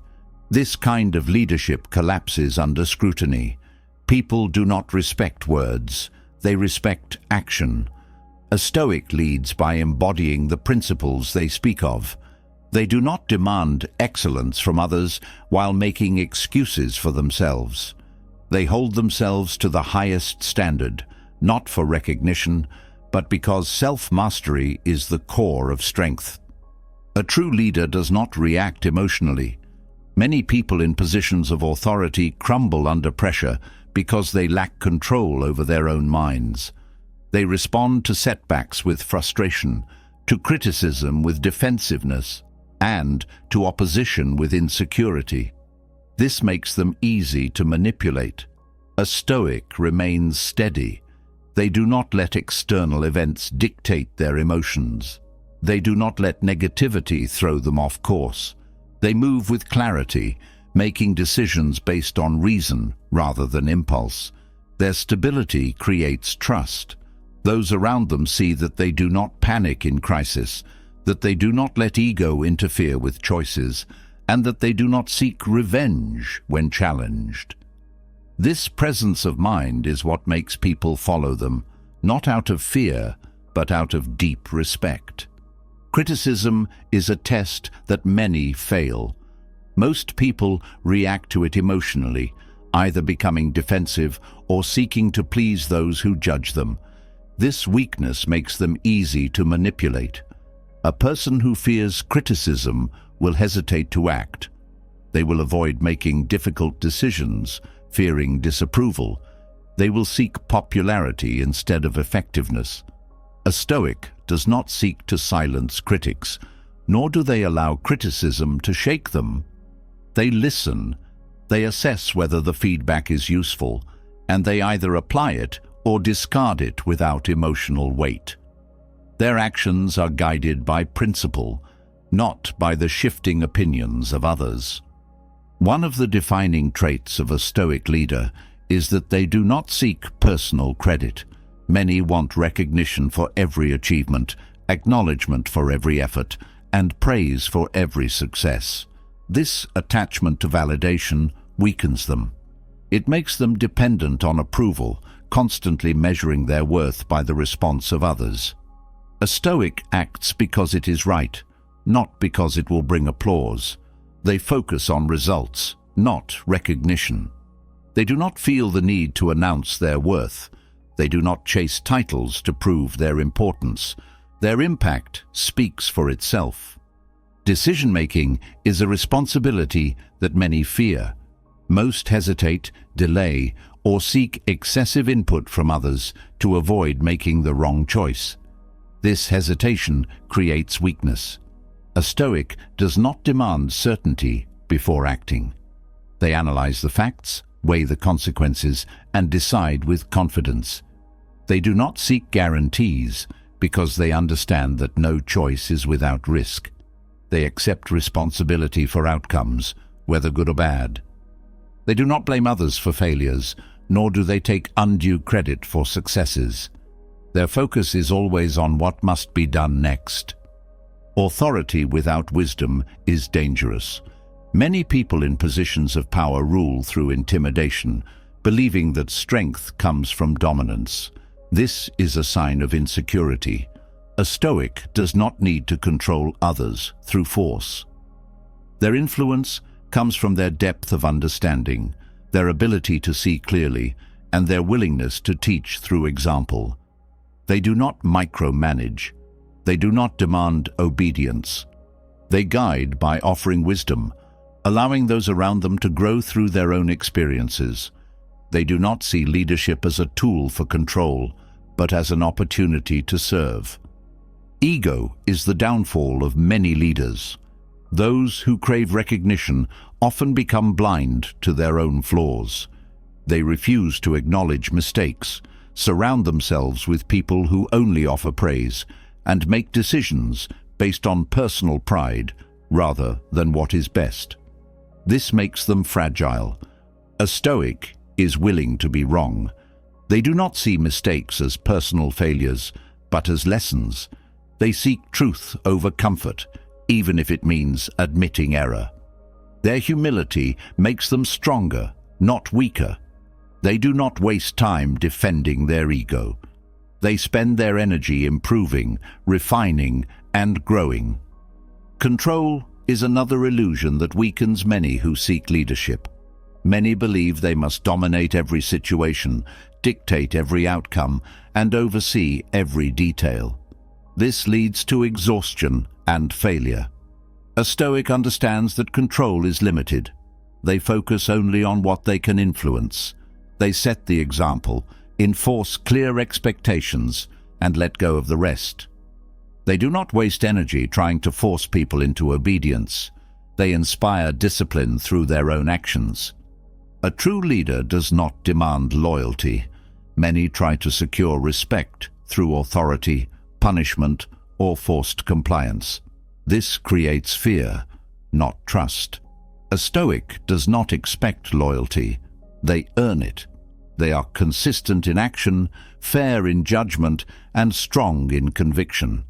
This kind of leadership collapses under scrutiny. People do not respect words. They respect action. A Stoic leads by embodying the principles they speak of. They do not demand excellence from others while making excuses for themselves. They hold themselves to the highest standard, not for recognition, but because self-mastery is the core of strength. A true leader does not react emotionally. Many people in positions of authority crumble under pressure because they lack control over their own minds. They respond to setbacks with frustration, to criticism with defensiveness, and to opposition with insecurity. This makes them easy to manipulate. A Stoic remains steady. They do not let external events dictate their emotions. They do not let negativity throw them off course. They move with clarity, making decisions based on reason rather than impulse. Their stability creates trust. Those around them see that they do not panic in crisis, that they do not let ego interfere with choices, and that they do not seek revenge when challenged. This presence of mind is what makes people follow them, not out of fear, but out of deep respect. Criticism is a test that many fail. Most people react to it emotionally, either becoming defensive or seeking to please those who judge them. This weakness makes them easy to manipulate. A person who fears criticism will hesitate to act. They will avoid making difficult decisions, fearing disapproval. They will seek popularity instead of effectiveness. A Stoic does not seek to silence critics, nor do they allow criticism to shake them. They listen, they assess whether the feedback is useful, and they either apply it or discard it without emotional weight. Their actions are guided by principle, not by the shifting opinions of others. One of the defining traits of a Stoic leader is that they do not seek personal credit. Many want recognition for every achievement, acknowledgement for every effort, and praise for every success. This attachment to validation weakens them. It makes them dependent on approval, constantly measuring their worth by the response of others. A Stoic acts because it is right, not because it will bring applause. They focus on results, not recognition. They do not feel the need to announce their worth. They do not chase titles to prove their importance. Their impact speaks for itself. Decision-making is a responsibility that many fear. Most hesitate, delay, or seek excessive input from others to avoid making the wrong choice. This hesitation creates weakness. A Stoic does not demand certainty before acting. They analyze the facts, weigh the consequences, and decide with confidence. They do not seek guarantees because they understand that no choice is without risk. They accept responsibility for outcomes, whether good or bad. They do not blame others for failures, nor do they take undue credit for successes. Their focus is always on what must be done next. Authority without wisdom is dangerous. Many people in positions of power rule through intimidation, believing that strength comes from dominance. This is a sign of insecurity. A Stoic does not need to control others through force. Their influence comes from their depth of understanding, their ability to see clearly, and their willingness to teach through example. They do not micromanage. They do not demand obedience. They guide by offering wisdom, allowing those around them to grow through their own experiences. They do not see leadership as a tool for control, but as an opportunity to serve. Ego is the downfall of many leaders. Those who crave recognition often become blind to their own flaws. They refuse to acknowledge mistakes, surround themselves with people who only offer praise, and make decisions based on personal pride rather than what is best. This makes them fragile. A Stoic is willing to be wrong. They do not see mistakes as personal failures, but as lessons. They seek truth over comfort, even if it means admitting error. Their humility makes them stronger, not weaker. They do not waste time defending their ego. They spend their energy improving, refining, and growing. Control is another illusion that weakens many who seek leadership. Many believe they must dominate every situation, dictate every outcome, and oversee every detail. This leads to exhaustion and failure. A Stoic understands that control is limited. They focus only on what they can influence. They set the example, enforce clear expectations, and let go of the rest. They do not waste energy trying to force people into obedience. They inspire discipline through their own actions. A true leader does not demand loyalty. Many try to secure respect through authority, punishment, or forced compliance. This creates fear, not trust. A Stoic does not expect loyalty. They earn it. They are consistent in action, fair in judgment, and strong in conviction.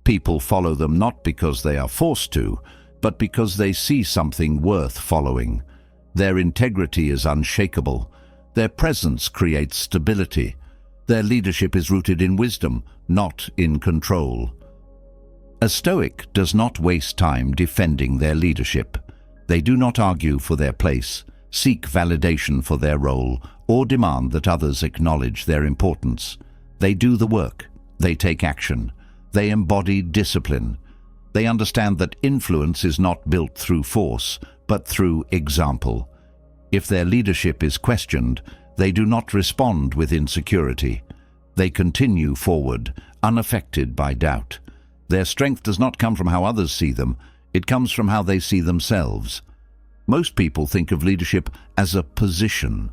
People follow them not because they are forced to, but because they see something worth following. Their integrity is unshakable. Their presence creates stability. Their leadership is rooted in wisdom, not in control. A Stoic does not waste time defending their leadership. They do not argue for their place, seek validation for their role, or demand that others acknowledge their importance. They do the work. They take action. They embody discipline. They understand that influence is not built through force, but through example. If their leadership is questioned, they do not respond with insecurity. They continue forward, unaffected by doubt. Their strength does not come from how others see them. It comes from how they see themselves. Most people think of leadership as a position.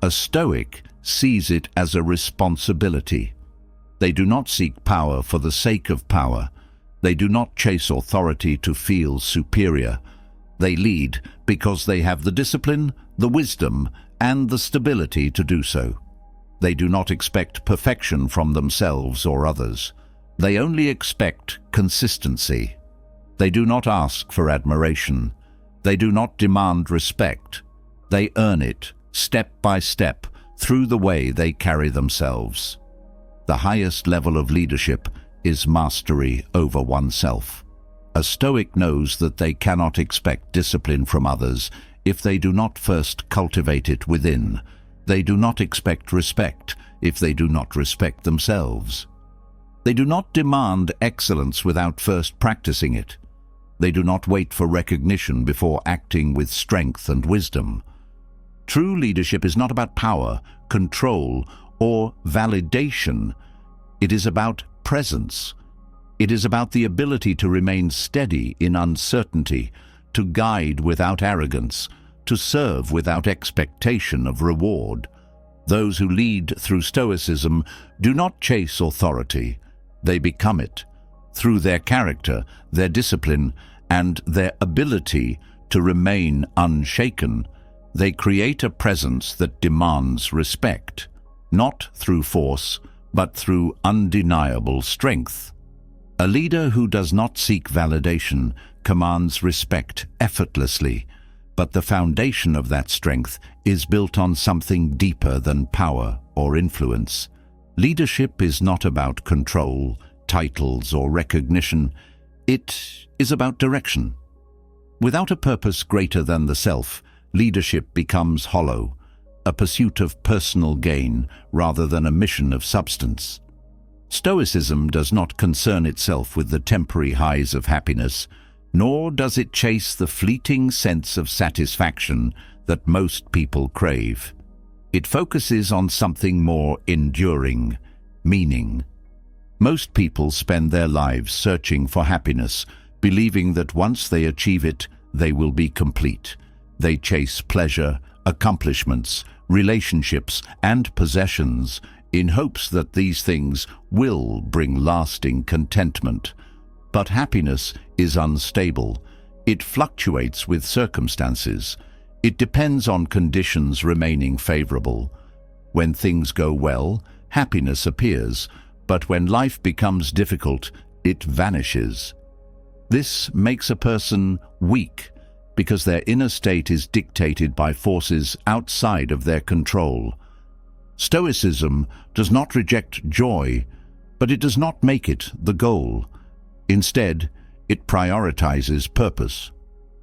A Stoic sees it as a responsibility. They do not seek power for the sake of power. They do not chase authority to feel superior. They lead because they have the discipline, the wisdom, and the stability to do so. They do not expect perfection from themselves or others. They only expect consistency. They do not ask for admiration. They do not demand respect. They earn it, step by step, through the way they carry themselves. The highest level of leadership is mastery over oneself. A Stoic knows that they cannot expect discipline from others if they do not first cultivate it within. They do not expect respect if they do not respect themselves. They do not demand excellence without first practicing it. They do not wait for recognition before acting with strength and wisdom. True leadership is not about power, control, or validation. It is about presence. It is about the ability to remain steady in uncertainty, to guide without arrogance, to serve without expectation of reward. Those who lead through Stoicism do not chase authority. They become it. Through their character, their discipline, and their ability to remain unshaken, they create a presence that demands respect, not through force, but through undeniable strength. A leader who does not seek validation commands respect effortlessly, but the foundation of that strength is built on something deeper than power or influence. Leadership is not about control, titles, or recognition. It is about direction. Without a purpose greater than the self, leadership becomes hollow, a pursuit of personal gain rather than a mission of substance. Stoicism does not concern itself with the temporary highs of happiness, nor does it chase the fleeting sense of satisfaction that most people crave. It focuses on something more enduring, meaning. Most people spend their lives searching for happiness, believing that once they achieve it, they will be complete. They chase pleasure, accomplishments, relationships, and possessions in hopes that these things will bring lasting contentment. But happiness is unstable. It fluctuates with circumstances. It depends on conditions remaining favorable. When things go well, happiness appears, but when life becomes difficult, it vanishes. This makes a person weak because their inner state is dictated by forces outside of their control. Stoicism does not reject joy, but it does not make it the goal. Instead, it prioritizes purpose.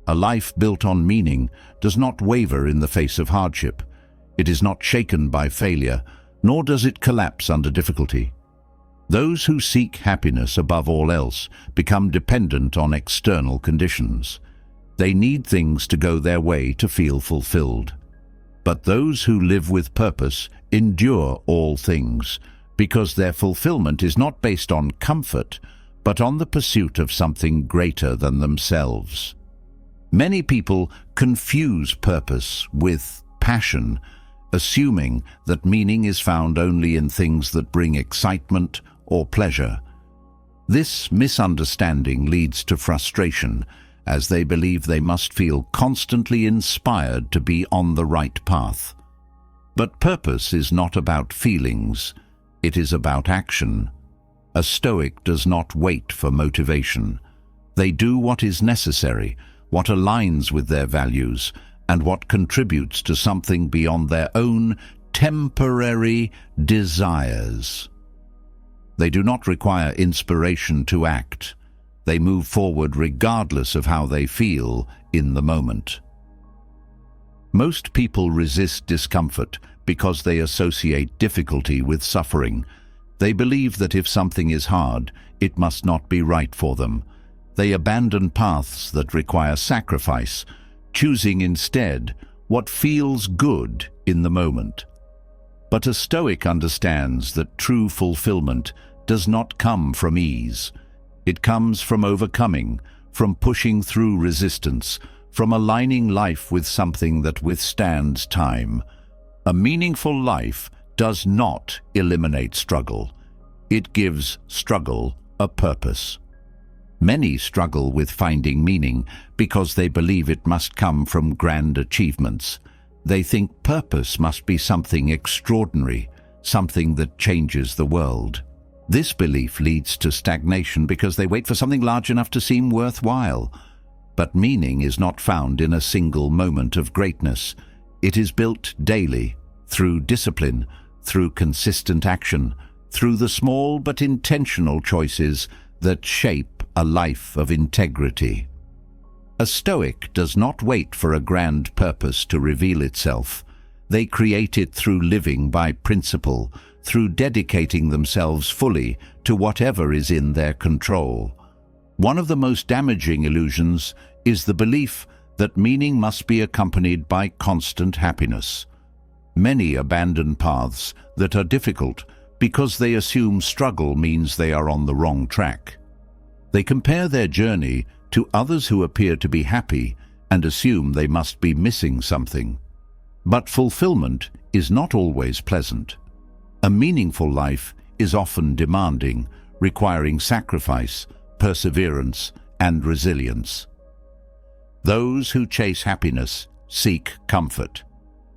A life built on meaning does not waver in the face of hardship. It is not shaken by failure, nor does it collapse under difficulty. Those who seek happiness above all else become dependent on external conditions. They need things to go their way to feel fulfilled. But those who live with purpose endure all things, because their fulfillment is not based on comfort, but on the pursuit of something greater than themselves. Many people confuse purpose with passion, assuming that meaning is found only in things that bring excitement or pleasure. This misunderstanding leads to frustration, as they believe they must feel constantly inspired to be on the right path. But purpose is not about feelings, it is about action. A Stoic does not wait for motivation. They do what is necessary, what aligns with their values, and what contributes to something beyond their own temporary desires. They do not require inspiration to act. They move forward regardless of how they feel in the moment. Most people resist discomfort because they associate difficulty with suffering. They believe that if something is hard, it must not be right for them. They abandon paths that require sacrifice, choosing instead what feels good in the moment. But a Stoic understands that true fulfillment does not come from ease. It comes from overcoming, from pushing through resistance, from aligning life with something that withstands time. A meaningful life does not eliminate struggle. It gives struggle a purpose. Many struggle with finding meaning because they believe it must come from grand achievements. They think purpose must be something extraordinary, something that changes the world. This belief leads to stagnation because they wait for something large enough to seem worthwhile. But meaning is not found in a single moment of greatness. It is built daily, through discipline, through consistent action, through the small but intentional choices that shape a life of integrity. A Stoic does not wait for a grand purpose to reveal itself. They create it through living by principle, through dedicating themselves fully to whatever is in their control. One of the most damaging illusions is the belief that meaning must be accompanied by constant happiness. Many abandon paths that are difficult because they assume struggle means they are on the wrong track. They compare their journey to others who appear to be happy and assume they must be missing something. But fulfillment is not always pleasant. A meaningful life is often demanding, requiring sacrifice, perseverance, and resilience. Those who chase happiness seek comfort.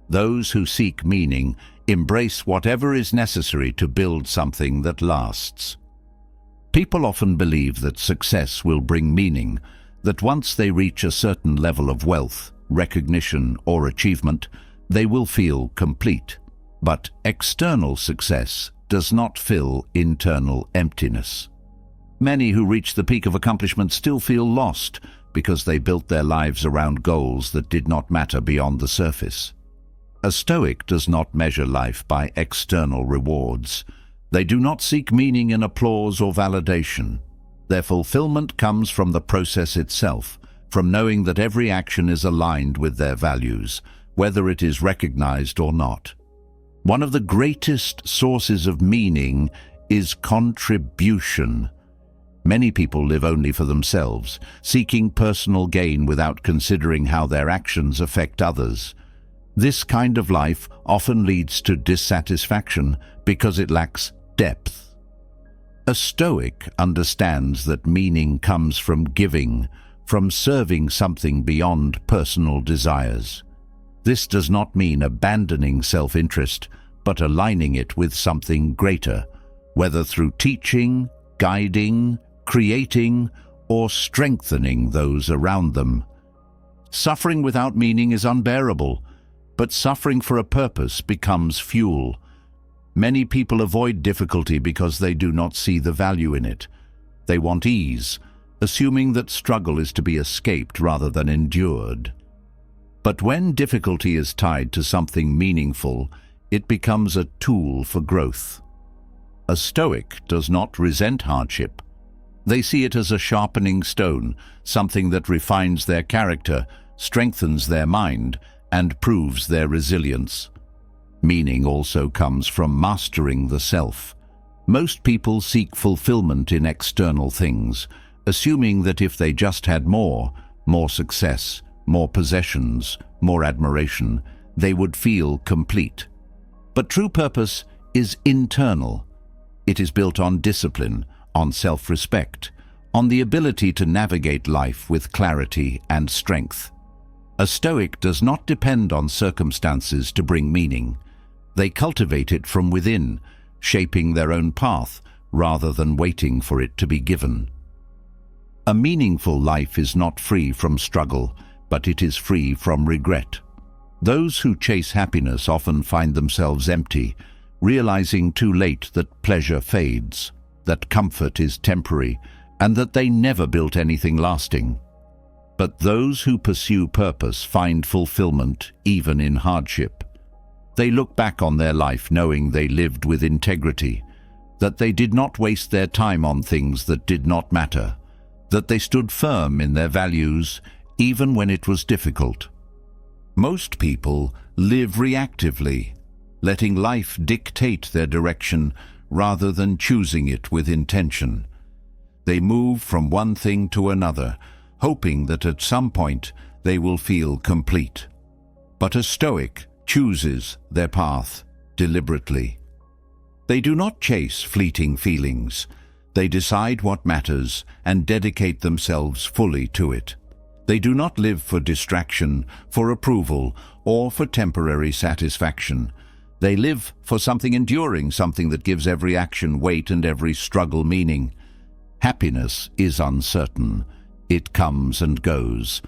Those who seek meaning embrace whatever is necessary to build something that lasts. People often believe that success will bring meaning, that once they reach a certain level of wealth, recognition, or achievement, they will feel complete. But external success does not fill internal emptiness. Many who reach the peak of accomplishment still feel lost because they built their lives around goals that did not matter beyond the surface. A Stoic does not measure life by external rewards. They do not seek meaning in applause or validation. Their fulfillment comes from the process itself, from knowing that every action is aligned with their values, whether it is recognized or not. One of the greatest sources of meaning is contribution. Many people live only for themselves, seeking personal gain without considering how their actions affect others. This kind of life often leads to dissatisfaction because it lacks depth. A Stoic understands that meaning comes from giving, from serving something beyond personal desires. This does not mean abandoning self-interest, but aligning it with something greater, whether through teaching, guiding, creating, or strengthening those around them. Suffering without meaning is unbearable, but suffering for a purpose becomes fuel. Many people avoid difficulty because they do not see the value in it. They want ease, assuming that struggle is to be escaped rather than endured. But when difficulty is tied to something meaningful, it becomes a tool for growth. A Stoic does not resent hardship. They see it as a sharpening stone, something that refines their character, strengthens their mind, and proves their resilience. Meaning also comes from mastering the self. Most people seek fulfillment in external things, assuming that if they just had more success, more possessions, more admiration, they would feel complete. But true purpose is internal. It is built on discipline, on self-respect, on the ability to navigate life with clarity and strength. A Stoic does not depend on circumstances to bring meaning. They cultivate it from within, shaping their own path rather than waiting for it to be given. A meaningful life is not free from struggle, but it is free from regret. Those who chase happiness often find themselves empty, realizing too late that pleasure fades, that comfort is temporary, and that they never built anything lasting. But those who pursue purpose find fulfillment even in hardship. They look back on their life knowing they lived with integrity, that they did not waste their time on things that did not matter, that they stood firm in their values even when it was difficult. Most people live reactively, letting life dictate their direction rather than choosing it with intention. They move from one thing to another, hoping that at some point they will feel complete. But a Stoic chooses their path deliberately. They do not chase fleeting feelings. They decide what matters and dedicate themselves fully to it. They do not live for distraction, for approval, or for temporary satisfaction. They live for something enduring, something that gives every action weight and every struggle meaning. Happiness is uncertain. It comes and goes.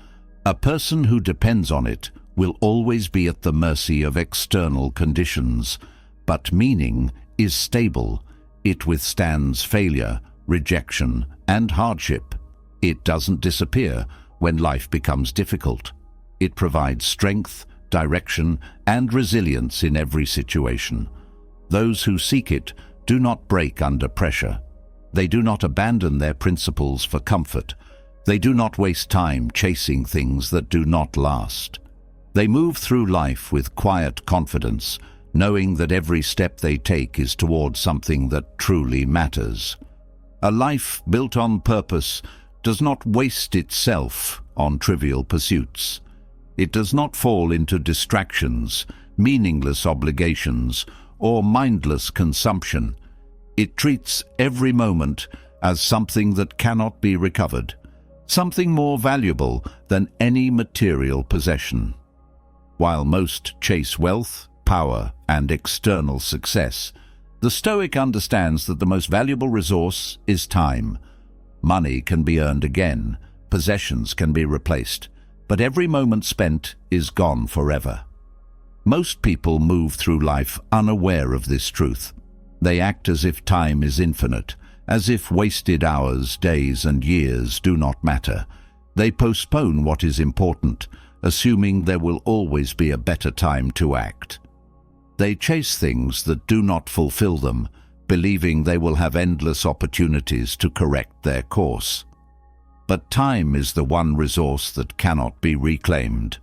A person who depends on it will always be at the mercy of external conditions. But meaning is stable. It withstands failure, rejection, and hardship. It doesn't disappear when life becomes difficult. It provides strength, direction, and resilience in every situation. Those who seek it do not break under pressure. They do not abandon their principles for comfort. They do not waste time chasing things that do not last. They move through life with quiet confidence, knowing that every step they take is toward something that truly matters. A life built on purpose does not waste itself on trivial pursuits. It does not fall into distractions, meaningless obligations, or mindless consumption. It treats every moment as something that cannot be recovered, something more valuable than any material possession. While most chase wealth, power, and external success, the Stoic understands that the most valuable resource is time. Money can be earned again, possessions can be replaced, but every moment spent is gone forever. Most people move through life unaware of this truth. They act as if time is infinite, as if wasted hours, days, and years do not matter. They postpone what is important, assuming there will always be a better time to act. They chase things that do not fulfill them, believing they will have endless opportunities to correct their course. But time is the one resource that cannot be reclaimed.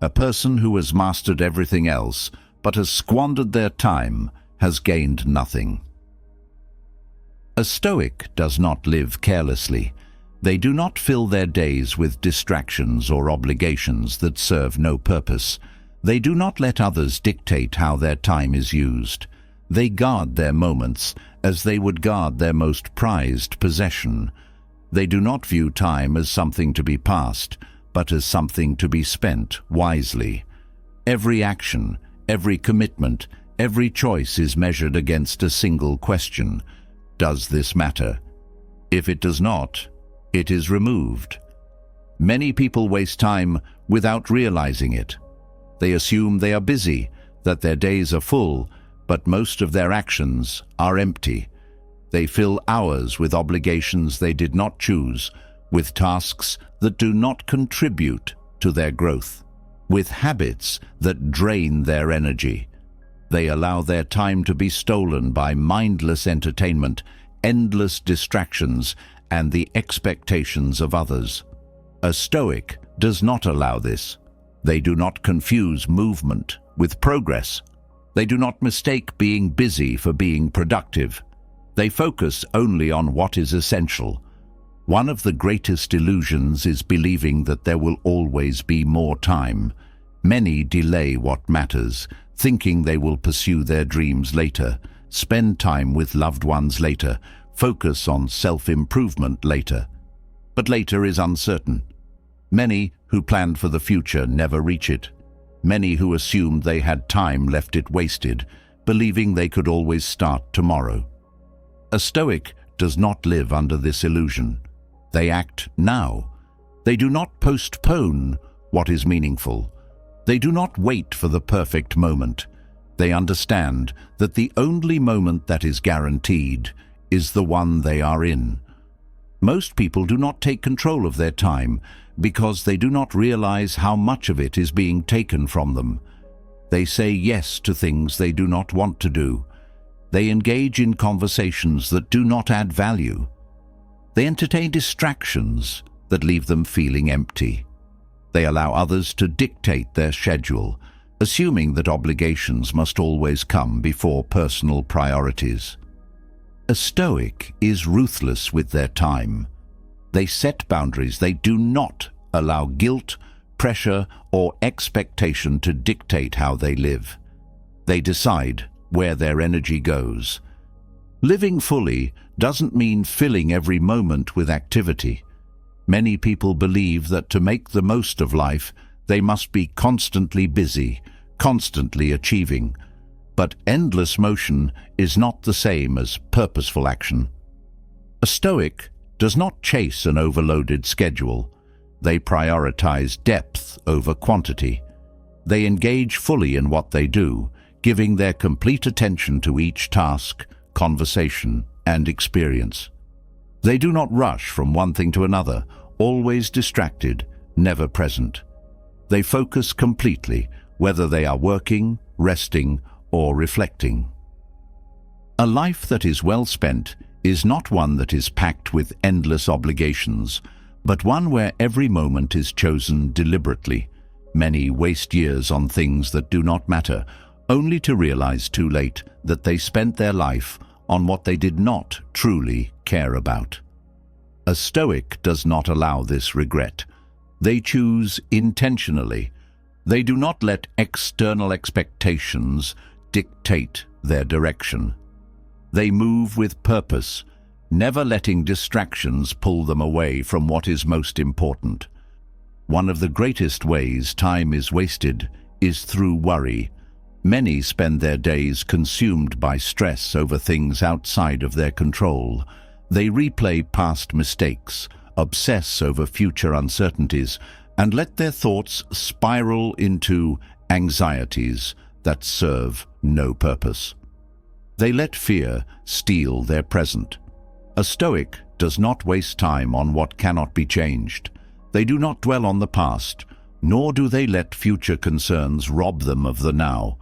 A person who has mastered everything else but has squandered their time has gained nothing. A Stoic does not live carelessly. They do not fill their days with distractions or obligations that serve no purpose. They do not let others dictate how their time is used. They guard their moments as they would guard their most prized possession. They do not view time as something to be passed, but as something to be spent wisely. Every action, every commitment, every choice is measured against a single question: does this matter? If it does not, it is removed. Many people waste time without realizing it. They assume they are busy, that their days are full, but most of their actions are empty. They fill hours with obligations they did not choose, with tasks that do not contribute to their growth, with habits that drain their energy. They allow their time to be stolen by mindless entertainment, endless distractions, and the expectations of others. A Stoic does not allow this. They do not confuse movement with progress. They do not mistake being busy for being productive. They focus only on what is essential. One of the greatest illusions is believing that there will always be more time. Many delay what matters, thinking they will pursue their dreams later, spend time with loved ones later, focus on self-improvement later. But later is uncertain. Many who planned for the future never reach it. Many who assumed they had time left it wasted, believing they could always start tomorrow. A Stoic does not live under this illusion. They act now. They do not postpone what is meaningful. They do not wait for the perfect moment. They understand that the only moment that is guaranteed is the one they are in. Most people do not take control of their time because they do not realize how much of it is being taken from them. They say yes to things they do not want to do. They engage in conversations that do not add value. They entertain distractions that leave them feeling empty. They allow others to dictate their schedule, assuming that obligations must always come before personal priorities. A Stoic is ruthless with their time. They set boundaries. They do not allow guilt, pressure, or expectation to dictate how they live. They decide where their energy goes. Living fully doesn't mean filling every moment with activity. Many people believe that to make the most of life, they must be constantly busy, constantly achieving. But endless motion is not the same as purposeful action. A Stoic does not chase an overloaded schedule. They prioritize depth over quantity. They engage fully in what they do, giving their complete attention to each task, conversation, and experience. They do not rush from one thing to another, always distracted, never present. They focus completely, whether they are working, resting, or reflecting. A life that is well spent is not one that is packed with endless obligations, but one where every moment is chosen deliberately. Many waste years on things that do not matter, only to realize too late that they spent their life on what they did not truly care about. A Stoic does not allow this regret. They choose intentionally. They do not let external expectations dictate their direction. They move with purpose, never letting distractions pull them away from what is most important. One of the greatest ways time is wasted is through worry. Many spend their days consumed by stress over things outside of their control. They replay past mistakes, obsess over future uncertainties, and let their thoughts spiral into anxieties that serve no purpose. They let fear steal their present. A Stoic does not waste time on what cannot be changed. They do not dwell on the past, nor do they let future concerns rob them of the now.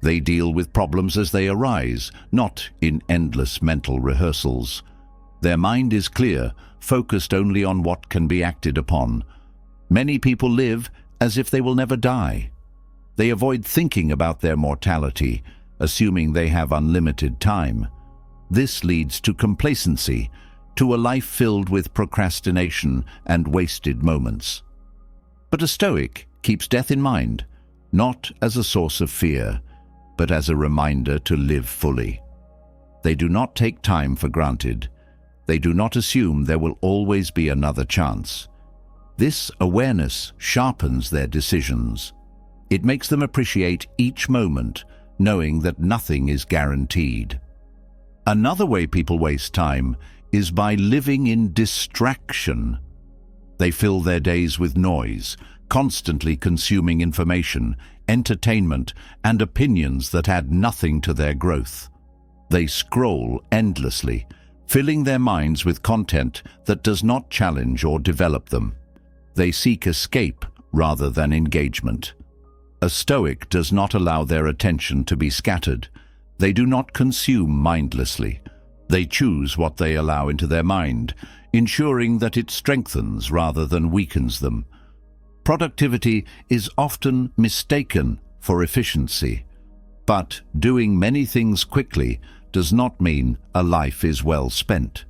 They deal with problems as they arise, not in endless mental rehearsals. Their mind is clear, focused only on what can be acted upon. Many people live as if they will never die. They avoid thinking about their mortality, assuming they have unlimited time. This leads to complacency, to a life filled with procrastination and wasted moments. But a Stoic keeps death in mind, not as a source of fear, but as a reminder to live fully. They do not take time for granted. They do not assume there will always be another chance. This awareness sharpens their decisions. It makes them appreciate each moment, knowing that nothing is guaranteed. Another way people waste time is by living in distraction. They fill their days with noise, constantly consuming information, entertainment, and opinions that add nothing to their growth. They scroll endlessly, filling their minds with content that does not challenge or develop them. They seek escape rather than engagement. A Stoic does not allow their attention to be scattered. They do not consume mindlessly. They choose what they allow into their mind, ensuring that it strengthens rather than weakens them. Productivity is often mistaken for efficiency, but doing many things quickly does not mean a life is well spent.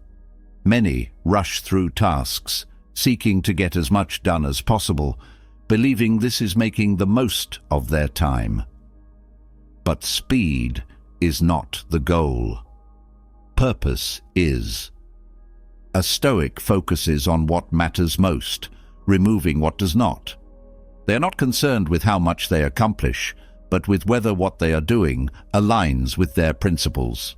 Many rush through tasks, seeking to get as much done as possible, believing this is making the most of their time. But speed is not the goal. Purpose is. A Stoic focuses on what matters most, removing what does not. They are not concerned with how much they accomplish, but with whether what they are doing aligns with their principles.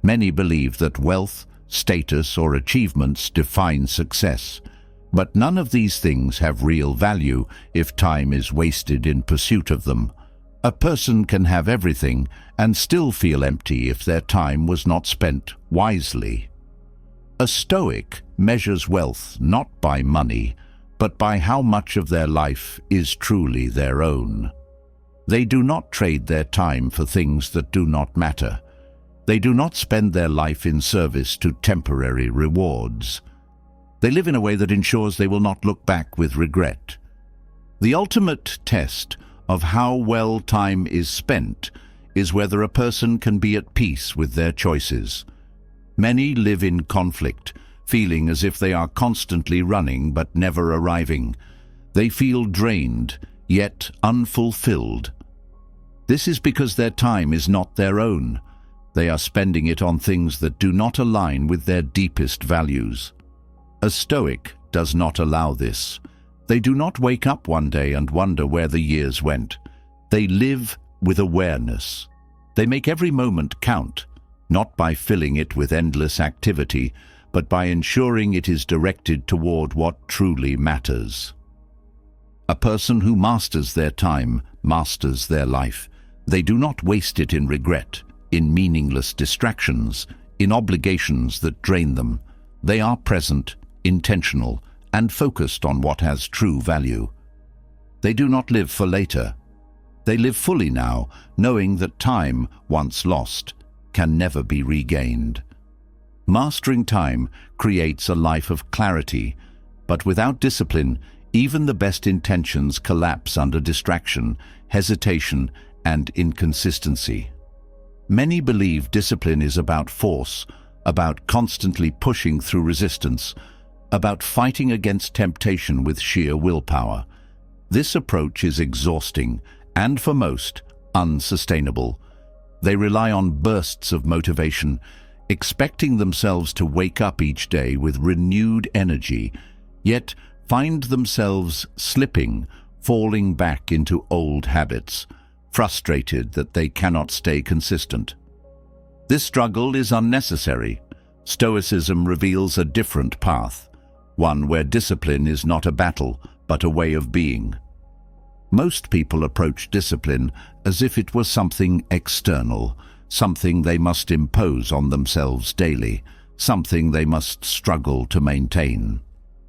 Many believe that wealth, status, or achievements define success, but none of these things have real value if time is wasted in pursuit of them. A person can have everything and still feel empty if their time was not spent wisely. A Stoic measures wealth not by money, but by how much of their life is truly their own. They do not trade their time for things that do not matter. They do not spend their life in service to temporary rewards. They live in a way that ensures they will not look back with regret. The ultimate test of how well time is spent is whether a person can be at peace with their choices. Many live in conflict, feeling as if they are constantly running but never arriving. They feel drained, yet unfulfilled. This is because their time is not their own. They are spending it on things that do not align with their deepest values. A Stoic does not allow this. They do not wake up one day and wonder where the years went. They live with awareness. They make every moment count, not by filling it with endless activity, but by ensuring it is directed toward what truly matters. A person who masters their time masters their life. They do not waste it in regret, in meaningless distractions, in obligations that drain them. They are present, intentional, and focused on what has true value. They do not live for later. They live fully now, knowing that time, once lost, can never be regained. Mastering time creates a life of clarity, but without discipline, even the best intentions collapse under distraction, hesitation, and inconsistency. Many believe discipline is about force, about constantly pushing through resistance, about fighting against temptation with sheer willpower. This approach is exhausting and, for most, unsustainable. They rely on bursts of motivation, expecting themselves to wake up each day with renewed energy, yet find themselves slipping, falling back into old habits, frustrated that they cannot stay consistent. This struggle is unnecessary. Stoicism reveals a different path, one where discipline is not a battle, but a way of being. Most people approach discipline as if it was something external, something they must impose on themselves daily, something they must struggle to maintain.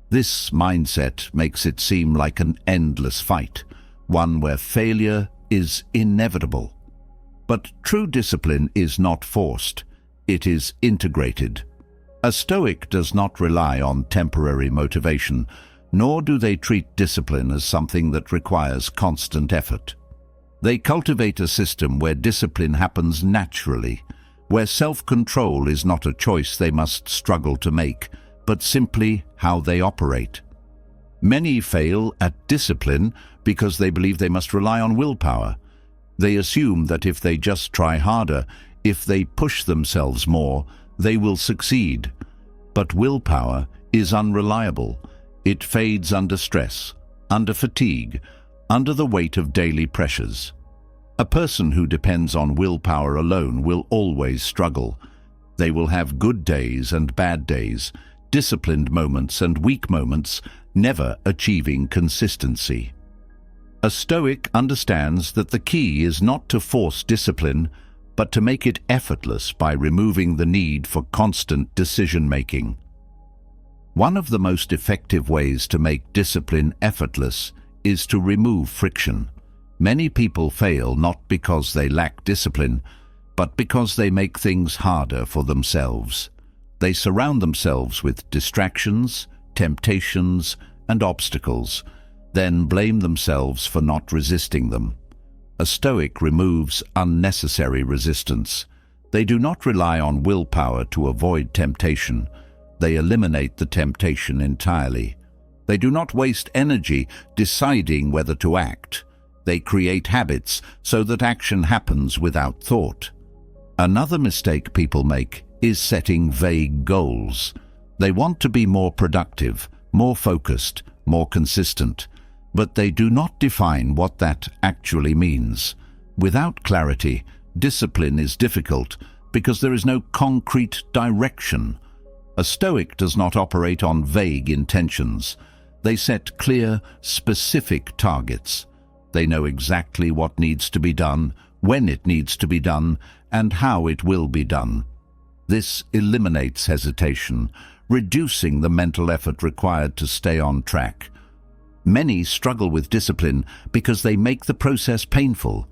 This mindset makes it seem like an endless fight, one where failure is inevitable. But true discipline is not forced, it is integrated. A Stoic does not rely on temporary motivation, nor do they treat discipline as something that requires constant effort. They cultivate a system where discipline happens naturally, where self-control is not a choice they must struggle to make, but simply how they operate. Many fail at discipline because they believe they must rely on willpower. They assume that if they just try harder, if they push themselves more, they will succeed. But willpower is unreliable. It fades under stress, under fatigue, under the weight of daily pressures. A person who depends on willpower alone will always struggle. They will have good days and bad days, disciplined moments and weak moments, never achieving consistency. A Stoic understands that the key is not to force discipline, but to make it effortless by removing the need for constant decision-making. One of the most effective ways to make discipline effortless is to remove friction. Many people fail not because they lack discipline, but because they make things harder for themselves. They surround themselves with distractions, temptations, and obstacles, then blame themselves for not resisting them. A Stoic removes unnecessary resistance. They do not rely on willpower to avoid temptation. They eliminate the temptation entirely. They do not waste energy deciding whether to act. They create habits so that action happens without thought. Another mistake people make is setting vague goals. They want to be more productive, more focused, more consistent, but they do not define what that actually means. Without clarity, discipline is difficult because there is no concrete direction. A Stoic does not operate on vague intentions. They set clear, specific targets. They know exactly what needs to be done, when it needs to be done, and how it will be done. This eliminates hesitation, reducing the mental effort required to stay on track. Many struggle with discipline because they make the process painful.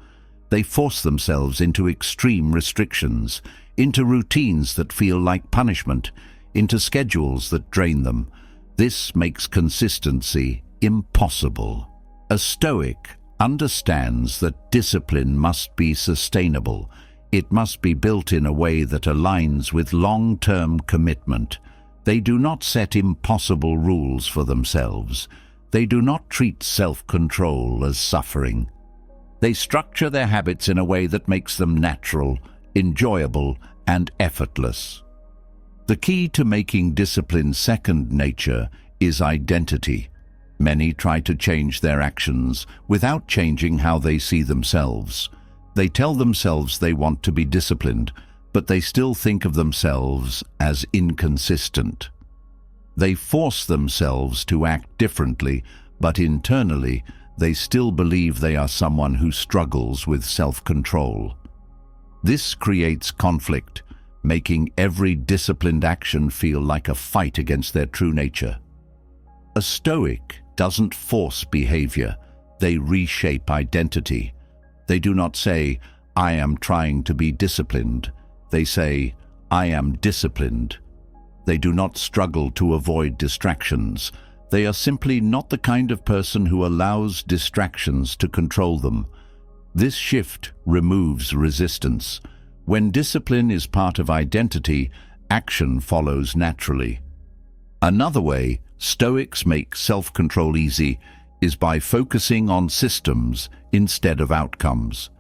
They force themselves into extreme restrictions, into routines that feel like punishment, into schedules that drain them. This makes consistency impossible. A Stoic understands that discipline must be sustainable. It must be built in a way that aligns with long-term commitment. They do not set impossible rules for themselves. They do not treat self-control as suffering. They structure their habits in a way that makes them natural, enjoyable, and effortless. The key to making discipline second nature is identity. Many try to change their actions without changing how they see themselves. They tell themselves they want to be disciplined, but they still think of themselves as inconsistent. They force themselves to act differently, but internally, they still believe they are someone who struggles with self-control. This creates conflict, making every disciplined action feel like a fight against their true nature. A Stoic doesn't force behavior, they reshape identity. They do not say, "I am trying to be disciplined." They say, "I am disciplined." They do not struggle to avoid distractions. They are simply not the kind of person who allows distractions to control them. This shift removes resistance. When discipline is part of identity, action follows naturally. Another way Stoics make self-control easy is by focusing on systems instead of outcomes.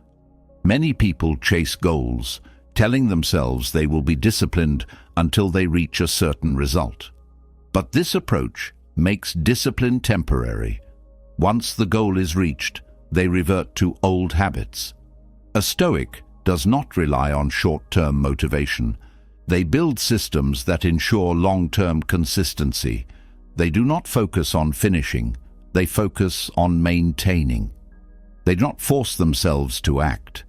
Many people chase goals, telling themselves they will be disciplined until they reach a certain result. But this approach makes discipline temporary. Once the goal is reached, they revert to old habits. A Stoic does not rely on short-term motivation. They build systems that ensure long-term consistency. They do not focus on finishing, they focus on maintaining. They do not force themselves to act.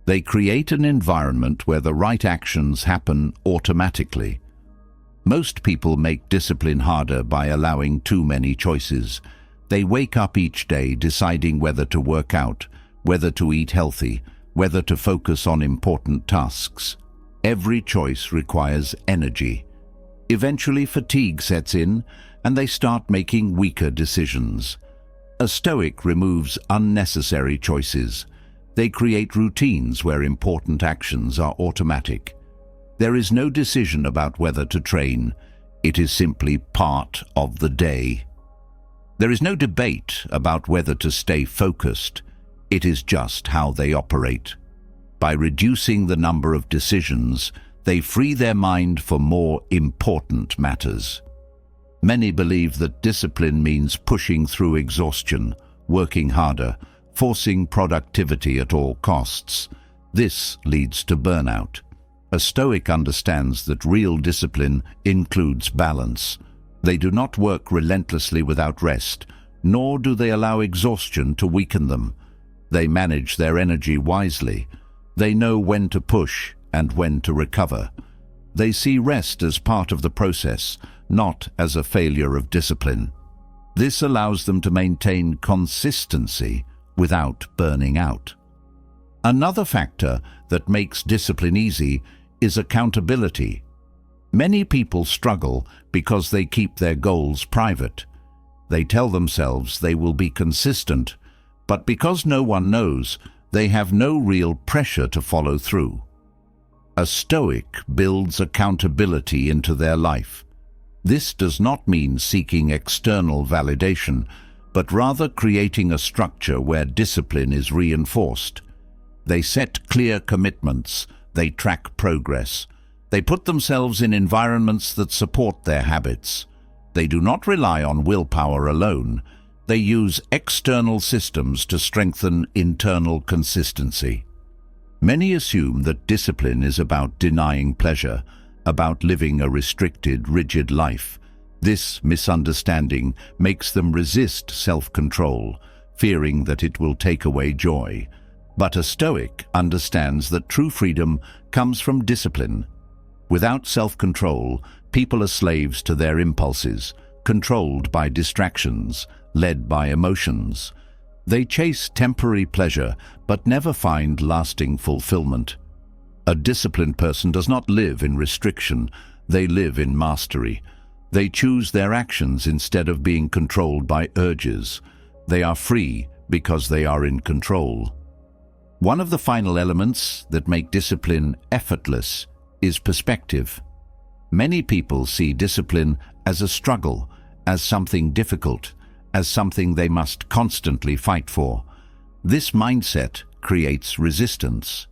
They create an environment where the right actions happen automatically. Most people make discipline harder by allowing too many choices. They wake up each day deciding whether to work out, whether to eat healthy, whether to focus on important tasks. Every choice requires energy. Eventually fatigue sets in, and they start making weaker decisions. A Stoic removes unnecessary choices. They create routines where important actions are automatic. There is no decision about whether to train. It is simply part of the day. There is no debate about whether to stay focused. It is just how they operate. By reducing the number of decisions, they free their mind for more important matters. Many believe that discipline means pushing through exhaustion, working harder, forcing productivity at all costs. This leads to burnout. A Stoic understands that real discipline includes balance. They do not work relentlessly without rest, nor do they allow exhaustion to weaken them. They manage their energy wisely. They know when to push and when to recover. They see rest as part of the process, not as a failure of discipline. This allows them to maintain consistency without burning out. Another factor that makes discipline easy is accountability. Many people struggle because they keep their goals private. They tell themselves they will be consistent, but because no one knows, they have no real pressure to follow through. A Stoic builds accountability into their life. This does not mean seeking external validation, but rather creating a structure where discipline is reinforced. They set clear commitments, they track progress. They put themselves in environments that support their habits. They do not rely on willpower alone. They use external systems to strengthen internal consistency. Many assume that discipline is about denying pleasure, about living a restricted, rigid life. This misunderstanding makes them resist self-control, fearing that it will take away joy. But a Stoic understands that true freedom comes from discipline. Without self-control, people are slaves to their impulses, controlled by distractions, led by emotions. They chase temporary pleasure, but never find lasting fulfillment. A disciplined person does not live in restriction, they live in mastery. They choose their actions instead of being controlled by urges. They are free because they are in control. One of the final elements that make discipline effortless is perspective. Many people see discipline as a struggle, as something difficult, as something they must constantly fight for. This mindset creates resistance.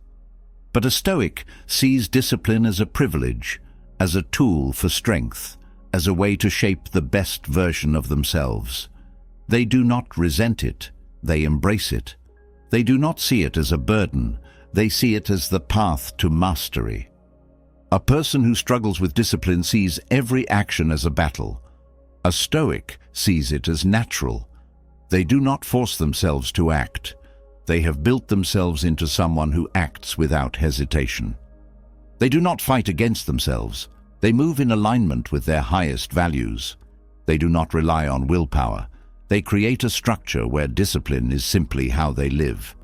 But a Stoic sees discipline as a privilege, as a tool for strength, as a way to shape the best version of themselves. They do not resent it, they embrace it. They do not see it as a burden, they see it as the path to mastery. A person who struggles with discipline sees every action as a battle. A Stoic sees it as natural. They do not force themselves to act. They have built themselves into someone who acts without hesitation. They do not fight against themselves. They move in alignment with their highest values. They do not rely on willpower. They create a structure where discipline is simply how they live.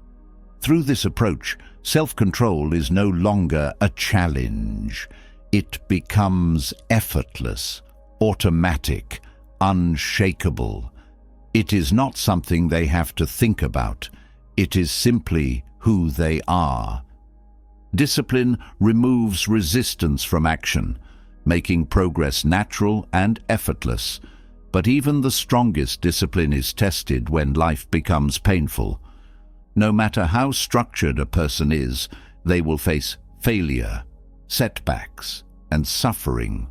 Through this approach, self-control is no longer a challenge. It becomes effortless, automatic, unshakable. It is not something they have to think about. It is simply who they are. Discipline removes resistance from action, making progress natural and effortless. But even the strongest discipline is tested when life becomes painful. No matter how structured a person is, they will face failure, setbacks, and suffering.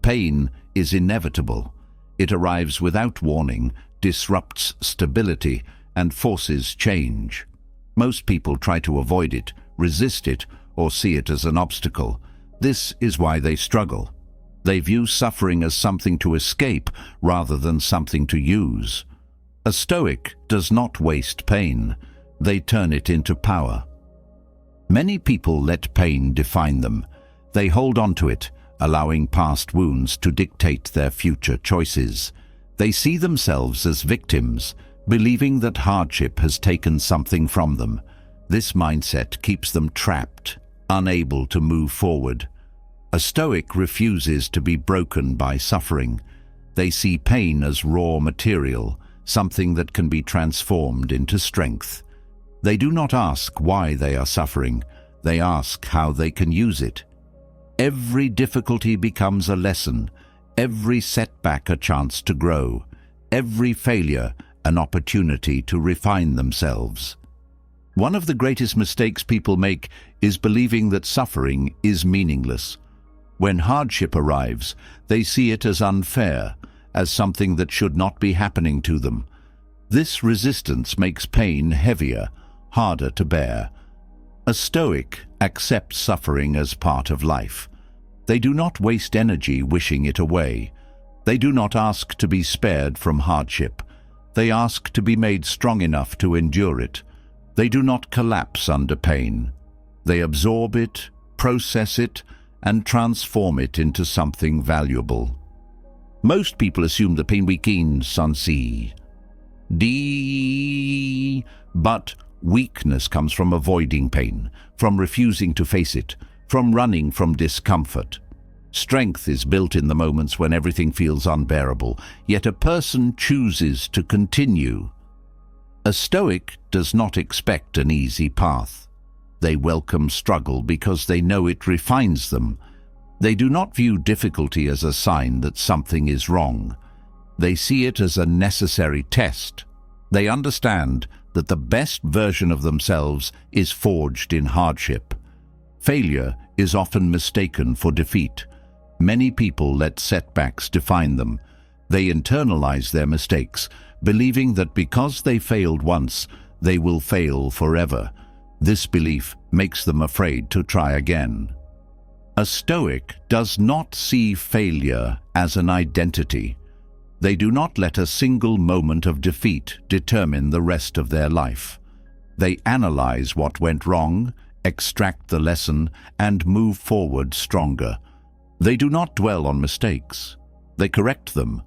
Pain is inevitable. It arrives without warning, disrupts stability, and forces change. Most people try to avoid it, resist it, or see it as an obstacle. This is why they struggle. They view suffering as something to escape rather than something to use. A Stoic does not waste pain. They turn it into power. Many people let pain define them. They hold on to it, allowing past wounds to dictate their future choices. They see themselves as victims, believing that hardship has taken something from them. This mindset keeps them trapped, unable to move forward. A Stoic refuses to be broken by suffering. They see pain as raw material, something that can be transformed into strength. They do not ask why they are suffering. They ask how they can use it. Every difficulty becomes a lesson, every setback a chance to grow, every failure an opportunity to refine themselves. One of the greatest mistakes people make is believing that suffering is meaningless. When hardship arrives, they see it as unfair, as something that should not be happening to them. This resistance makes pain heavier, harder to bear. A Stoic accepts suffering as part of life. They do not waste energy wishing it away. They do not ask to be spared from hardship. They ask to be made strong enough to endure it. They do not collapse under pain. They absorb it, process it, and transform it into something valuable. Most people assume the pain weakens sans but weakness comes from avoiding pain, from refusing to face it, from running from discomfort. Strength is built in the moments when everything feels unbearable, yet a person chooses to continue. A Stoic does not expect an easy path. They welcome struggle because they know it refines them. They do not view difficulty as a sign that something is wrong. They see it as a necessary test. They understand that the best version of themselves is forged in hardship. Failure is often mistaken for defeat. Many people let setbacks define them. They internalize their mistakes, believing that because they failed once, they will fail forever. This belief makes them afraid to try again. A Stoic does not see failure as an identity. They do not let a single moment of defeat determine the rest of their life. They analyze what went wrong, extract the lesson, and move forward stronger. They do not dwell on mistakes. They correct them.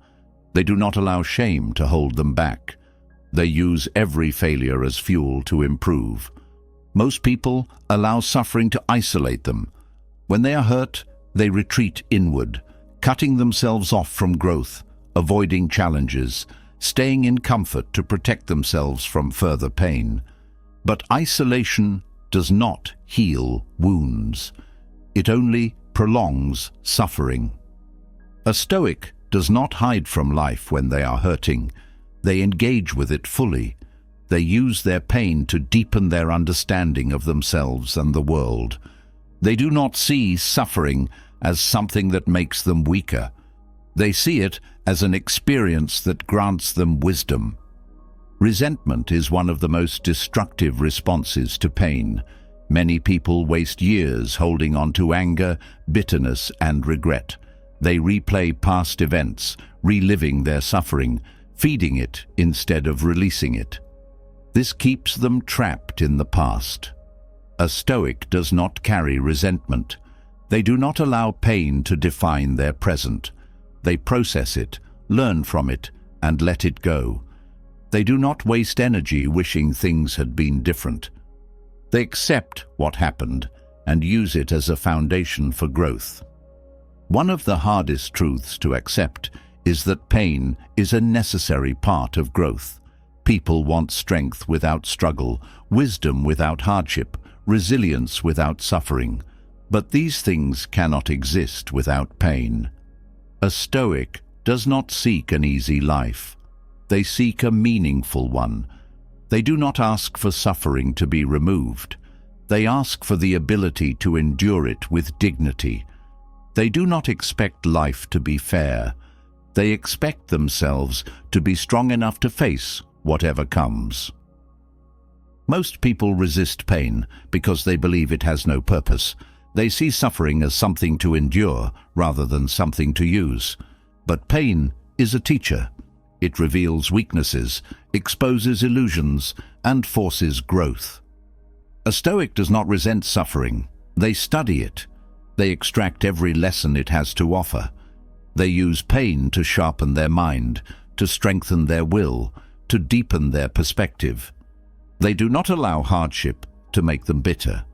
They do not allow shame to hold them back. They use every failure as fuel to improve. Most people allow suffering to isolate them. When they are hurt, they retreat inward, cutting themselves off from growth, avoiding challenges, staying in comfort to protect themselves from further pain. But isolation does not heal wounds. It only prolongs suffering. A Stoic does not hide from life when they are hurting. They engage with it fully. They use their pain to deepen their understanding of themselves and the world. They do not see suffering as something that makes them weaker. They see it as an experience that grants them wisdom. Resentment is one of the most destructive responses to pain. Many people waste years holding on to anger, bitterness, and regret. They replay past events, reliving their suffering, feeding it instead of releasing it. This keeps them trapped in the past. A Stoic does not carry resentment. They do not allow pain to define their present. They process it, learn from it, and let it go. They do not waste energy wishing things had been different. They accept what happened and use it as a foundation for growth. One of the hardest truths to accept is that pain is a necessary part of growth. People want strength without struggle, wisdom without hardship, resilience without suffering. But these things cannot exist without pain. A Stoic does not seek an easy life. They seek a meaningful one. They do not ask for suffering to be removed. They ask for the ability to endure it with dignity. They do not expect life to be fair. They expect themselves to be strong enough to face whatever comes. Most people resist pain because they believe it has no purpose. They see suffering as something to endure rather than something to use. But pain is a teacher. It reveals weaknesses, exposes illusions, and forces growth. A Stoic does not resent suffering. They study it. They extract every lesson it has to offer. They use pain to sharpen their mind, to strengthen their will, to deepen their perspective. They do not allow hardship to make them bitter.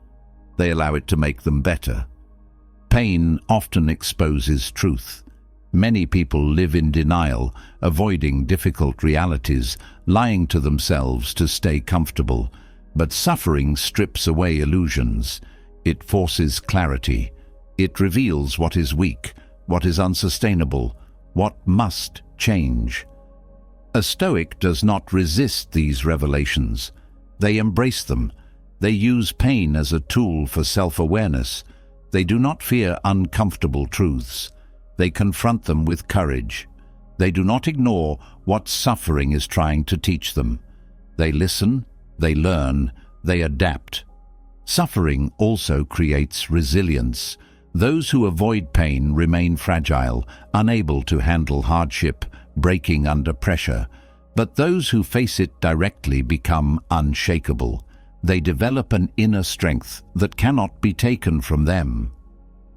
They allow it to make them better. Pain often exposes truth. Many people live in denial, avoiding difficult realities, lying to themselves to stay comfortable. But suffering strips away illusions. It forces clarity. It reveals what is weak, what is unsustainable, what must change. A Stoic does not resist these revelations. They embrace them. They use pain as a tool for self-awareness. They do not fear uncomfortable truths. They confront them with courage. They do not ignore what suffering is trying to teach them. They listen, they learn, they adapt. Suffering also creates resilience. Those who avoid pain remain fragile, unable to handle hardship, breaking under pressure. But those who face it directly become unshakable. They develop an inner strength that cannot be taken from them.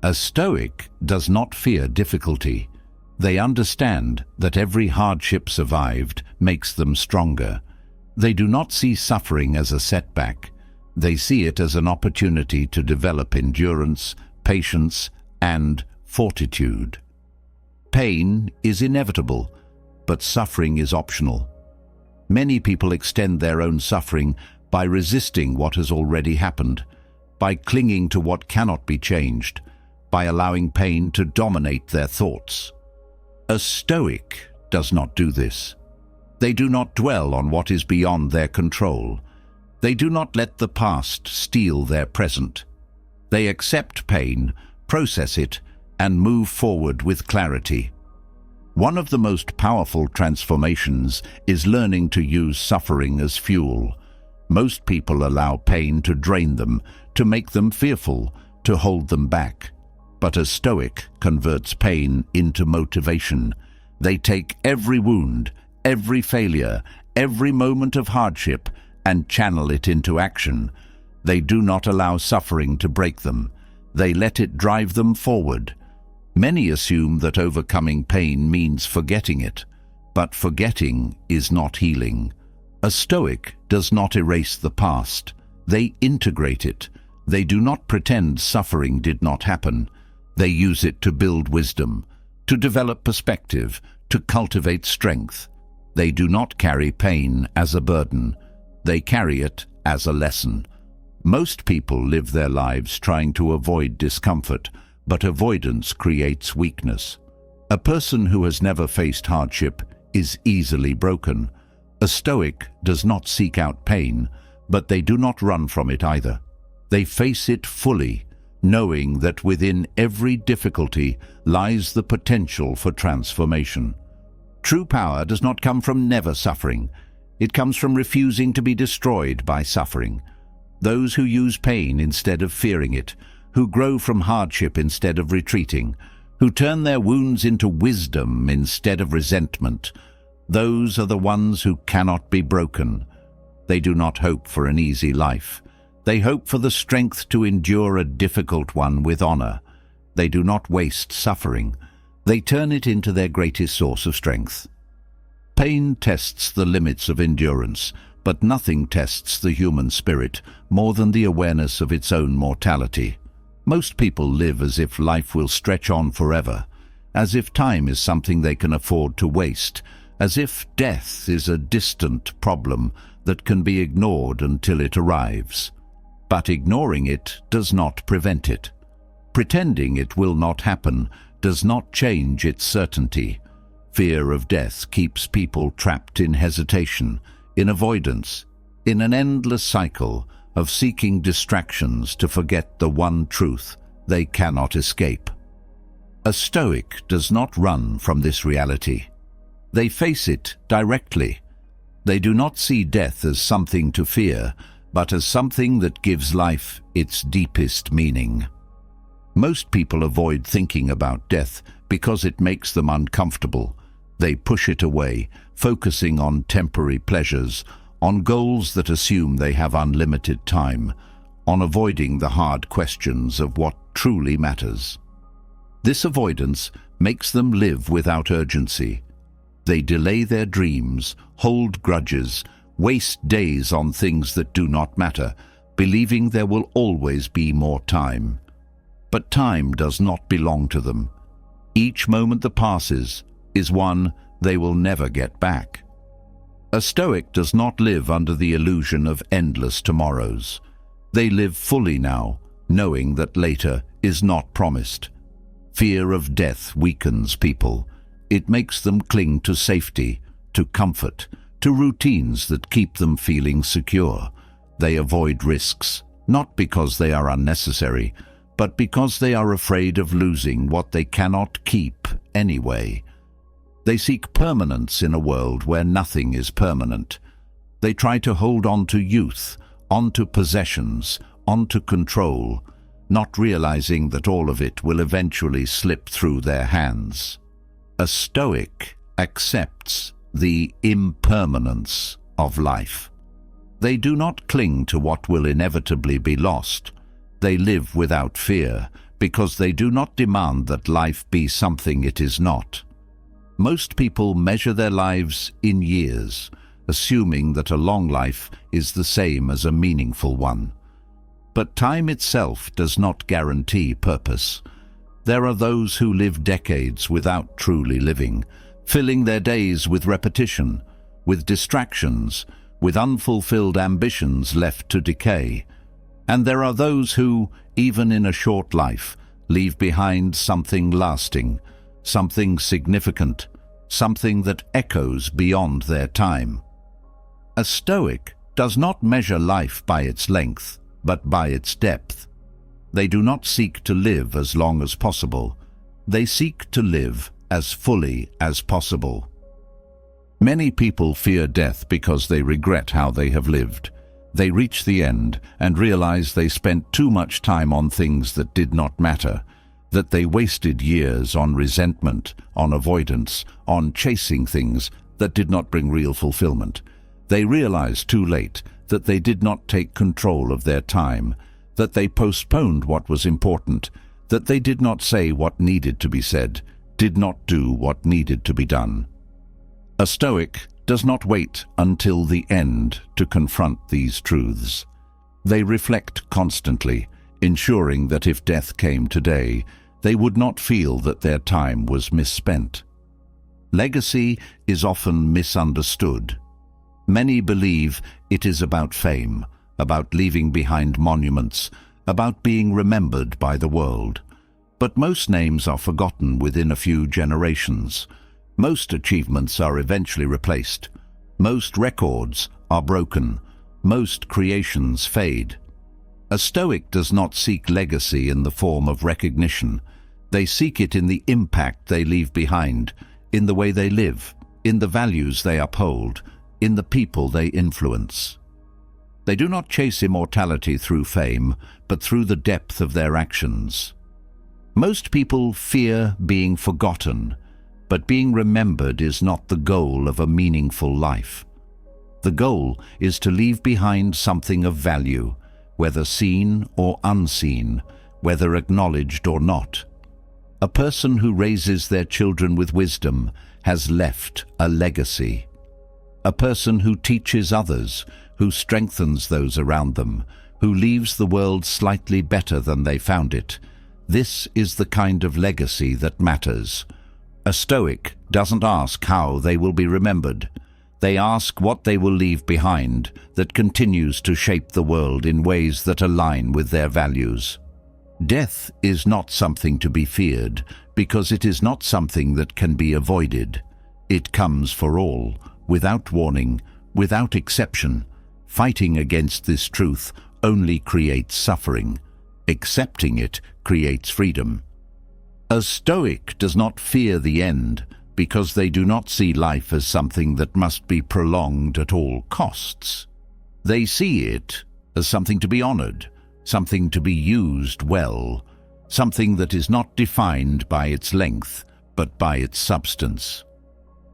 A Stoic does not fear difficulty. They understand that every hardship survived makes them stronger. They do not see suffering as a setback. They see it as an opportunity to develop endurance, patience, and fortitude. Pain is inevitable, but suffering is optional. Many people extend their own suffering by resisting what has already happened, by clinging to what cannot be changed, by allowing pain to dominate their thoughts. A Stoic does not do this. They do not dwell on what is beyond their control. They do not let the past steal their present. They accept pain, process it, and move forward with clarity. One of the most powerful transformations is learning to use suffering as fuel. Most people allow pain to drain them, to make them fearful, to hold them back. But a Stoic converts pain into motivation. They take every wound, every failure, every moment of hardship, and channel it into action. They do not allow suffering to break them. They let it drive them forward. Many assume that overcoming pain means forgetting it, but forgetting is not healing. A Stoic does not erase the past. They integrate it. They do not pretend suffering did not happen. They use it to build wisdom, to develop perspective, to cultivate strength. They do not carry pain as a burden. They carry it as a lesson. Most people live their lives trying to avoid discomfort, but avoidance creates weakness. A person who has never faced hardship is easily broken. A Stoic does not seek out pain, but they do not run from it either. They face it fully, knowing that within every difficulty lies the potential for transformation. True power does not come from never suffering. It comes from refusing to be destroyed by suffering. Those who use pain instead of fearing it, who grow from hardship instead of retreating, who turn their wounds into wisdom instead of resentment, those are the ones who cannot be broken. They do not hope for an easy life. They hope for the strength to endure a difficult one with honor. They do not waste suffering. They turn it into their greatest source of strength. Pain tests the limits of endurance, but nothing tests the human spirit more than the awareness of its own mortality. Most people live as if life will stretch on forever, as if time is something they can afford to waste, as if death is a distant problem that can be ignored until it arrives. But ignoring it does not prevent it. Pretending it will not happen does not change its certainty. Fear of death keeps people trapped in hesitation, in avoidance, in an endless cycle of seeking distractions to forget the one truth they cannot escape. A Stoic does not run from this reality. They face it directly. They do not see death as something to fear, but as something that gives life its deepest meaning. Most people avoid thinking about death because it makes them uncomfortable. They push it away, focusing on temporary pleasures, on goals that assume they have unlimited time, on avoiding the hard questions of what truly matters. This avoidance makes them live without urgency. They delay their dreams, hold grudges, waste days on things that do not matter, believing there will always be more time. But time does not belong to them. Each moment that passes is one they will never get back. A Stoic does not live under the illusion of endless tomorrows. They live fully now, knowing that later is not promised. Fear of death weakens people. It makes them cling to safety, to comfort, to routines that keep them feeling secure. They avoid risks, not because they are unnecessary, but because they are afraid of losing what they cannot keep anyway. They seek permanence in a world where nothing is permanent. They try to hold on to youth, onto possessions, onto control, not realizing that all of it will eventually slip through their hands. A Stoic accepts the impermanence of life. They do not cling to what will inevitably be lost. They live without fear, because they do not demand that life be something it is not. Most people measure their lives in years, assuming that a long life is the same as a meaningful one. But time itself does not guarantee purpose. There are those who live decades without truly living, filling their days with repetition, with distractions, with unfulfilled ambitions left to decay. And there are those who, even in a short life, leave behind something lasting, something significant, something that echoes beyond their time. A Stoic does not measure life by its length, but by its depth. They do not seek to live as long as possible. They seek to live as fully as possible. Many people fear death because they regret how they have lived. They reach the end and realize they spent too much time on things that did not matter, that they wasted years on resentment, on avoidance, on chasing things that did not bring real fulfillment. They realize too late that they did not take control of their time, that they postponed what was important, that they did not say what needed to be said, did not do what needed to be done. A Stoic does not wait until the end to confront these truths. They reflect constantly, ensuring that if death came today, they would not feel that their time was misspent. Legacy is often misunderstood. Many believe it is about fame, about leaving behind monuments, about being remembered by the world. But most names are forgotten within a few generations. Most achievements are eventually replaced. Most records are broken. Most creations fade. A Stoic does not seek legacy in the form of recognition. They seek it in the impact they leave behind, in the way they live, in the values they uphold, in the people they influence. They do not chase immortality through fame, but through the depth of their actions. Most people fear being forgotten, but being remembered is not the goal of a meaningful life. The goal is to leave behind something of value, whether seen or unseen, whether acknowledged or not. A person who raises their children with wisdom has left a legacy. A person who teaches others, who strengthens those around them, who leaves the world slightly better than they found it. This is the kind of legacy that matters. A Stoic doesn't ask how they will be remembered. They ask what they will leave behind that continues to shape the world in ways that align with their values. Death is not something to be feared because it is not something that can be avoided. It comes for all, without warning, without exception. Fighting against this truth only creates suffering. Accepting it creates freedom. A Stoic does not fear the end because they do not see life as something that must be prolonged at all costs. They see it as something to be honored, something to be used well, something that is not defined by its length, but by its substance.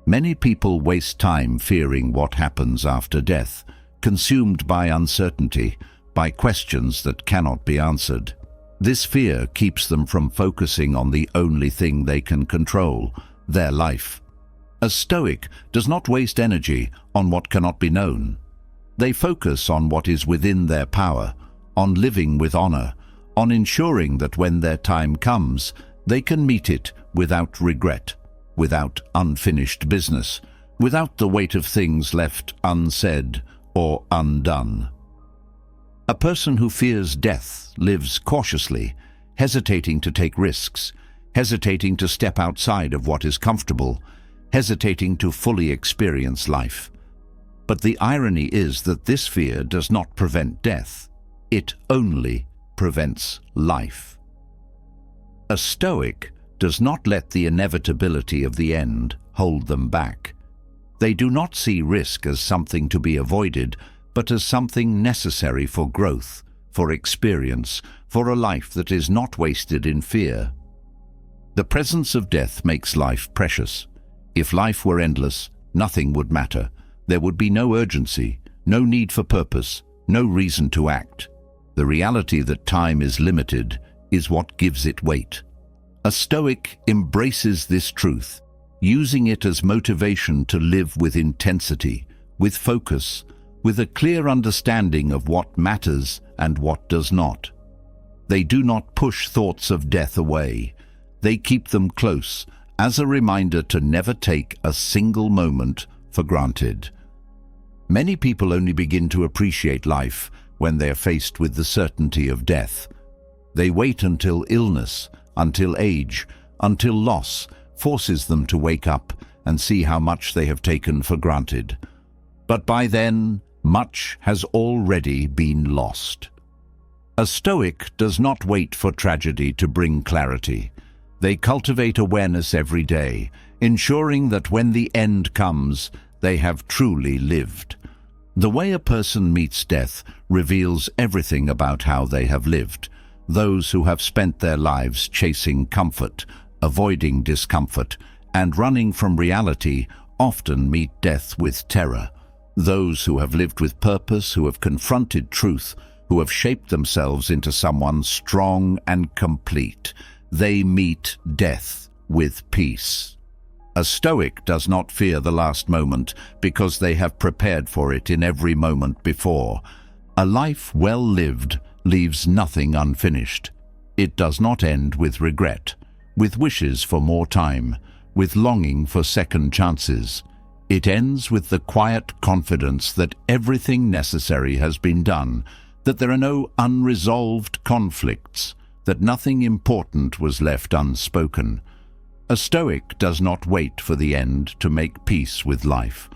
Many people waste time fearing what happens after death, consumed by uncertainty, by questions that cannot be answered. This fear keeps them from focusing on the only thing they can control, their life. A Stoic does not waste energy on what cannot be known. They focus on what is within their power, on living with honor, on ensuring that when their time comes, they can meet it without regret, without unfinished business, without the weight of things left unsaid or undone. A person who fears death lives cautiously, hesitating to take risks, hesitating to step outside of what is comfortable, hesitating to fully experience life. But the irony is that this fear does not prevent death. It only prevents life. A Stoic does not let the inevitability of the end hold them back. They do not see risk as something to be avoided, but as something necessary for growth, for experience, for a life that is not wasted in fear. The presence of death makes life precious. If life were endless, nothing would matter. There would be no urgency, no need for purpose, no reason to act. The reality that time is limited is what gives it weight. A Stoic embraces this truth, using it as motivation to live with intensity, with focus, with a clear understanding of what matters and what does not. They do not push thoughts of death away. They keep them close as a reminder to never take a single moment for granted. Many people only begin to appreciate life when they are faced with the certainty of death. They wait until illness, until age, until loss forces them to wake up and see how much they have taken for granted. But by then, much has already been lost. A Stoic does not wait for tragedy to bring clarity. They cultivate awareness every day, ensuring that when the end comes, they have truly lived. The way a person meets death reveals everything about how they have lived. Those who have spent their lives chasing comfort, avoiding discomfort, and running from reality often meet death with terror. Those who have lived with purpose, who have confronted truth, who have shaped themselves into someone strong and complete, they meet death with peace. A Stoic does not fear the last moment because they have prepared for it in every moment before. A life well lived leaves nothing unfinished. It does not end with regret, with wishes for more time, with longing for second chances. It ends with the quiet confidence that everything necessary has been done, that there are no unresolved conflicts, that nothing important was left unspoken. A Stoic does not wait for the end to make peace with life.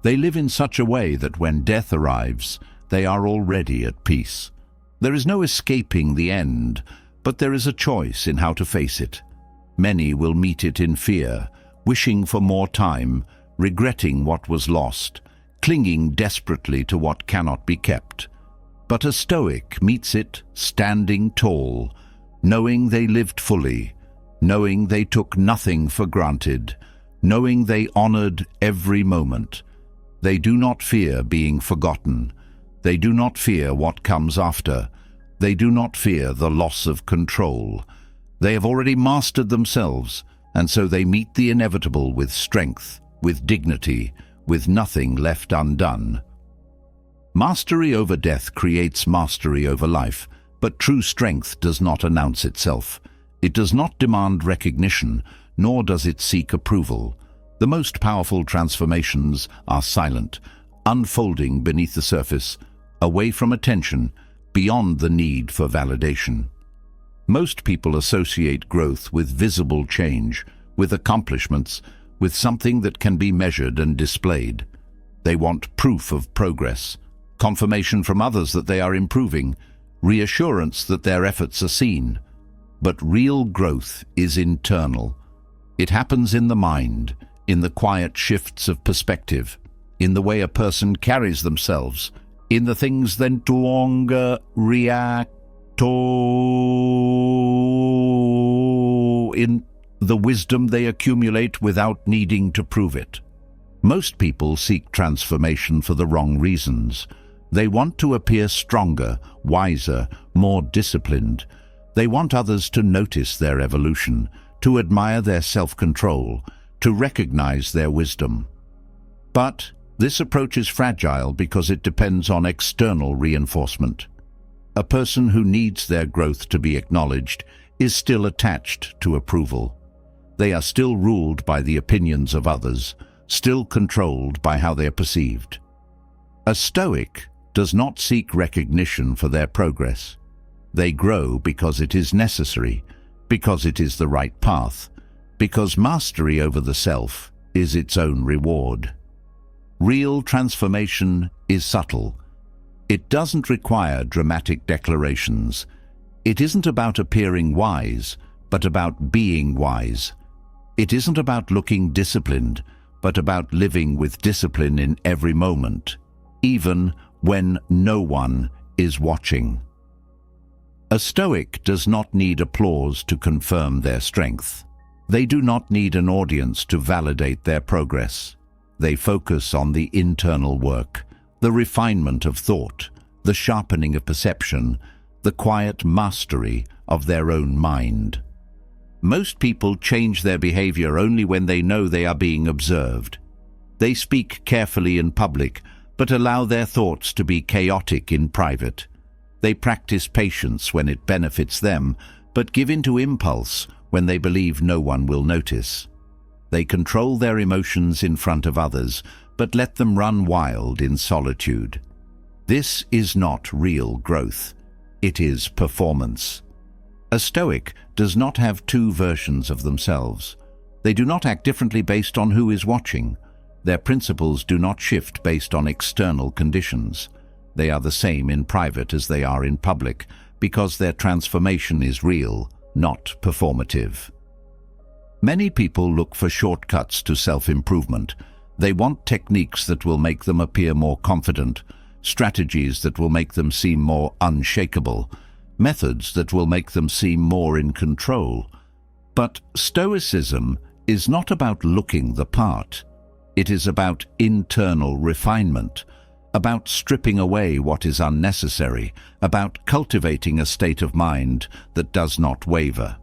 They live in such a way that when death arrives, they are already at peace. There is no escaping the end, but there is a choice in how to face it. Many will meet it in fear, wishing for more time, regretting what was lost, clinging desperately to what cannot be kept. But a Stoic meets it standing tall, knowing they lived fully, knowing they took nothing for granted, knowing they honored every moment. They do not fear being forgotten. They do not fear what comes after. They do not fear the loss of control. They have already mastered themselves, and so they meet the inevitable with strength, with dignity, with nothing left undone. Mastery over death creates mastery over life, but true strength does not announce itself. It does not demand recognition, nor does it seek approval. The most powerful transformations are silent, unfolding beneath the surface, away from attention, beyond the need for validation. Most people associate growth with visible change, with accomplishments, with something that can be measured and displayed. They want proof of progress, confirmation from others that they are improving, reassurance that their efforts are seen. But real growth is internal. It happens in the mind, in the quiet shifts of perspective, in the way a person carries themselves, in the things they no longer react to, in the wisdom they accumulate without needing to prove it. Most people seek transformation for the wrong reasons. They want to appear stronger, wiser, more disciplined. They want others to notice their evolution, to admire their self-control, to recognize their wisdom. But this approach is fragile because it depends on external reinforcement. A person who needs their growth to be acknowledged is still attached to approval. They are still ruled by the opinions of others, still controlled by how they are perceived. A Stoic does not seek recognition for their progress. They grow because it is necessary, because it is the right path, because mastery over the self is its own reward. Real transformation is subtle. It doesn't require dramatic declarations. It isn't about appearing wise, but about being wise. It isn't about looking disciplined, but about living with discipline in every moment, even when no one is watching. A Stoic does not need applause to confirm their strength. They do not need an audience to validate their progress. They focus on the internal work, the refinement of thought, the sharpening of perception, the quiet mastery of their own mind. Most people change their behavior only when they know they are being observed. They speak carefully in public, but allow their thoughts to be chaotic in private. They practice patience when it benefits them, but give in to impulse when they believe no one will notice. They control their emotions in front of others, but let them run wild in solitude. This is not real growth. It is performance. A Stoic does not have two versions of themselves. They do not act differently based on who is watching. Their principles do not shift based on external conditions. They are the same in private as they are in public, because their transformation is real, not performative. Many people look for shortcuts to self-improvement. They want techniques that will make them appear more confident, strategies that will make them seem more unshakable, methods that will make them seem more in control. But Stoicism is not about looking the part. It is about internal refinement, about stripping away what is unnecessary, about cultivating a state of mind that does not waver.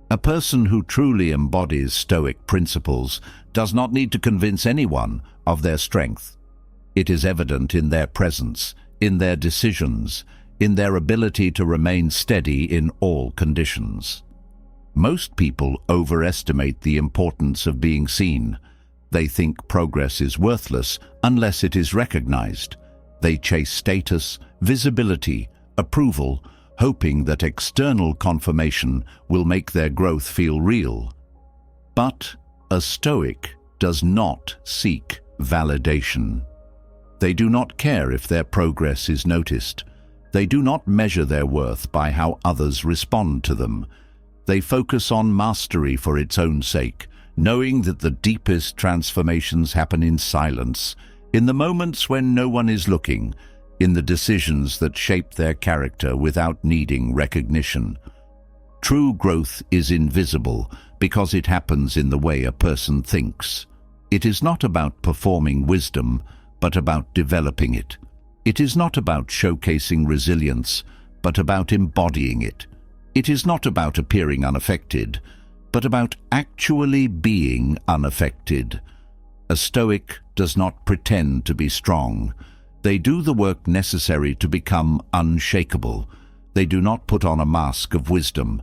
A person who truly embodies Stoic principles does not need to convince anyone of their strength. It is evident in their presence, in their decisions, in their ability to remain steady in all conditions. Most people overestimate the importance of being seen. They think progress is worthless unless it is recognized. They chase status, visibility, approval, hoping that external confirmation will make their growth feel real. But a Stoic does not seek validation. They do not care if their progress is noticed. They do not measure their worth by how others respond to them. They focus on mastery for its own sake, knowing that the deepest transformations happen in silence, in the moments when no one is looking, in the decisions that shape their character without needing recognition. True growth is invisible because it happens in the way a person thinks. It is not about performing wisdom, but about developing it. It is not about showcasing resilience, but about embodying it. It is not about appearing unaffected, but about actually being unaffected. A Stoic does not pretend to be strong. They do the work necessary to become unshakable. They do not put on a mask of wisdom.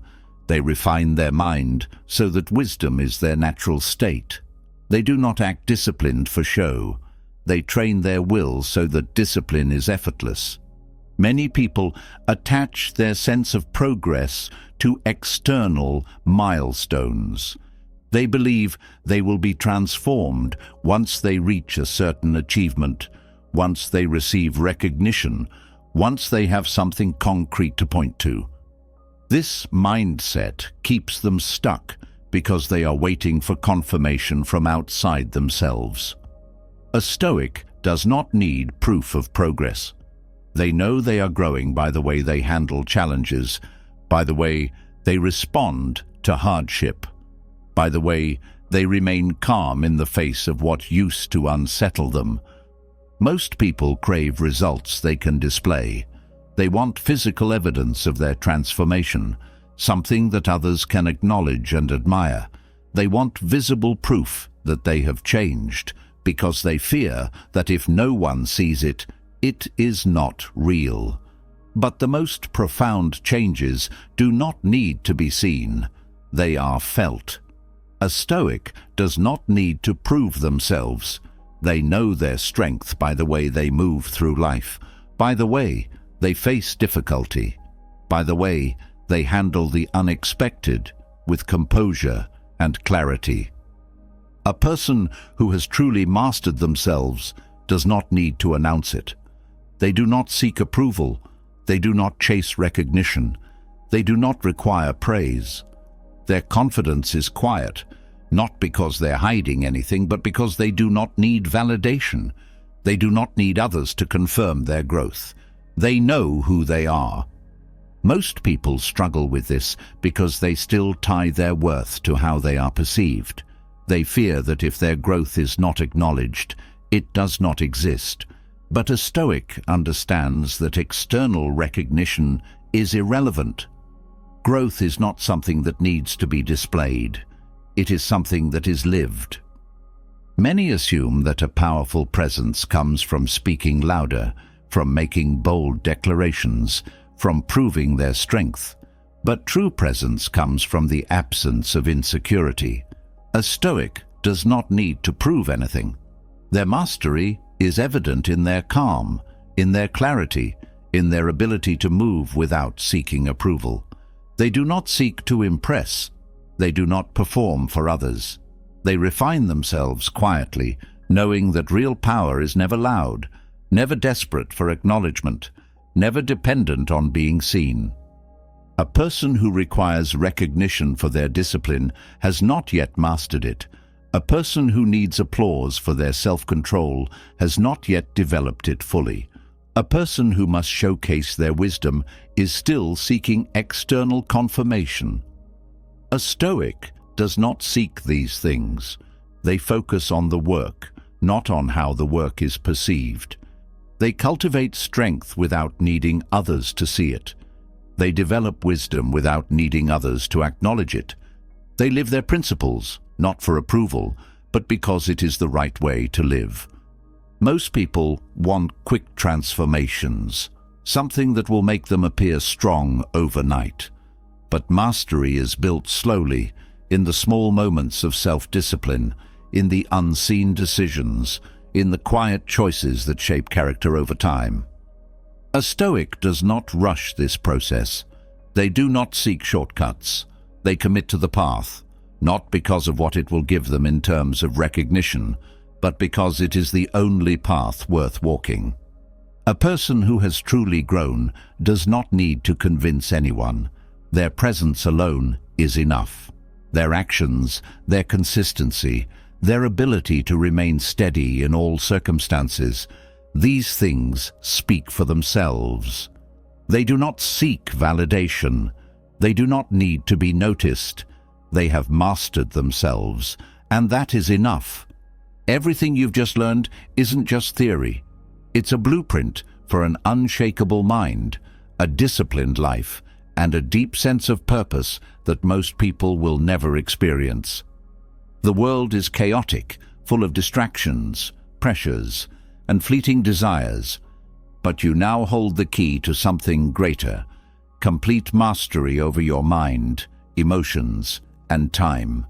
They refine their mind so that wisdom is their natural state. They do not act disciplined for show. They train their will so that discipline is effortless. Many people attach their sense of progress to external milestones. They believe they will be transformed once they reach a certain achievement, once they receive recognition, once they have something concrete to point to. This mindset keeps them stuck because they are waiting for confirmation from outside themselves. A Stoic does not need proof of progress. They know they are growing by the way they handle challenges, by the way they respond to hardship, by the way they remain calm in the face of what used to unsettle them. Most people crave results they can display. They want physical evidence of their transformation, something that others can acknowledge and admire. They want visible proof that they have changed, because they fear that if no one sees it, it is not real. But the most profound changes do not need to be seen. They are felt. A Stoic does not need to prove themselves. They know their strength by the way they move through life, by the way they face difficulty, by the way they handle the unexpected with composure and clarity. A person who has truly mastered themselves does not need to announce it. They do not seek approval. They do not chase recognition. They do not require praise. Their confidence is quiet, not because they're hiding anything, but because they do not need validation. They do not need others to confirm their growth. They know who they are. Most people struggle with this because they still tie their worth to how they are perceived. They fear that if their growth is not acknowledged, it does not exist. But a Stoic understands that external recognition is irrelevant. Growth is not something that needs to be displayed. It is something that is lived. Many assume that a powerful presence comes from speaking louder, from making bold declarations, from proving their strength. But true presence comes from the absence of insecurity. A Stoic does not need to prove anything. Their mastery is evident in their calm, in their clarity, in their ability to move without seeking approval. They do not seek to impress. They do not perform for others. They refine themselves quietly, knowing that real power is never loud, never desperate for acknowledgement, never dependent on being seen. A person who requires recognition for their discipline has not yet mastered it. A person who needs applause for their self-control has not yet developed it fully. A person who must showcase their wisdom is still seeking external confirmation. A Stoic does not seek these things. They focus on the work, not on how the work is perceived. They cultivate strength without needing others to see it. They develop wisdom without needing others to acknowledge it. They live their principles, not for approval, but because it is the right way to live. Most people want quick transformations, something that will make them appear strong overnight. But mastery is built slowly, in the small moments of self-discipline, in the unseen decisions, in the quiet choices that shape character over time. A Stoic does not rush this process. They do not seek shortcuts. They commit to the path, not because of what it will give them in terms of recognition, but because it is the only path worth walking. A person who has truly grown does not need to convince anyone. Their presence alone is enough. Their actions, their consistency, their ability to remain steady in all circumstances, these things speak for themselves. They do not seek validation. They do not need to be noticed. They have mastered themselves, and that is enough. Everything you've just learned isn't just theory. It's a blueprint for an unshakable mind, a disciplined life, and a deep sense of purpose that most people will never experience. The world is chaotic, full of distractions, pressures, and fleeting desires, but you now hold the key to something greater: complete mastery over your mind, emotions, and time.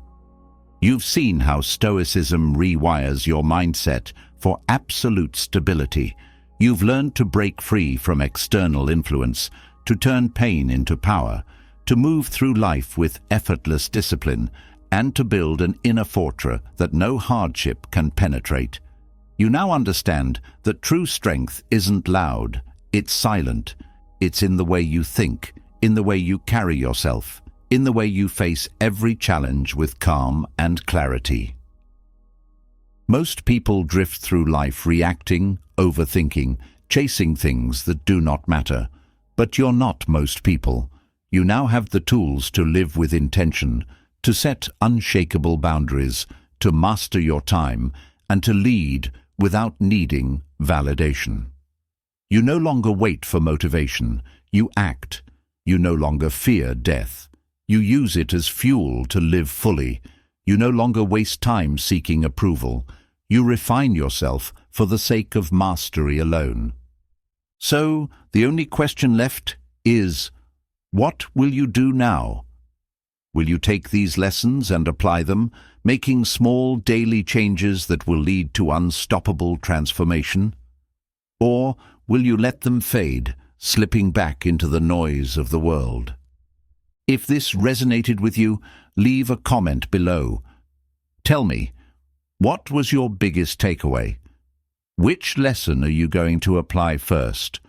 You've seen how Stoicism rewires your mindset for absolute stability. You've learned to break free from external influence, to turn pain into power, to move through life with effortless discipline, and to build an inner fortress that no hardship can penetrate. You now understand that true strength isn't loud, it's silent. It's in the way you think, in the way you carry yourself, in the way you face every challenge with calm and clarity. Most people drift through life reacting, overthinking, chasing things that do not matter. But you're not most people. You now have the tools to live with intention, to set unshakable boundaries, to master your time, and to lead without needing validation. You no longer wait for motivation. You act. You no longer fear death. You use it as fuel to live fully. You no longer waste time seeking approval. You refine yourself for the sake of mastery alone. So, the only question left is, what will you do now? Will you take these lessons and apply them, making small daily changes that will lead to unstoppable transformation? Or will you let them fade, slipping back into the noise of the world? If this resonated with you, leave a comment below. Tell me, what was your biggest takeaway? Which lesson are you going to apply first?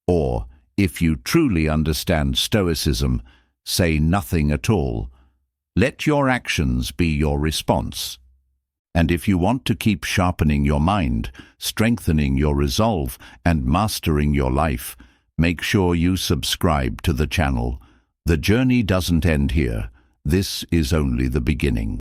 Or, if you truly understand Stoicism, say nothing at all. Let your actions be your response. And if you want to keep sharpening your mind, strengthening your resolve, and mastering your life, make sure you subscribe to the channel. The journey doesn't end here. This is only the beginning.